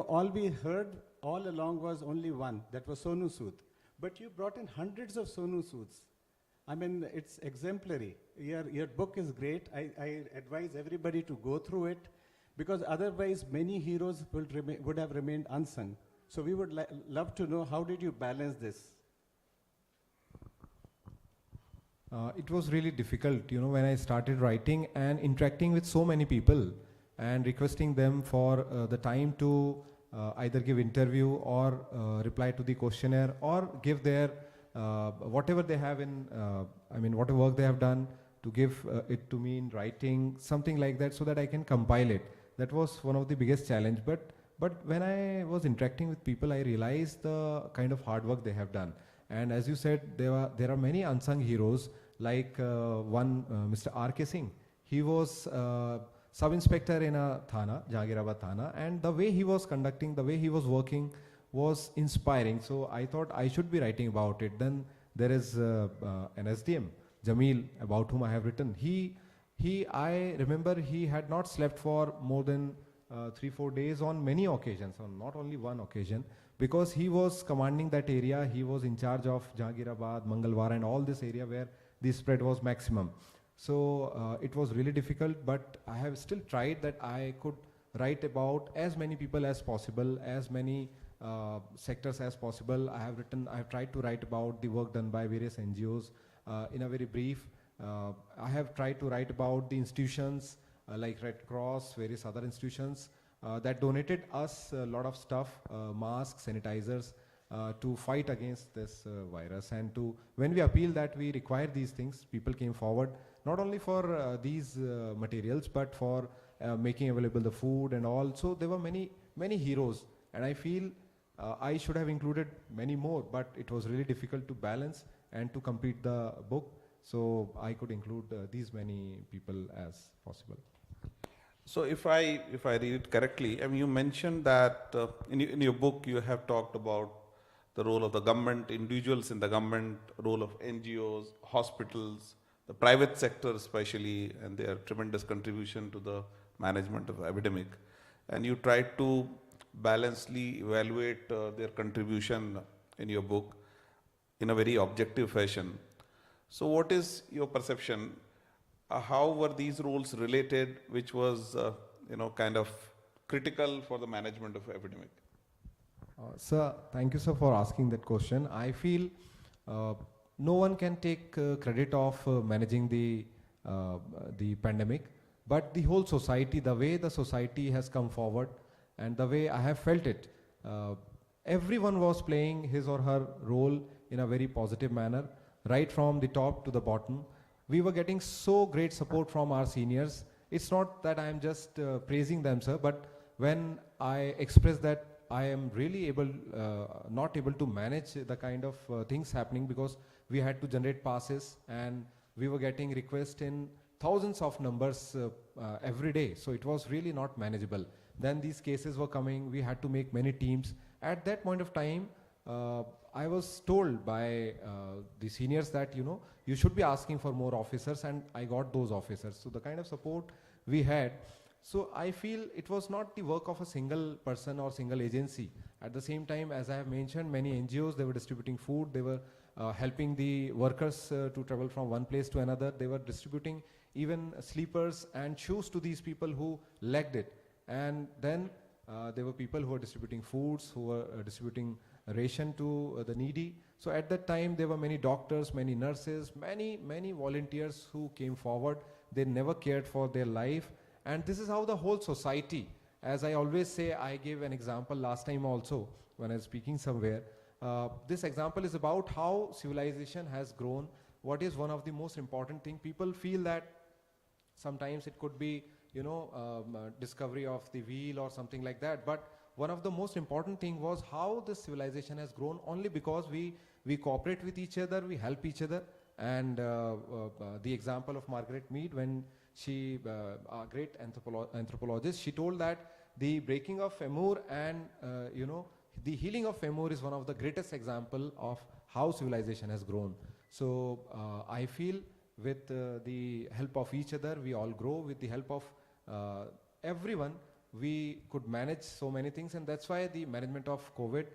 All we heard all along was only one, that was Sonu Sood. But you brought in hundreds of Sonu Soods. I mean, it's exemplary. Your book is great. I advise everybody to go through it, because otherwise many heroes would have remained unsung. So we would love to know, how did you balance this? It was really difficult, when I started writing and interacting with so many people and requesting them for the time to either give interview or reply to the questionnaire or give their whatever they have in, whatever work they have done, to give it to me in writing, something like that, so that I can compile it. That was one of the biggest challenge. But when I was interacting with people, I realized the kind of hard work they have done. And as you said, there are many unsung heroes, like one Mr. R.K. Singh. He was sub-inspector in a Thana, Jahangirabad Thana, and the way he was conducting, the way he was working was inspiring. So I thought I should be writing about it. Then there is an SDM, Jameel, about whom I have written. I remember he had not slept for more than 3-4 days on many occasions, on not only one occasion, because he was commanding that area. He was in charge of Jahangirabad, Mangalwar, and all this area where the spread was maximum. So it was really difficult, but I have still tried that I could write about as many people as possible, as many sectors as possible. I have tried to write about the work done by various NGOs in a very brief. I have tried to write about the institutions like Red Cross, various other institutions that donated us a lot of stuff, masks, sanitizers, to fight against this virus. And when we appealed that we require these things, people came forward, not only for these materials, but for making available the food and all. So there were many heroes, and I feel I should have included many more, but it was really difficult to balance and to complete the book. so I could include these many people as possible. So if I read it correctly, I mean, you mentioned that in your book you have talked about the role of the government, individuals in the government, role of NGOs, hospitals, the private sector especially, and their tremendous contribution to the management of epidemic. And you tried to balancedly evaluate their contribution in your book in a very objective fashion. So what is your perception? How were these roles related, which was, kind of critical for the management of epidemic? Sir, thank you, sir, for asking that question. I feel no one can take credit of managing the pandemic, but the whole society, the way the society has come forward, and the way I have felt it, everyone was playing his or her role in a very positive manner, right from the top to the bottom. We were getting so great support from our seniors. It's not that I am just praising them, sir, but when I express that I am really not able to manage the kind of things happening, because we had to generate passes and we were getting requests in thousands of numbers every day. So it was really not manageable. Then these cases were coming, we had to make many teams. At that point of time, I was told by the seniors that, you should be asking for more officers, and I got those officers. So the kind of support we had. So I feel it was not the work of a single person or single agency. At the same time, as I have mentioned, many NGOs, they were distributing food, they were helping the workers to travel from one place to another. They were distributing even sleepers and shoes to these people who lacked it. And then there were people who were distributing foods, who were distributing ration to the needy. So at that time, there were many doctors, many nurses, many volunteers who came forward. They never cared for their life. And this is how the whole society, as I always say, I gave an example last time also when I was speaking somewhere. This example is about how civilization has grown. What is one of the most important things? People feel that sometimes it could be, discovery of the wheel or something like that. But one of the most important thing was how this civilization has grown only because we cooperate with each other, we help each other. And the example of Margaret Mead, when she, a great anthropologist, she told that the breaking of femur and, the healing of femur is one of the greatest example of how civilization has grown. So I feel with the help of each other, we all grow. With the help of everyone, we could manage so many things, and that's why the management of COVID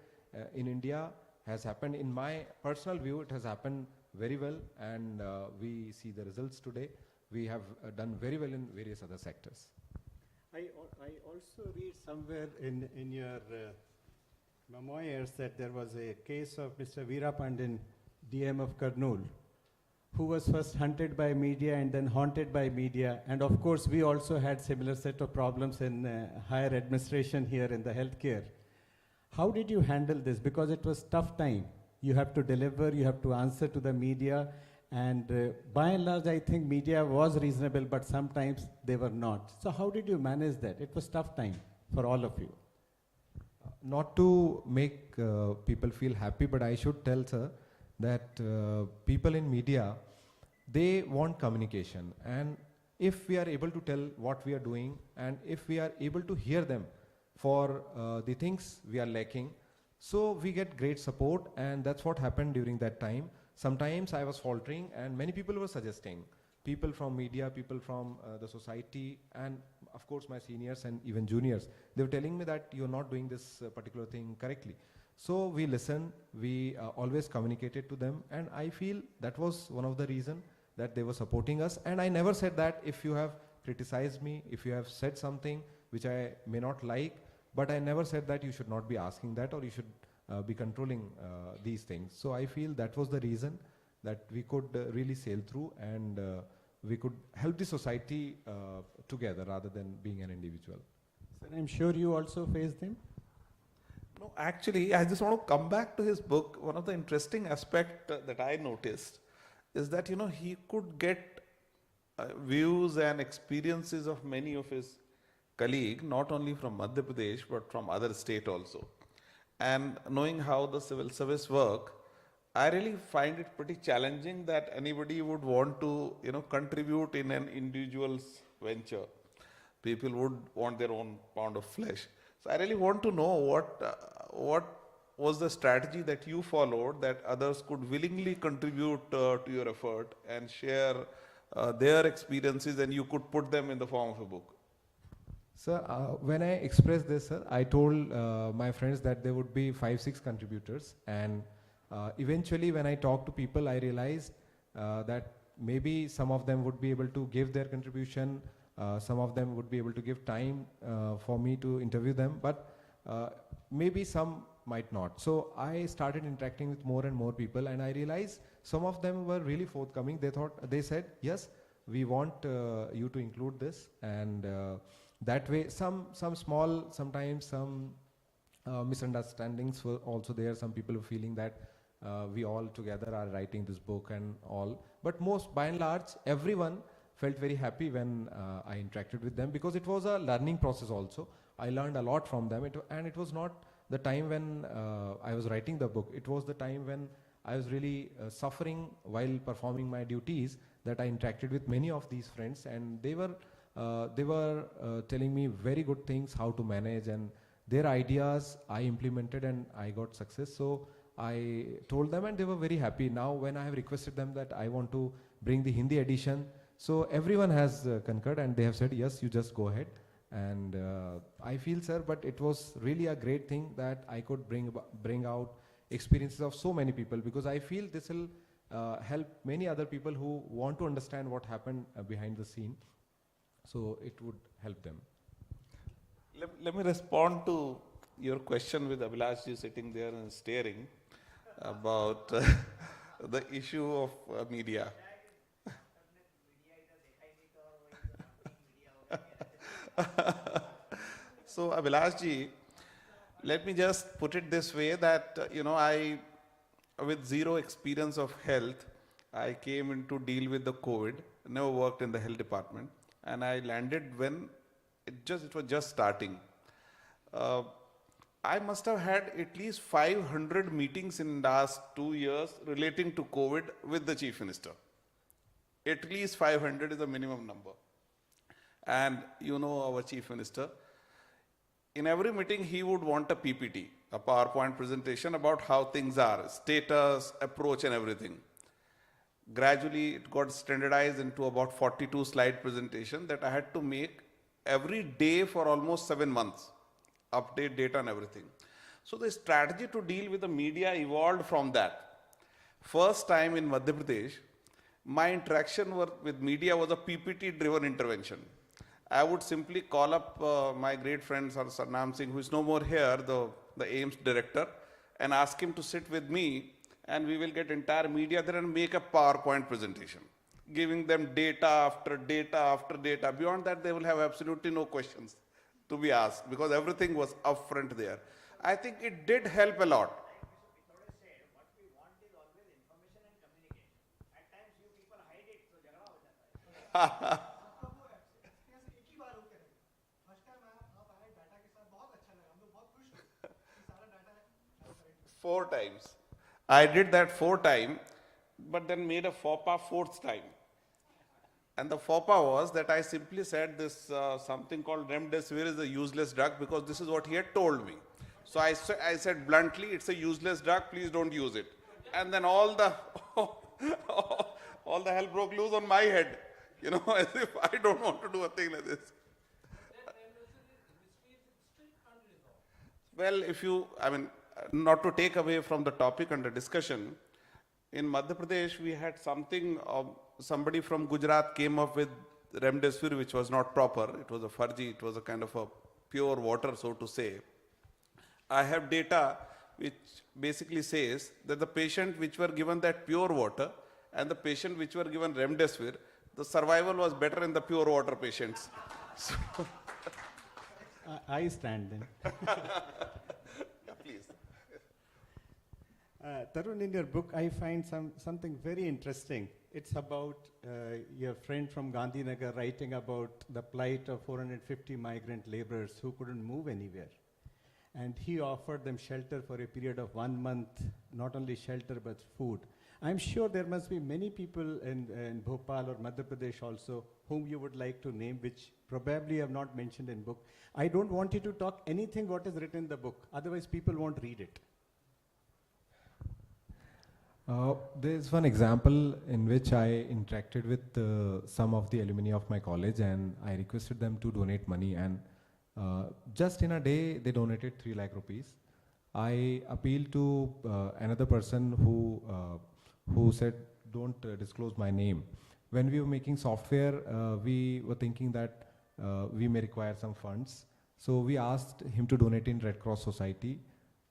in India has happened. In my personal view, it has happened very well, and we see the results today. We have done very well in various other sectors. I also read somewhere in your memoirs that there was a case of Mr. Veerapandyan, DM of Kurnool, who was first hunted by media and then haunted by media. And of course, we also had similar set of problems in higher administration here in the healthcare. How did you handle this? Because it was tough time. You have to deliver, you have to answer to the media. And by and large, I think media was reasonable, but sometimes they were not. So how did you manage that? It was tough time for all of you. Not to make people feel happy, but I should tell, sir, that people in media, they want communication. And if we are able to tell what we are doing, and if we are able to hear them for the things we are lacking, so we get great support, and that's what happened during that time. Sometimes I was faltering, and many people were suggesting, people from media, people from the society, and of course my seniors and even juniors, they were telling me that you're not doing this particular thing correctly. So we listened, we always communicated to them, and I feel that was one of the reasons that they were supporting us. And I never said that if you have criticized me, if you have said something which I may not like, but I never said that you should not be asking that, or you should be controlling these things. So I feel that was the reason that we could really sail through, and we could help the society together rather than being an individual. Sir, I'm sure you also faced them. No, actually, I just want to come back to his book. One of the interesting aspects that I noticed is that, he could get views and experiences of many of his colleagues, not only from Madhya Pradesh, but from other states also. And knowing how the civil service work, I really find it pretty challenging that anybody would want to, contribute in an individual's venture. People would want their own pound of flesh. So I really want to know what was the strategy that you followed that others could willingly contribute to your effort and share their experiences, and you could put them in the form of a book. Sir, when I expressed this, sir, I told my friends that there would be 5-6 contributors, and eventually when I talked to people, I realized that maybe some of them would be able to give their contribution, some of them would be able to give time for me to interview them, but maybe some might not. So I started interacting with more and more people, and I realized some of them were really forthcoming. They said, yes, we want you to include this, and that way some small, sometimes some misunderstandings were also there. Some people were feeling that we all together are writing this book and all. But by and large, everyone felt very happy when I interacted with them, because it was a learning process also. I learned a lot from them, and it was not the time when I was writing the book. It was the time when I was really suffering while performing my duties, that I interacted with many of these friends, and they were telling me very good things, how to manage, and their ideas I implemented and I got success. So I told them, and they were very happy. Now when I have requested them that I want to bring the Hindi edition, so everyone has concurred, and they have said, yes, you just go ahead. And I feel, sir, but it was really a great thing that I could bring out experiences of so many people, because I feel this will help many other people who want to understand what happened behind the scene. So it would help them. Let me respond to your question with Abhilashji sitting there and staring about the issue of media. So Abhilashji, let me just put it this way that, I, with zero experience of health, I came in to deal with the COVID, never worked in the health department, and I landed when it was just starting. I must have had at least 500 meetings in the last 2 years relating to COVID with the Chief Minister. At least 500 is the minimum number. And our Chief Minister, in every meeting he would want a PPT, a PowerPoint presentation about how things are, status, approach and everything. Gradually it got standardized into about 42 slide presentation that I had to make every day for almost 7 months, update data and everything. So the strategy to deal with the media evolved from that. First time in Madhya Pradesh, my interaction with media was a PPT driven intervention. I would simply call up my great friend Sadna Singh, who is no more here, the AIMS director, and ask him to sit with me, and we will get entire media there and make a PowerPoint presentation, giving them data after data after data. Beyond that, they will have absolutely no questions to be asked, because everything was upfront there. I think it did help a lot. Four times. I did that 4 times, but then made a faux pas 4th time. And the faux pas was that I simply said this something called remdesivir is a useless drug, because this is what he had told me. So I said bluntly, it's a useless drug, please don't use it. And then all the hell broke loose on my head, as if I don't want to do a thing like this. Well, not to take away from the topic under discussion, in Madhya Pradesh we had somebody from Gujarat came up with remdesivir, which was not proper. It was a farji, it was a kind of a pure water, so to say. I have data which basically says that the patient which were given that pure water and the patient which were given remdesivir, the survival was better in the pure water patients. So I stand in. Please. Tarun, in your book, I find something very interesting. It's about your friend from Gandhinagar writing about the plight of 450 migrant laborers who couldn't move anywhere. and he offered them shelter for a period of 1 month, not only shelter but food. I'm sure there must be many people in Bhopal or Madhya Pradesh also whom you would like to name, which probably have not mentioned in book. I don't want you to talk anything what is written in the book, otherwise people won't read it. There's one example in which I interacted with some of the alumni of my college, and I requested them to donate money, and just in a day they donated 3 lakh rupees. I appealed to another person who said, don't disclose my name. When we were making software, we were thinking that we may require some funds. So we asked him to donate in Red Cross Society.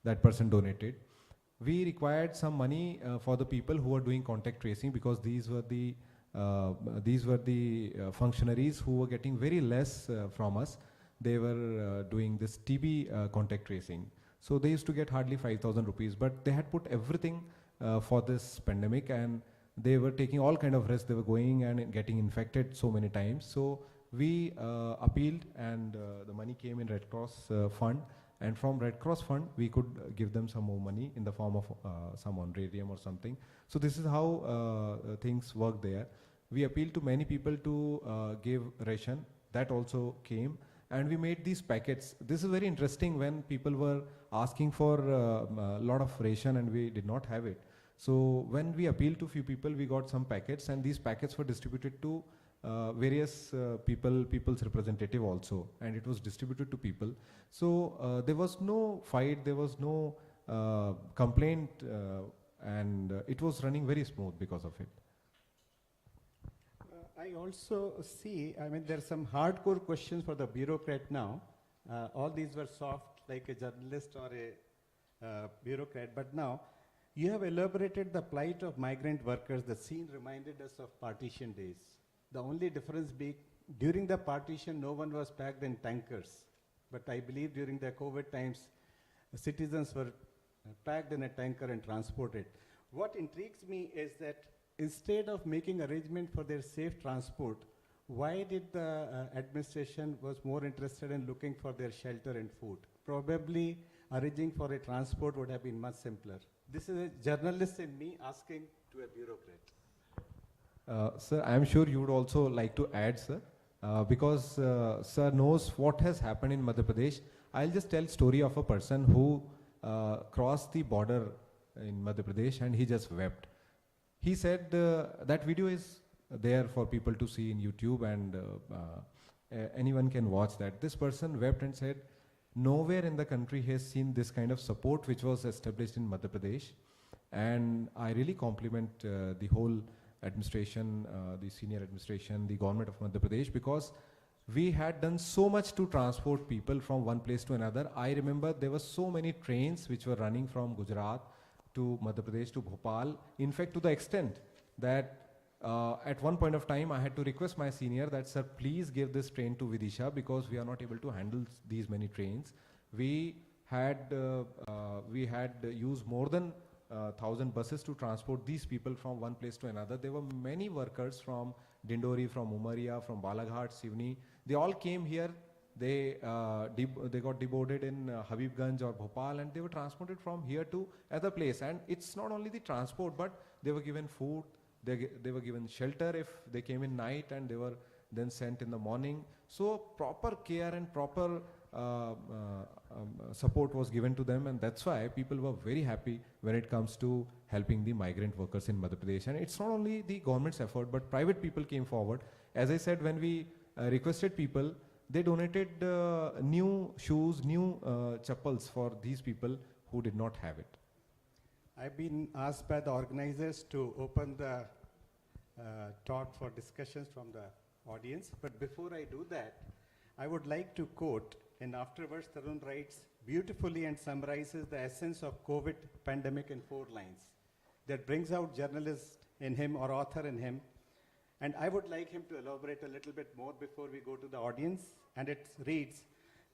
That person donated. We required some money for the people who were doing contact tracing, because these were the functionaries who were getting very less from us. They were doing this TB contact tracing. So they used to get hardly 5,000 rupees, but they had put everything for this pandemic, and they were taking all kind of risks. They were going and getting infected so many times. So we appealed, and the money came in Red Cross fund. And from Red Cross fund, we could give them some more money in the form of some honorarium or something. So this is how things work there. We appealed to many people to give ration. That also came. And we made these packets. This is very interesting when people were asking for a lot of ration and we did not have it. So when we appealed to few people, we got some packets, and these packets were distributed to various people's representative also, and it was distributed to people. So there was no fight, there was no complaint, and it was running very smooth because of it. I also see, I mean, there are some hardcore questions for the bureaucrat now. All these were soft, like a journalist or a bureaucrat, but now you have elaborated the plight of migrant workers. The scene reminded us of partition days. The only difference being, during the partition, no one was packed in tankers. But I believe during the COVID times, citizens were packed in a tanker and transported. What intrigues me is that instead of making arrangement for their safe transport, why did the administration was more interested in looking for their shelter and food? Probably arranging for a transport would have been much simpler. This is a journalist in me asking to a bureaucrat. Sir, I am sure you would also like to add, sir, because sir knows what has happened in Madhya Pradesh. I'll just tell story of a person who crossed the border in Madhya Pradesh, and he just wept. He said that video is there for people to see in YouTube, and anyone can watch that. This person wept and said, nowhere in the country has seen this kind of support which was established in Madhya Pradesh. And I really compliment the whole administration, the senior administration, the government of Madhya Pradesh, because we had done so much to transport people from one place to another. I remember there were so many trains which were running from Gujarat to Madhya Pradesh to Bhopal. In fact, to the extent that at one point of time, I had to request my senior that, sir, please give this train to Vidisha, because we are not able to handle these many trains. We had used more than 1,000 buses to transport these people from one place to another. There were many workers from Dindori, from Umaria, from Balaghat, Sivni. They all came here. They got deboarded in Habibganj or Bhopal, and they were transported from here to other place. And it's not only the transport, but they were given food, they were given shelter if they came in night, and they were then sent in the morning. So proper care and proper support was given to them, and that's why people were very happy when it comes to helping the migrant workers in Madhya Pradesh. And it's not only the government's effort, but private people came forward. As I said, when we requested people, they donated new shoes, new chappals for these people who did not have it. I've been asked by the organizers to open the talk for discussions from the audience, but before I do that, I would like to quote, and afterwards Tarun writes beautifully and summarizes the essence of COVID pandemic in 4 lines. That brings out journalist in him or author in him. And I would like him to elaborate a little bit more before we go to the audience. And it reads,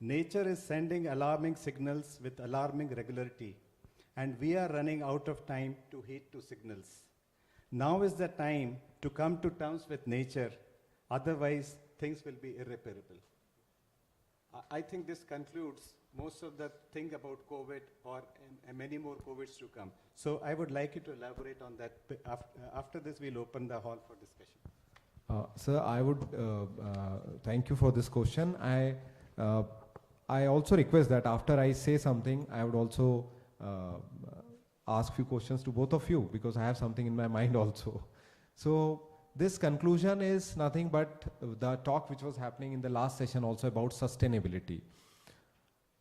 nature is sending alarming signals with alarming regularity, and we are running out of time to heed to signals. Now is the time to come to terms with nature, otherwise things will be irreparable. I think this concludes most of the thing about COVID or and many more COVIDs to come. So I would like you to elaborate on that. After this, we'll open the hall for discussion. Sir, I would thank you for this question. I also request that after I say something, I would also ask few questions to both of you, because I have something in my mind also. So this conclusion is nothing but the talk which was happening in the last session also about sustainability.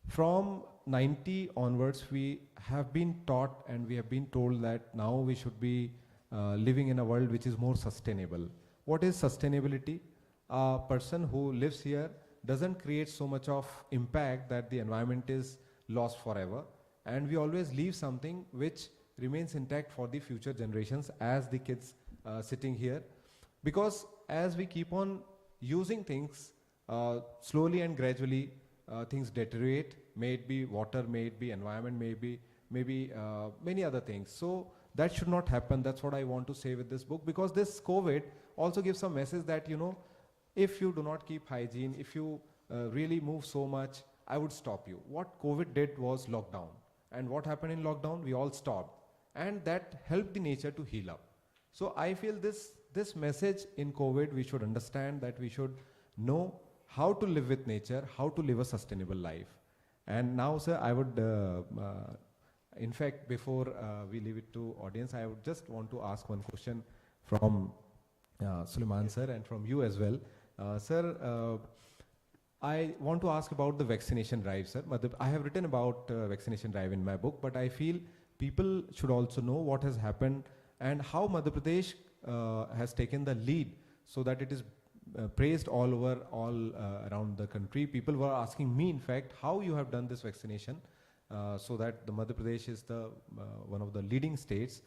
From 90 onwards, we have been taught and we have been told that now we should be living in a world which is more sustainable. What is sustainability? A person who lives here doesn't create so much of impact that the environment is lost forever, and we always leave something which remains intact for the future generations as the kids sitting here. Because as we keep on using things, slowly and gradually things deteriorate, may it be water, may it be environment, maybe many other things. So that should not happen. That's what I want to say with this book, because this COVID also gives a message that, you know, if you do not keep hygiene, if you really move so much, I would stop you. What COVID did was lockdown. And what happened in lockdown? We all stopped. And that helped the nature to heal up. So I feel this message in COVID, we should understand that we should know how to live with nature, how to live a sustainable life. And now, sir, I would, in fact, before we leave it to audience, I would just want to ask one question from Suleiman sir and from you as well. Sir, I want to ask about the vaccination drive, sir. I have written about vaccination drive in my book, but I feel people should also know what has happened and how Madhya Pradesh has taken the lead so that it is praised all over, around the country. People were asking me, in fact, how you have done this vaccination so that the Madhya Pradesh is the one of the leading states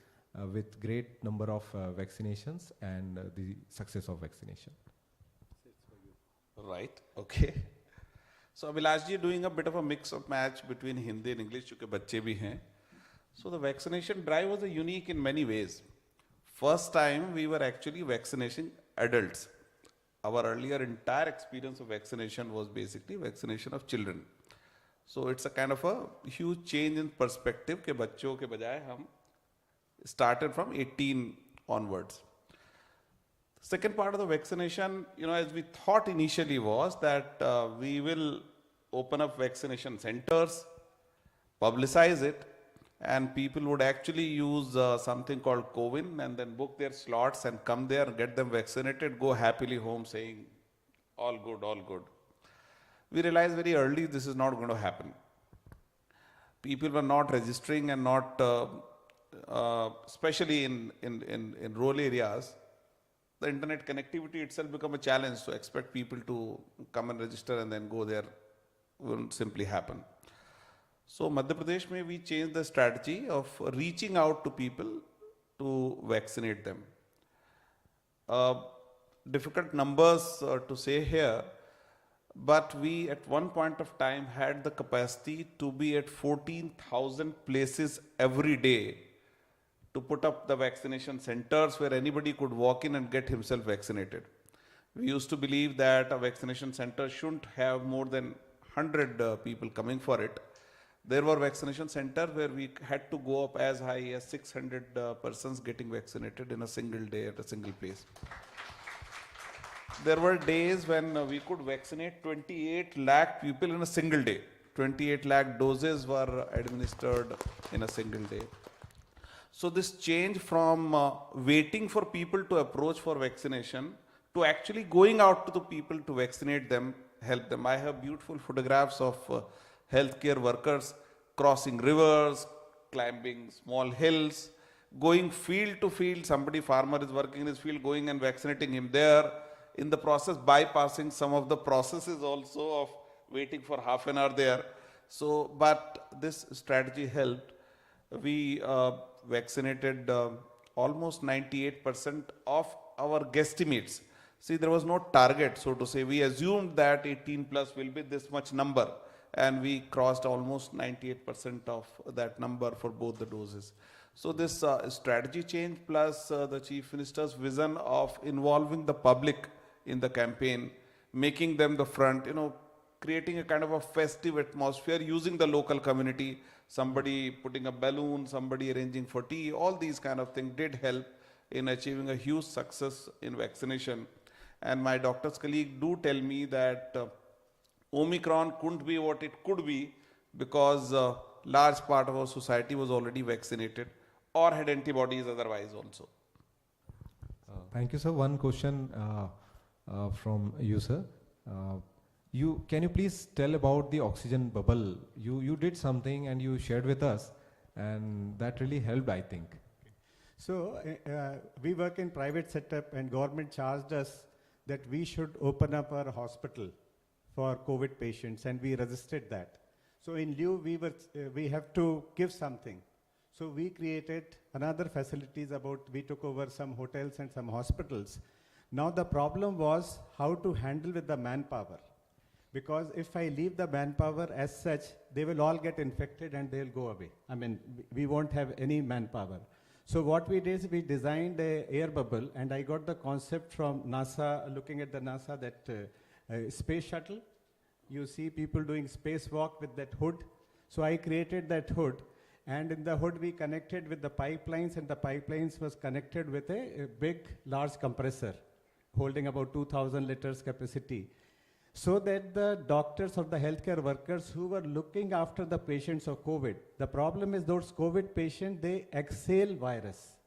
with great number of vaccinations and the success of vaccination. Right, okay. So Abhilash ji doing a bit of a mix of match between Hindi and English, because bacche bhi hain. So the vaccination drive was unique in many ways. First time we were actually vaccinating adults. Our earlier entire experience of vaccination was basically vaccination of children. So it's a kind of a huge change in perspective ke bachcho ke bajaye hum started from 18 onwards. Second part of the vaccination, you know, as we thought initially was that we will open up vaccination centers, publicize it, and people would actually use something called CoWIN and then book their slots and come there and get them vaccinated, go happily home saying, all good, all good. We realized very early this is not going to happen. People were not registering and not, especially in rural areas, the internet connectivity itself become a challenge. So expect people to come and register and then go there won't simply happen. So Madhya Pradesh mein we changed the strategy of reaching out to people to vaccinate them. Difficult numbers to say here, but we at one point of time had the capacity to be at 14,000 places every day to put up the vaccination centers where anybody could walk in and get himself vaccinated. We used to believe that a vaccination center shouldn't have more than 100 people coming for it. There were vaccination centers where we had to go up as high as 600 persons getting vaccinated in a single day at a single place. There were days when we could vaccinate 28 lakh people in a single day. 28 lakh doses were administered in a single day. So this change from waiting for people to approach for vaccination to actually going out to the people to vaccinate them, help them. I have beautiful photographs of healthcare workers crossing rivers, climbing small hills, going field to field. Somebody, farmer is working in his field, going and vaccinating him there. In the process, bypassing some of the processes also of waiting for half an hour there. So, but this strategy helped. We vaccinated almost 98% of our guesstimates. See, there was no target, so to say. We assumed that 18 plus will be this much number, and we crossed almost 98% of that number for both the doses. So this strategy change plus the Chief Minister's vision of involving the public in the campaign, making them the front, you know, creating a kind of a festive atmosphere using the local community, somebody putting a balloon, somebody arranging for tea, all these kind of things did help in achieving a huge success in vaccination. And my doctor's colleague do tell me that Omicron couldn't be what it could be because large part of our society was already vaccinated or had antibodies otherwise also. Thank you, sir. One question from you, sir. Can you please tell about the oxygen bubble? You did something and you shared with us, and that really helped, I think. So we work in private setup, and government charged us that we should open up our hospital for COVID patients, and we resisted that. So in lieu, we have to give something. So we created another facilities we took over some hotels and some hospitals. Now the problem was how to handle with the manpower. Because if I leave the manpower as such, they will all get infected and they'll go away. I mean, we won't have any manpower. So what we did is we designed an air bubble, and I got the concept from NASA, looking at the NASA, that space shuttle. You see people doing spacewalk with that hood. So I created that hood, and in the hood we connected with the pipelines, and the pipelines was connected with a big, large compressor holding about 2,000 liters capacity, so that the doctors or the healthcare workers who were looking after the patients of COVID, the problem is those COVID patients, they exhale virus.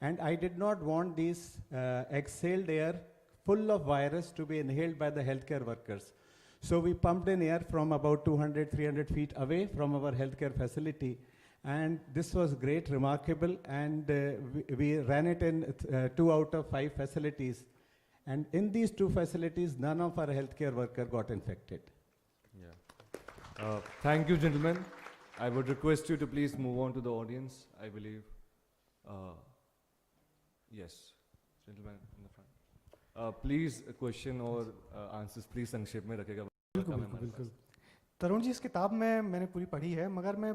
And I did not want these exhaled air full of virus to be inhaled by the healthcare workers. So we pumped in air from about 200, 300 feet away from our healthcare facility. And this was great, remarkable, and we ran it in 2 out of 5 facilities. And in these 2 facilities, none of our healthcare workers got infected. Yeah. Thank you, gentlemen. I would request you to please move on to the audience, I believe. Yes, gentleman in the front. Please, a question or answers, please, संक्षेप में रखेगा. बिल्कुल. तरुण जी, इस किताब में मैंने पूरी पढ़ी है, मगर मैं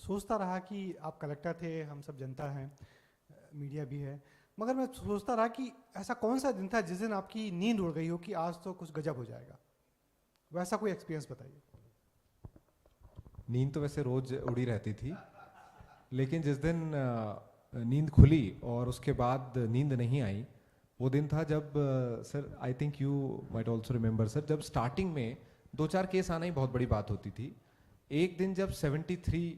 सोचता रहा कि आप कलेक्टर थे, हम सब जनता हैं, मीडिया भी है, मगर मैं सोचता रहा कि ऐसा कौन सा दिन था जिस दिन आपकी नींद उड़ गई हो कि आज तो कुछ गजब हो जाएगा. वैसा कोई एक्सपीरियंस बताइए. नींद तो वैसे रोज उड़ी रहती थी, लेकिन जिस दिन नींद खुली और उसके बाद नींद नहीं आई, वो दिन था जब sir, I think you might also remember sir, जब स्टार्टिंग में 2-4 केस आना ही बहुत बड़ी बात होती थी. एक दिन जब 73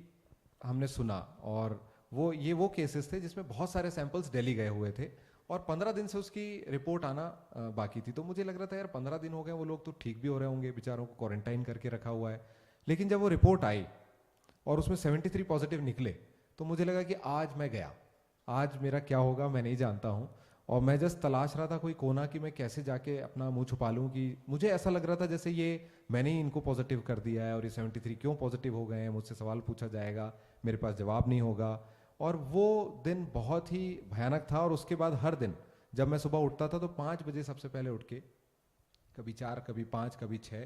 हमने सुना, और वो केसेस थे जिसमें बहुत सारे सैंपल्स दिल्ली गए हुए थे, और 15 दिन से उसकी रिपोर्ट आना बाकी थी. तो मुझे लग रहा था यार 15 दिन हो गए, वो लोग तो ठीक भी हो रहे होंगे, बेचारों को क्वारंटाइन करके रखा हुआ है. लेकिन जब वो रिपोर्ट आई और उसमें 73 पॉजिटिव निकले, तो मुझे लगा कि आज मैं गया, आज मेरा क्या होगा मैं नहीं जानता हूँ. और मैं जस्ट तलाश रहा था कोई कोना कि मैं कैसे जाके अपना मुंह छुपा लूँ, कि मुझे ऐसा लग रहा था जैसे ये मैंने ही इनको पॉजिटिव कर दिया है और ये 73 क्यों पॉजिटिव हो गए हैं, मुझसे सवाल पूछा जाएगा, मेरे पास जवाब नहीं होगा. और वो दिन बहुत ही भयानक था. और उसके बाद हर दिन जब मैं सुबह उठता था तो 5 बजे सबसे पहले उठ के, कभी 4, कभी 5, कभी 6,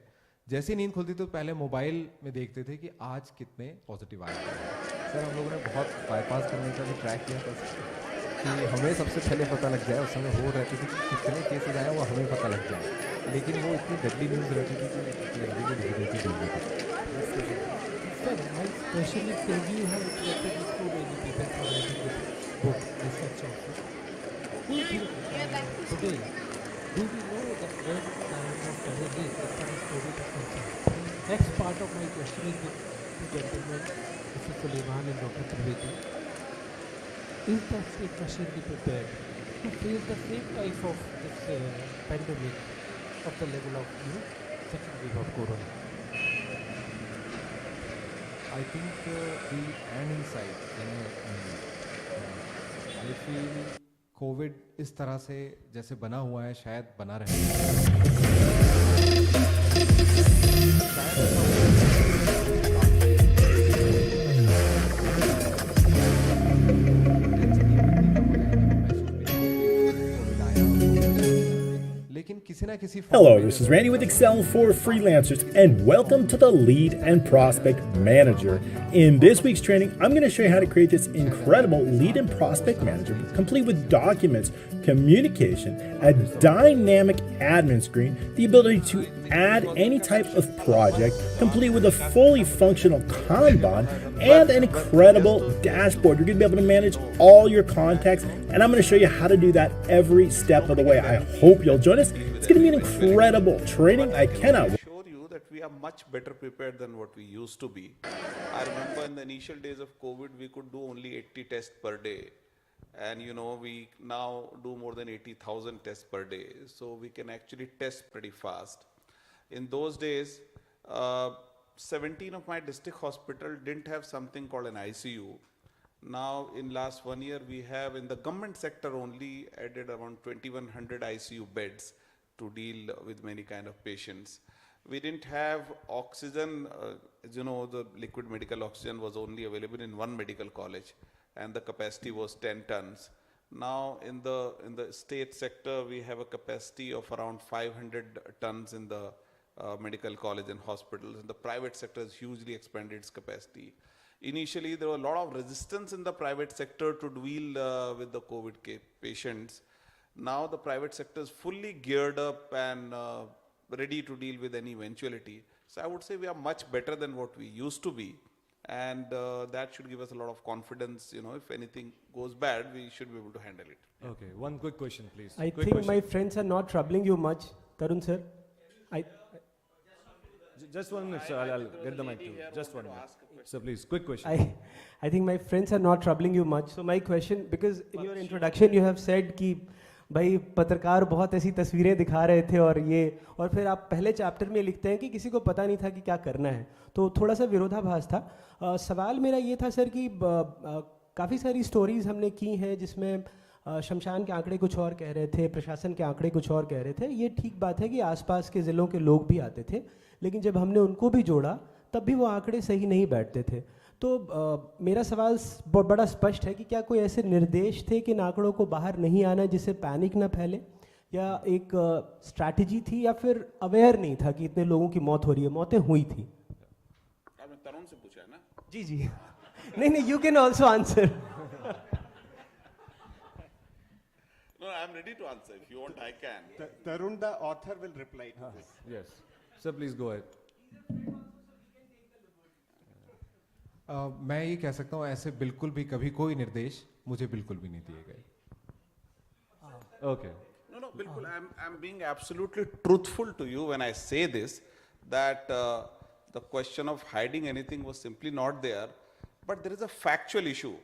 जैसे नींद खुलती तो पहले मोबाइल में देखते थे कि आज कितने पॉजिटिव आए. सर, हम लोगों ने बहुत बाईपास करने का भी ट्राई किया था कि हमें सबसे पहले पता लग जाए. उस समय हो रहती थी कि कितने केसेज आए वो हमें पता लग जाए, लेकिन वो इतनी डेडली न्यूज़ रहती थी कि जल्दी को नहीं रहती थी. Sir, my question is, you have interacted with so many people for writing this book, research also. Do you think today, do we know that when time of travel is as far as COVID is concerned? Next part of my question is with two gentlemen, Mr. Suleiman and Dr. Trivediji. Is the state machinery prepared to face the same type of this pandemic of the level of second wave of corona? I think the end in sight. I feel COVID इस तरह से जैसे बना हुआ है, शायद बना Hello, this is Randy with Excel for Freelancers, and welcome to the Lead and Prospect Manager. In this week's training, I'm going to show you how to create this incredible Lead and Prospect Manager, complete with documents, communication, a dynamic admin screen, the the ability to add any type of project, complete with a fully functional Kanban, and an incredible dashboard. You're going to be able to manage all your contacts, and I'm going to show you how to do that every step of the way. I hope you'll join us. It's going to be an incredible training. I cannot wait. Assure you that we are much better prepared than what we used to be. I remember in the initial days of COVID, we could do only 80 tests per day. And we now do more than 80,000 tests per day. So we can actually test pretty fast. In those days, 17 of my district hospital didn't have something called an ICU. Now, in last 1 year, we have in the government sector only added around 2,100 ICU beds to deal with many kind of patients. We didn't have oxygen, the liquid medical oxygen was only available in one medical college, and the capacity was 10 tons. Now in the state sector, we have a capacity of around 500 tons in the medical college and hospitals, and the private sector has hugely expanded its capacity. Initially, there was a lot of resistance in the private sector to deal with the COVID patients. Now the private sector is fully geared up and ready to deal with any eventuality. So I would say we are much better than what we used to be. And that should give us a lot of confidence. If anything goes bad, we should be able to handle it. Okay, one quick question, please. I Quick think question. my friends are not troubling you much, Tarun sir. Just 1 minute, sir. I'll get the mic to you. Just 1 minute. So please, quick question. I think my friends are not troubling you much. So my question, because in your introduction you have said कि भाई पत्रकार बहुत ऐसी तस्वीरें दिखा रहे थे और फिर आप पहले चैप्टर में लिखते हैं कि किसी को पता नहीं था कि क्या करना है, तो थोड़ा सा विरोधाभास था। सवाल मेरा ये था सर कि काफ़ी सारी स्टोरीज हमने की हैं जिसमें शमशान के आंकड़े कुछ और कह रहे थे, प्रशासन के आंकड़े कुछ और कह रहे थे। ये ठीक बात है कि आसपास के ज़िलों के लोग भी आते थे, लेकिन जब हमने उनको भी जोड़ा तब भी वो आंकड़े सही नहीं बैठते थे। तो मेरा सवाल बड़ा स्पष्ट है कि क्या कोई ऐसे निर्देश थे कि इन आंकड़ों को बाहर नहीं आना जिससे पैनिक ना फैले, या एक स्ट्रैटेजी थी, या फिर अवेयर नहीं था कि इतने लोगों की मौत हो रही है? मौतें हुई थी। आपने तरुण से पूछा है ना? जी जी। नहीं, you can also answer. No, I'm ready to answer. If you want, I can. Tarun, the author, will reply to this. Yes. Sir, please go ahead. मैं ये कह सकता हूँ, ऐसे बिल्कुल भी कभी कोई निर्देश मुझे बिल्कुल भी नहीं दिए गए। Okay. No, bilkul. I'm being absolutely truthful to you when I say this, that the question of hiding anything was simply not there, but there is a factual issue.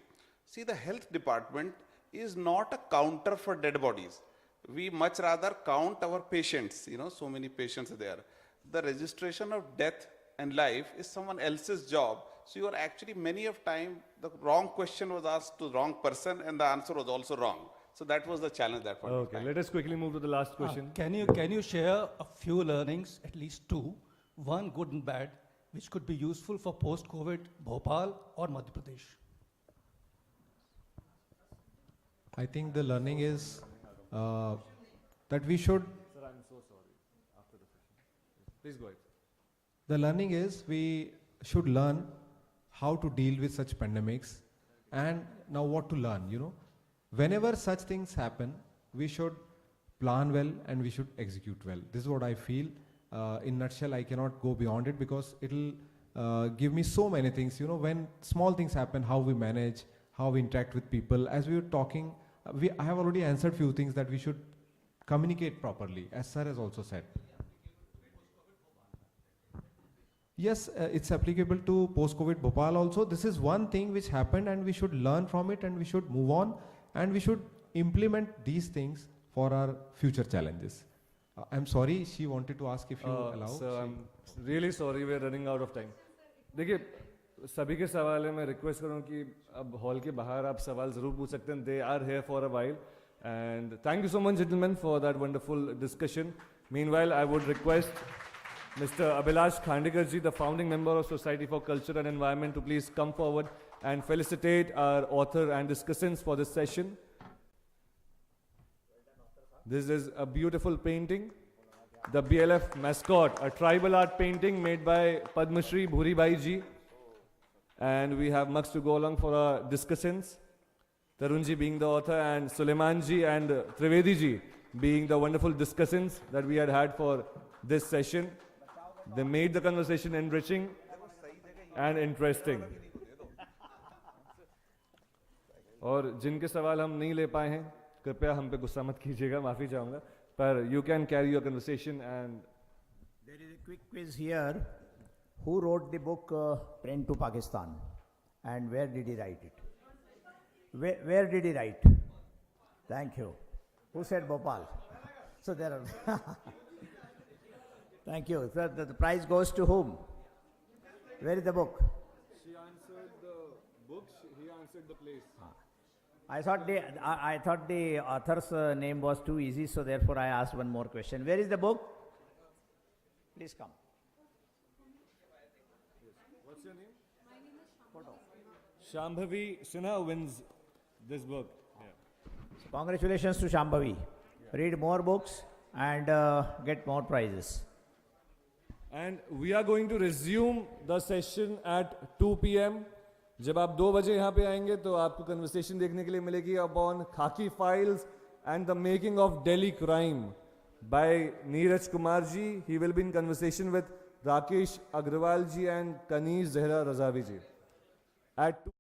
See, the health department is not a counter for dead bodies. We much rather count our patients, so many patients are there. The registration of death and life is someone else's job. So you are actually, many of time, the wrong question was asked to the wrong person and the answer was also wrong. So that was the challenge that point of time. Let us quickly move to the last question. Can you share a few learnings, at least two, one good and bad, which could be useful for post-COVID Bhopal or Madhya Pradesh? I think the learning is that we should. Sir, I'm so sorry. After the session. Please go ahead. The learning is we should learn how to deal with such pandemics, and now what to learn, Whenever such things happen, we should plan well and we should execute well. This is what I feel. In nutshell, I cannot go beyond it because it'll give me so many things. When small things happen, how we manage, how we interact with people. As we were talking, I have already answered few things that we should communicate properly, as sir has also said. Yes, it's applicable to post-COVID Bhopal also. This is one thing which happened and we should learn from it and we should move on and we should implement these things for our future challenges. I'm sorry, she wanted to ask if you allow. Sir, I'm really sorry, we're running out of time. देखिए, सभी के सवाल है, मैं request करूँ कि अब hall के बाहर आप सवाल ज़रूर पूछ सकते हैं. They are here for a while. And thank you so much, gentlemen, for that wonderful discussion. Meanwhile, I would request Mr. Abhilash Khandekarji, the founding member of Society for Culture and Environment, to please come forward and felicitate our author and discussants for this session. This is a beautiful painting, the BLF mascot, a tribal art painting made by Padma Shri Bhuri Bhai ji. And we have much to go along for our discussants. Tarunji being the author and Suleimanji and Trivediji being the wonderful discussants that we had for this session. They made the conversation enriching and interesting. और जिनके सवाल हम नहीं ले पाए हैं, कृपया हम पे गुस्सा मत कीजिएगा, माफ़ी चाहूँगा, पर you can carry your conversation and... There is a quick quiz here. Who wrote the book Train to Pakistan and where did he write it? Where did he write? Thank you. Who said Bhopal? So there are... Thank you. Sir, the prize goes to whom? Where is the book? She answered the book, he answered the place. I thought the author's name was too easy, so therefore I asked one more question. Where is the book? Please come. What's your name? My name is Shambhavi. Shambhavi Sinha wins this book. Yeah. So congratulations to Shambhavi. Read more books and get more prizes. And we are going to resume the session at 2 p.m. जब आप 2 बजे यहाँ पे आएंगे तो आपको conversation देखने के लिए मिलेगी upon Khaki Files and the Making of Delhi Crime by Neeraj Kumar ji. He will be in conversation with Rakesh Agrawal ji and Kaniz Zehra Razavi ji. At 2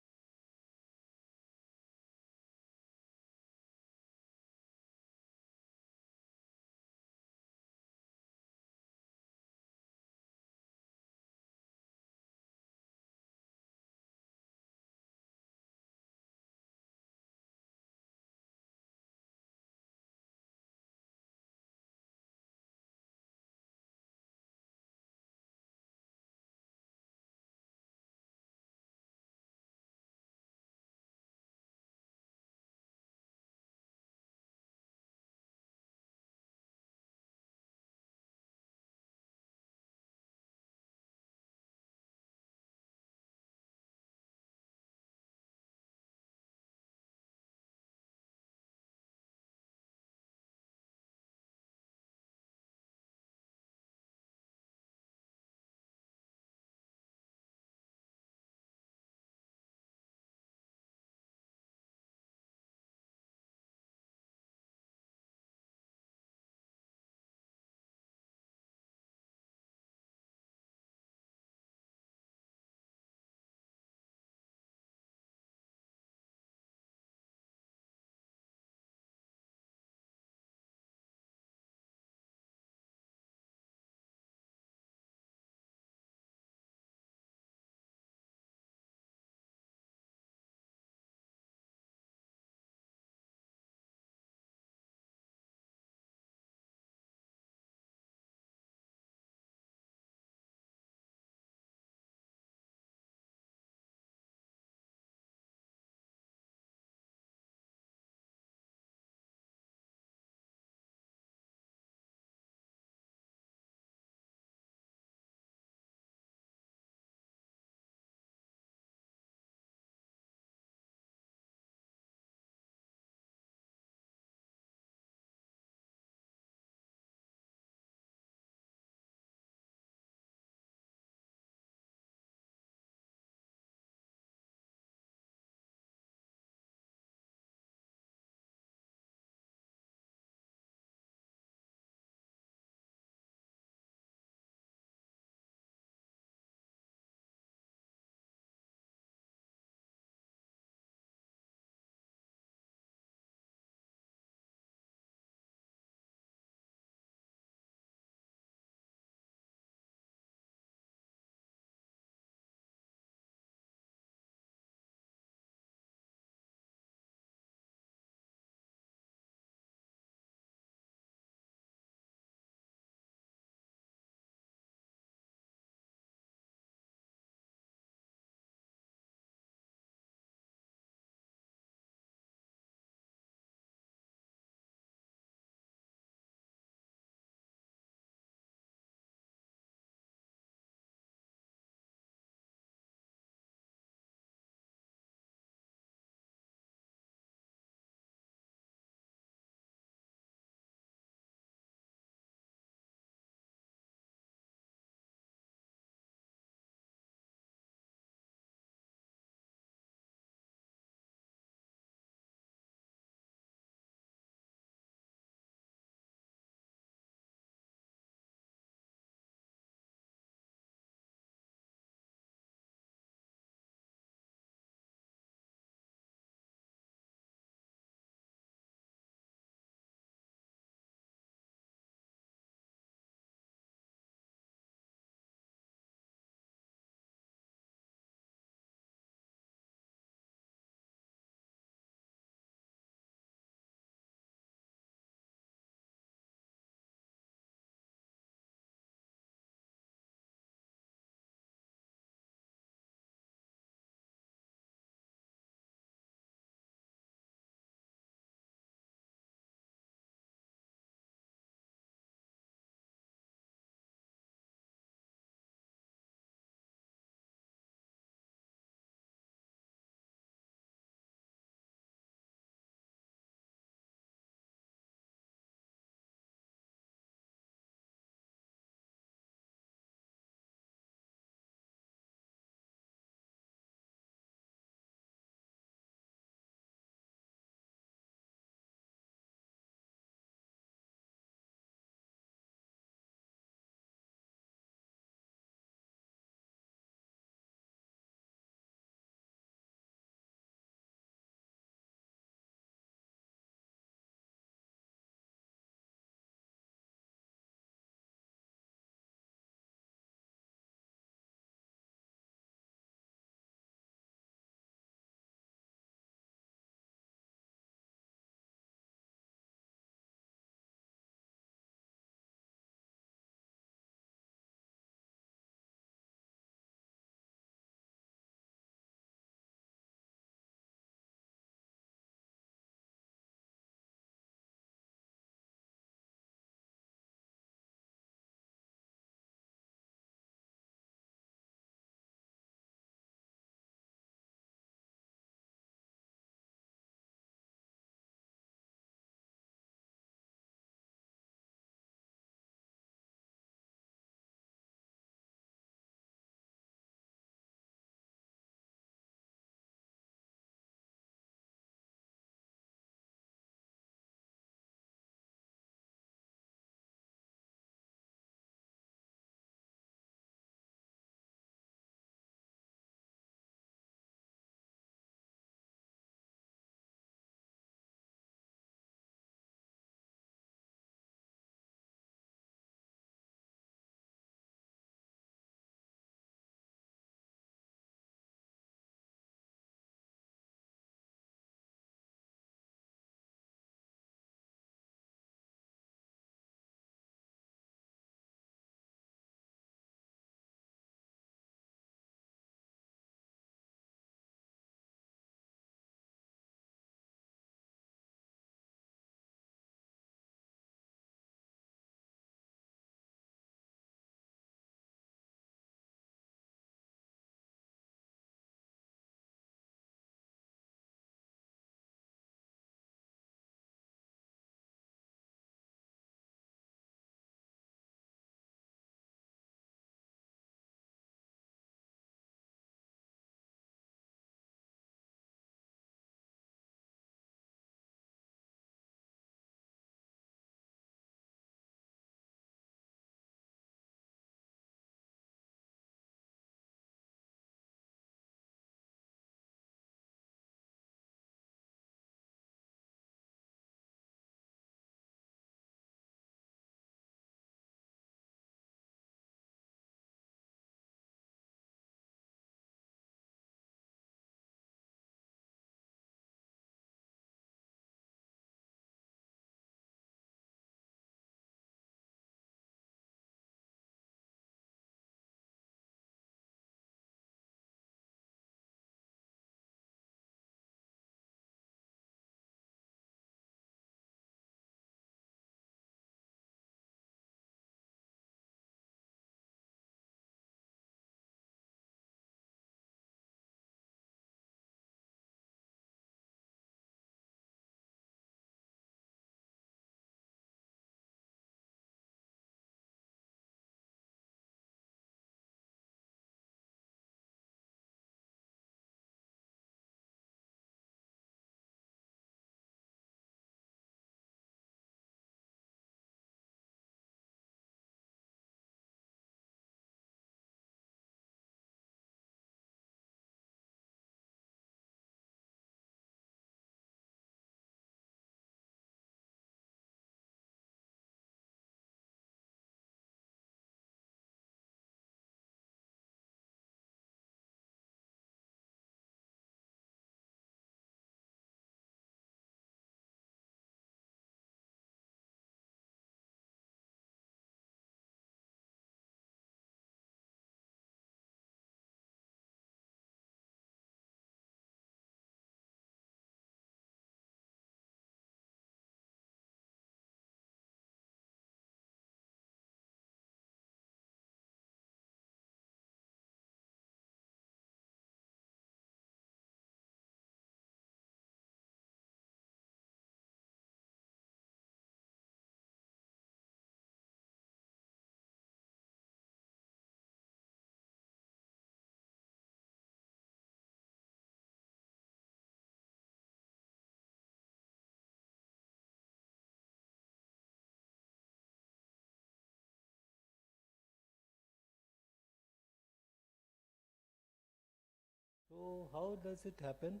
So how does it happen?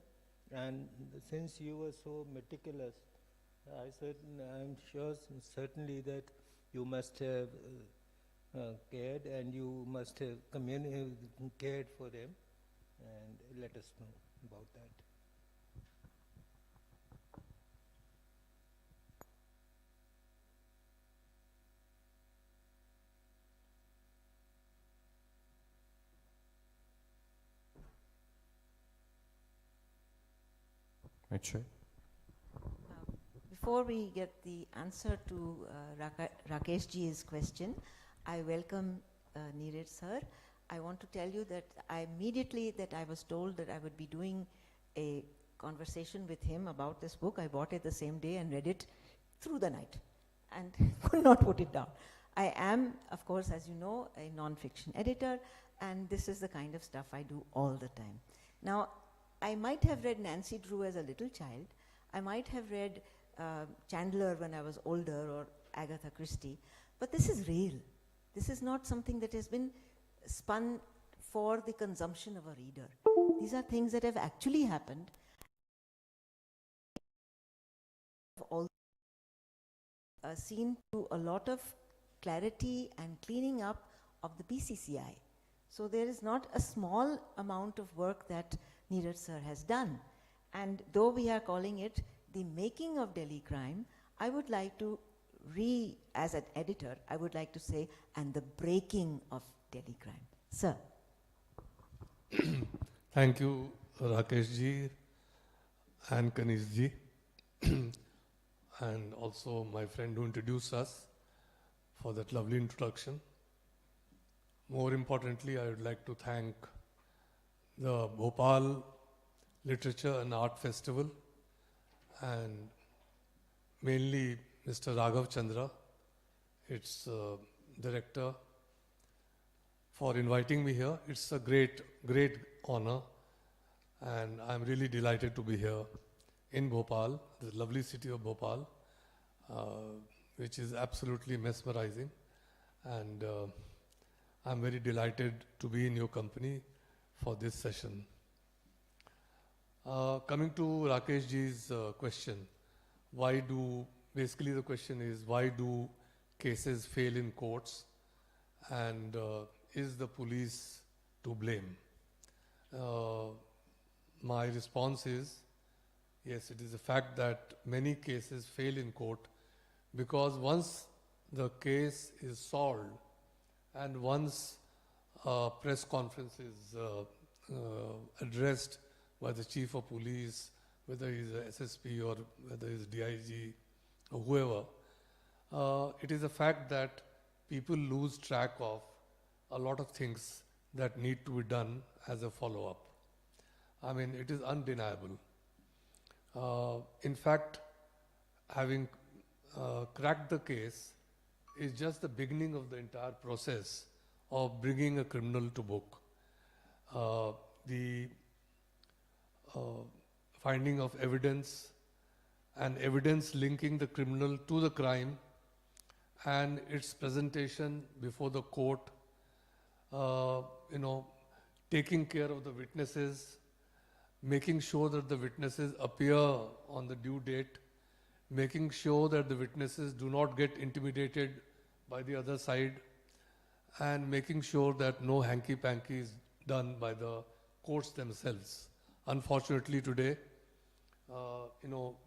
And since you were so meticulous, I'm sure certainly that you must have cared and you must have cared for them, and let us know about that. Right, sure. Before we get the answer to Rakesh ji's question, I welcome Neeraj sir. I want to tell you that I was told that I would be doing a conversation with him about this book. I bought it the same day and read it through the night and could not put it down. I am, of course, as you know, a non-fiction editor, and this is the kind of stuff I do all the time. Now, I might have read Nancy Drew as a little child. I might have read Chandler when I was older, or Agatha Christie, but this is real. This is not something that has been spun for the consumption of a reader. These are things that have actually happened. All seen to a lot of clarity and cleaning up of the BCCI. So there is not a small amount of work that Neeraj sir has done. And though we are calling it the making of Delhi crime, I would like to as an editor, I would like to say, and the breaking of Delhi crime. Sir. Thank you, Rakesh ji and Kanish ji, and also my friend who introduced us for that lovely introduction. More importantly, I would like to thank the Bhopal Literature and Art Festival, and mainly Mr. Raghav Chandra, its director, for inviting me here. It's a great, great honor, and I'm really delighted to be here in Bhopal, the lovely city of Bhopal, which is absolutely mesmerizing, and I'm very delighted to be in your company for this session. Coming to Rakesh ji's question, basically the question is, why do cases fail in courts, and is the police to blame? My response is, yes, it is a fact that many cases fail in court, because once the case is solved and once a press conference is addressed by the chief of police, whether he's a SSP or whether he's DIG or whoever, it is a fact that people lose track of a lot of things that need to be done as a follow-up. I mean, it is undeniable. In fact, having cracked the case is just the beginning of the entire process of bringing a criminal to book. The finding of evidence and evidence linking the criminal to the crime and its presentation before the court, taking care of the witnesses, making sure that the witnesses appear on the due date, making sure that the witnesses do not get intimidated by the other side, and making sure that no hanky-panky is done by the courts themselves. Unfortunately today,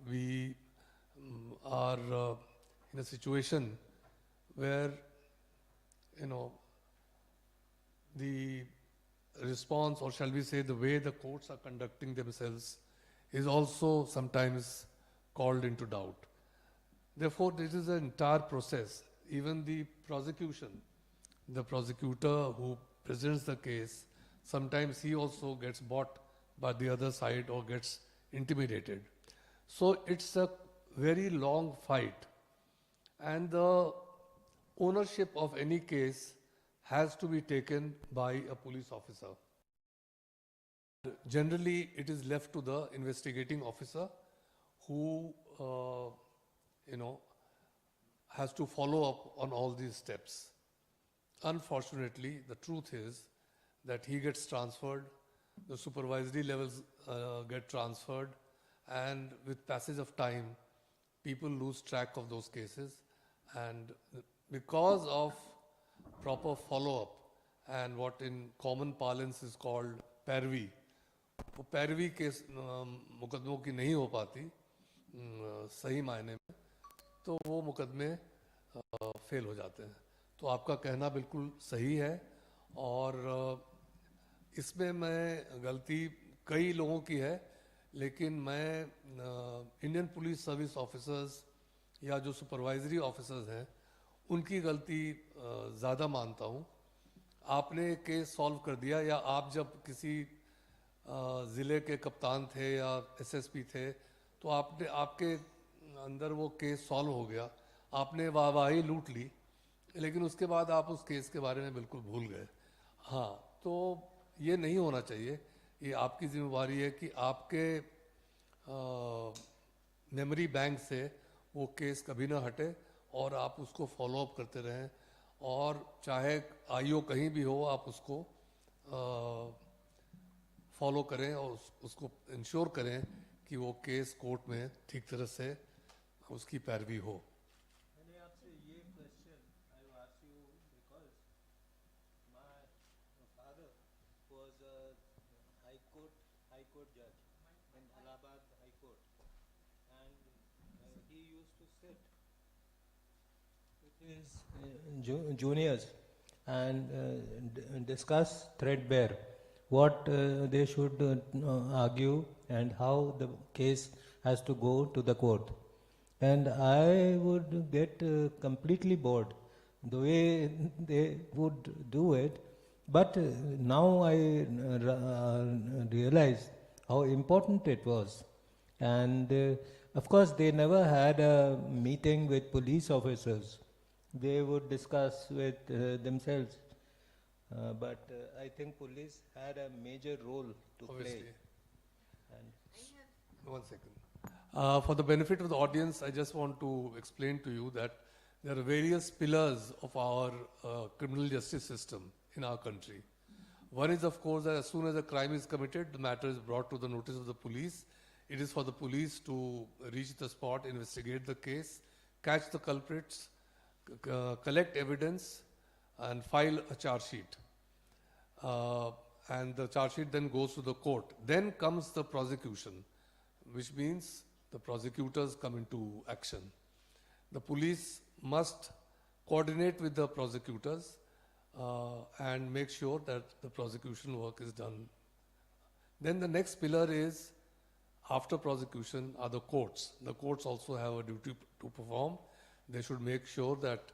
we are in a situation where, the response, or shall we say the way the courts are conducting themselves, is also sometimes called into doubt. Therefore, this is an entire process. Even the prosecution, the prosecutor who presents the case, sometimes he also gets bought by the other side or gets intimidated. So it's a very long fight, and the ownership of any case has to be taken by a police officer. Generally, it is left to the investigating officer who, has to follow up on all these steps. Unfortunately, the truth is that he gets transferred the supervisory levels get transferred, and with passage of time, people lose track of those cases. And because of proper follow-up and what in common parlance is called पैरवी, वो पैरवी case मुकदमों की नहीं हो पाती सही मायने में, तो वो मुकदमे फेल हो जाते हैं. तो आपका कहना बिल्कुल सही है, और इसमें मैं गलती कई लोगों की है, लेकिन मैं इंडियन पुलिस सर्विस ऑफिसर्स या जो सुपरवाइजरी ऑफिसर्स हैं उनकी गलती ज़्यादा मानता हूँ. आपने केस सॉल्व कर दिया, या आप जब किसी ज़िले के कप्तान थे या एसएसपी थे तो आपके अंदर वो केस सॉल्व हो गया, आपने वाहवाही लूट ली, लेकिन उसके बाद आप उस केस के बारे में बिल्कुल भूल गए. हाँ, तो ये नहीं होना चाहिए. ये आपकी जिम्मेवारी है कि आपके मेमोरी बैंक से वो केस कभी ना हटे और आप उसको फॉलो अप करते रहें, और चाहे आईओ कहीं भी हो आप उसको फॉलो करें और उसको इंश्योर करें कि वो केस कोर्ट में ठीक तरह से उसकी पैरवी हो. मैंने आपसे ये question I ask you because my father was a high court जज in Allahabad high court, and he used to sit with his juniors and discuss threadbare what they should argue and how the case has to go to the court. And I would get completely bored the way they would do it. But now I realize how important it was. And of course, they never had a meeting with police officers. They would discuss with themselves. But I think police had a major role to Obviously. play. And 1 second. For the benefit of the audience, I just want to explain to you that there are various pillars of our criminal justice system in our country. One is, of course, that as soon as a crime is committed, the matter is brought to the notice of the police. It is for the police to reach the spot, investigate the case, catch the culprits, collect evidence, and file a charge sheet. And the charge sheet then goes to the court. Then comes the prosecution, which means the prosecutors come into action. The police must coordinate with the prosecutors and make sure that the prosecution work is done. Then the next pillar is, after prosecution, are the courts. The courts also have a duty to perform. They should make sure that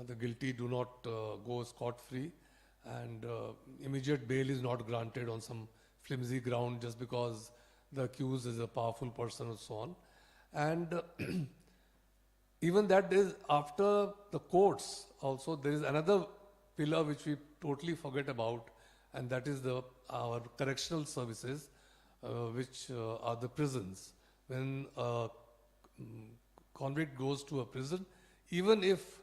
the guilty do not go scot-free, and immediate bail is not granted on some flimsy ground just because the accused is a powerful person and so on. And even that is after the courts also, there is another pillar which we totally forget about, and that is our correctional services, which are the prisons. When a convict goes to a prison, even if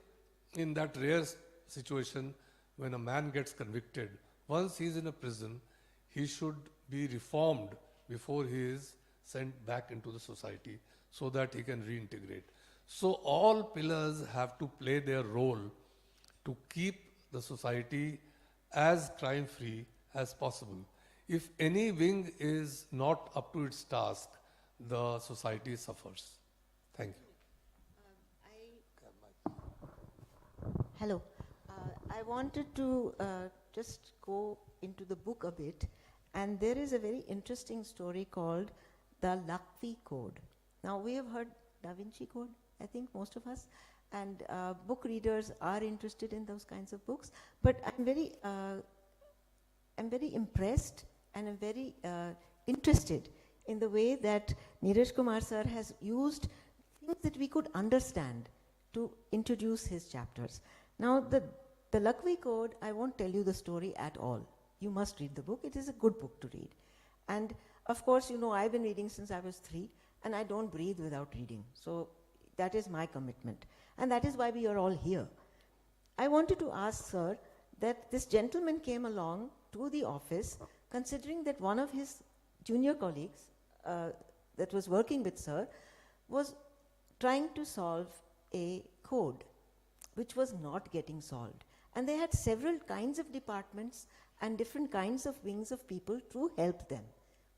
in that rare situation when a man gets convicted, once he is in a prison, he should be reformed before he is sent back into the society so that he can reintegrate. So all pillars have to play their role to keep the society as crime-free as possible. If any wing is not up to its task, the society suffers. Thank you. Hello. I wanted to just go into the book a bit, and there is a very interesting story called the Lakvi Code. Now, we have heard Da Vinci Code, I think most of us, and book readers are interested in those kinds of books, but I'm very impressed and I'm very interested in the way that Neeraj Kumar sir has used things that we could understand to introduce his chapters. Now, the Lakvi Code, I won't tell you the story at all. You must read the book. It is a good book to read. And of course, you know, I've been reading since I was 3, and I don't breathe without reading. So that is my commitment. And that is why we are all here. I wanted to ask, sir, that this gentleman came along to the office considering that one of his junior colleagues that was working with Sir was trying to solve a code which was not getting solved. And they had several kinds of departments and different kinds of wings of people to help them.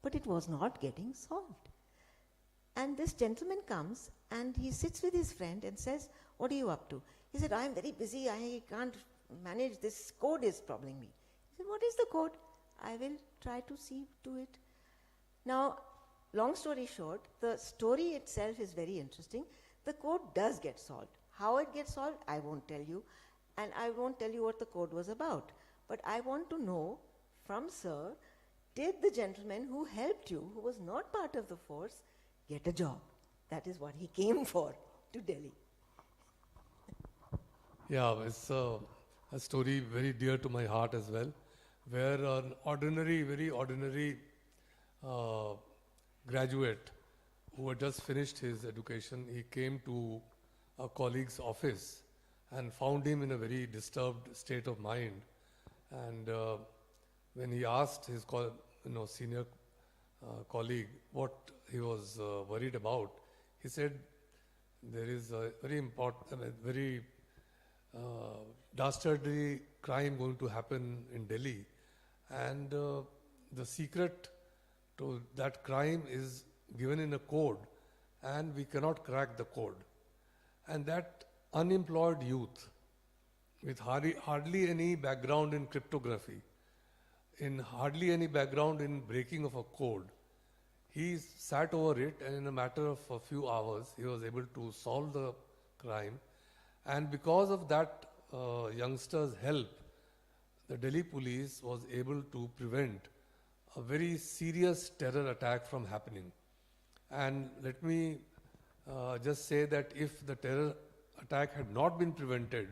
But it was not getting solved. And this gentleman comes and he sits with his friend and says, "What are you up to?" He said, "I am very busy, I can't manage, this code is troubling me." He said, "What is the code? I will try to see to it." Now, long story short, the story itself is very interesting. The code does get solved. How it gets solved, I won't tell you. And I won't tell you what the code was about. But I want to know from Sir, did the gentleman who helped you, who was not part of the force, get a job? That is what he came for, to Delhi. Yeah, it's a story very dear to my heart as well, where an ordinary, very ordinary graduate who had just finished his education, he came to a colleague's office and found him in a very disturbed state of mind. And when he asked his senior colleague what he was worried about, he said, there is a very important, very dastardly crime going to happen in Delhi, and the secret to that crime is given in a code, and we cannot crack the code. And that unemployed youth with hardly any background in cryptography, in hardly any background in breaking of a code, he sat over it, and in a matter of a few hours he was able to solve the crime. And because of that youngster's help, the Delhi police was able to prevent a very serious terror attack from happening. And let me just say that if the terror attack had not been prevented,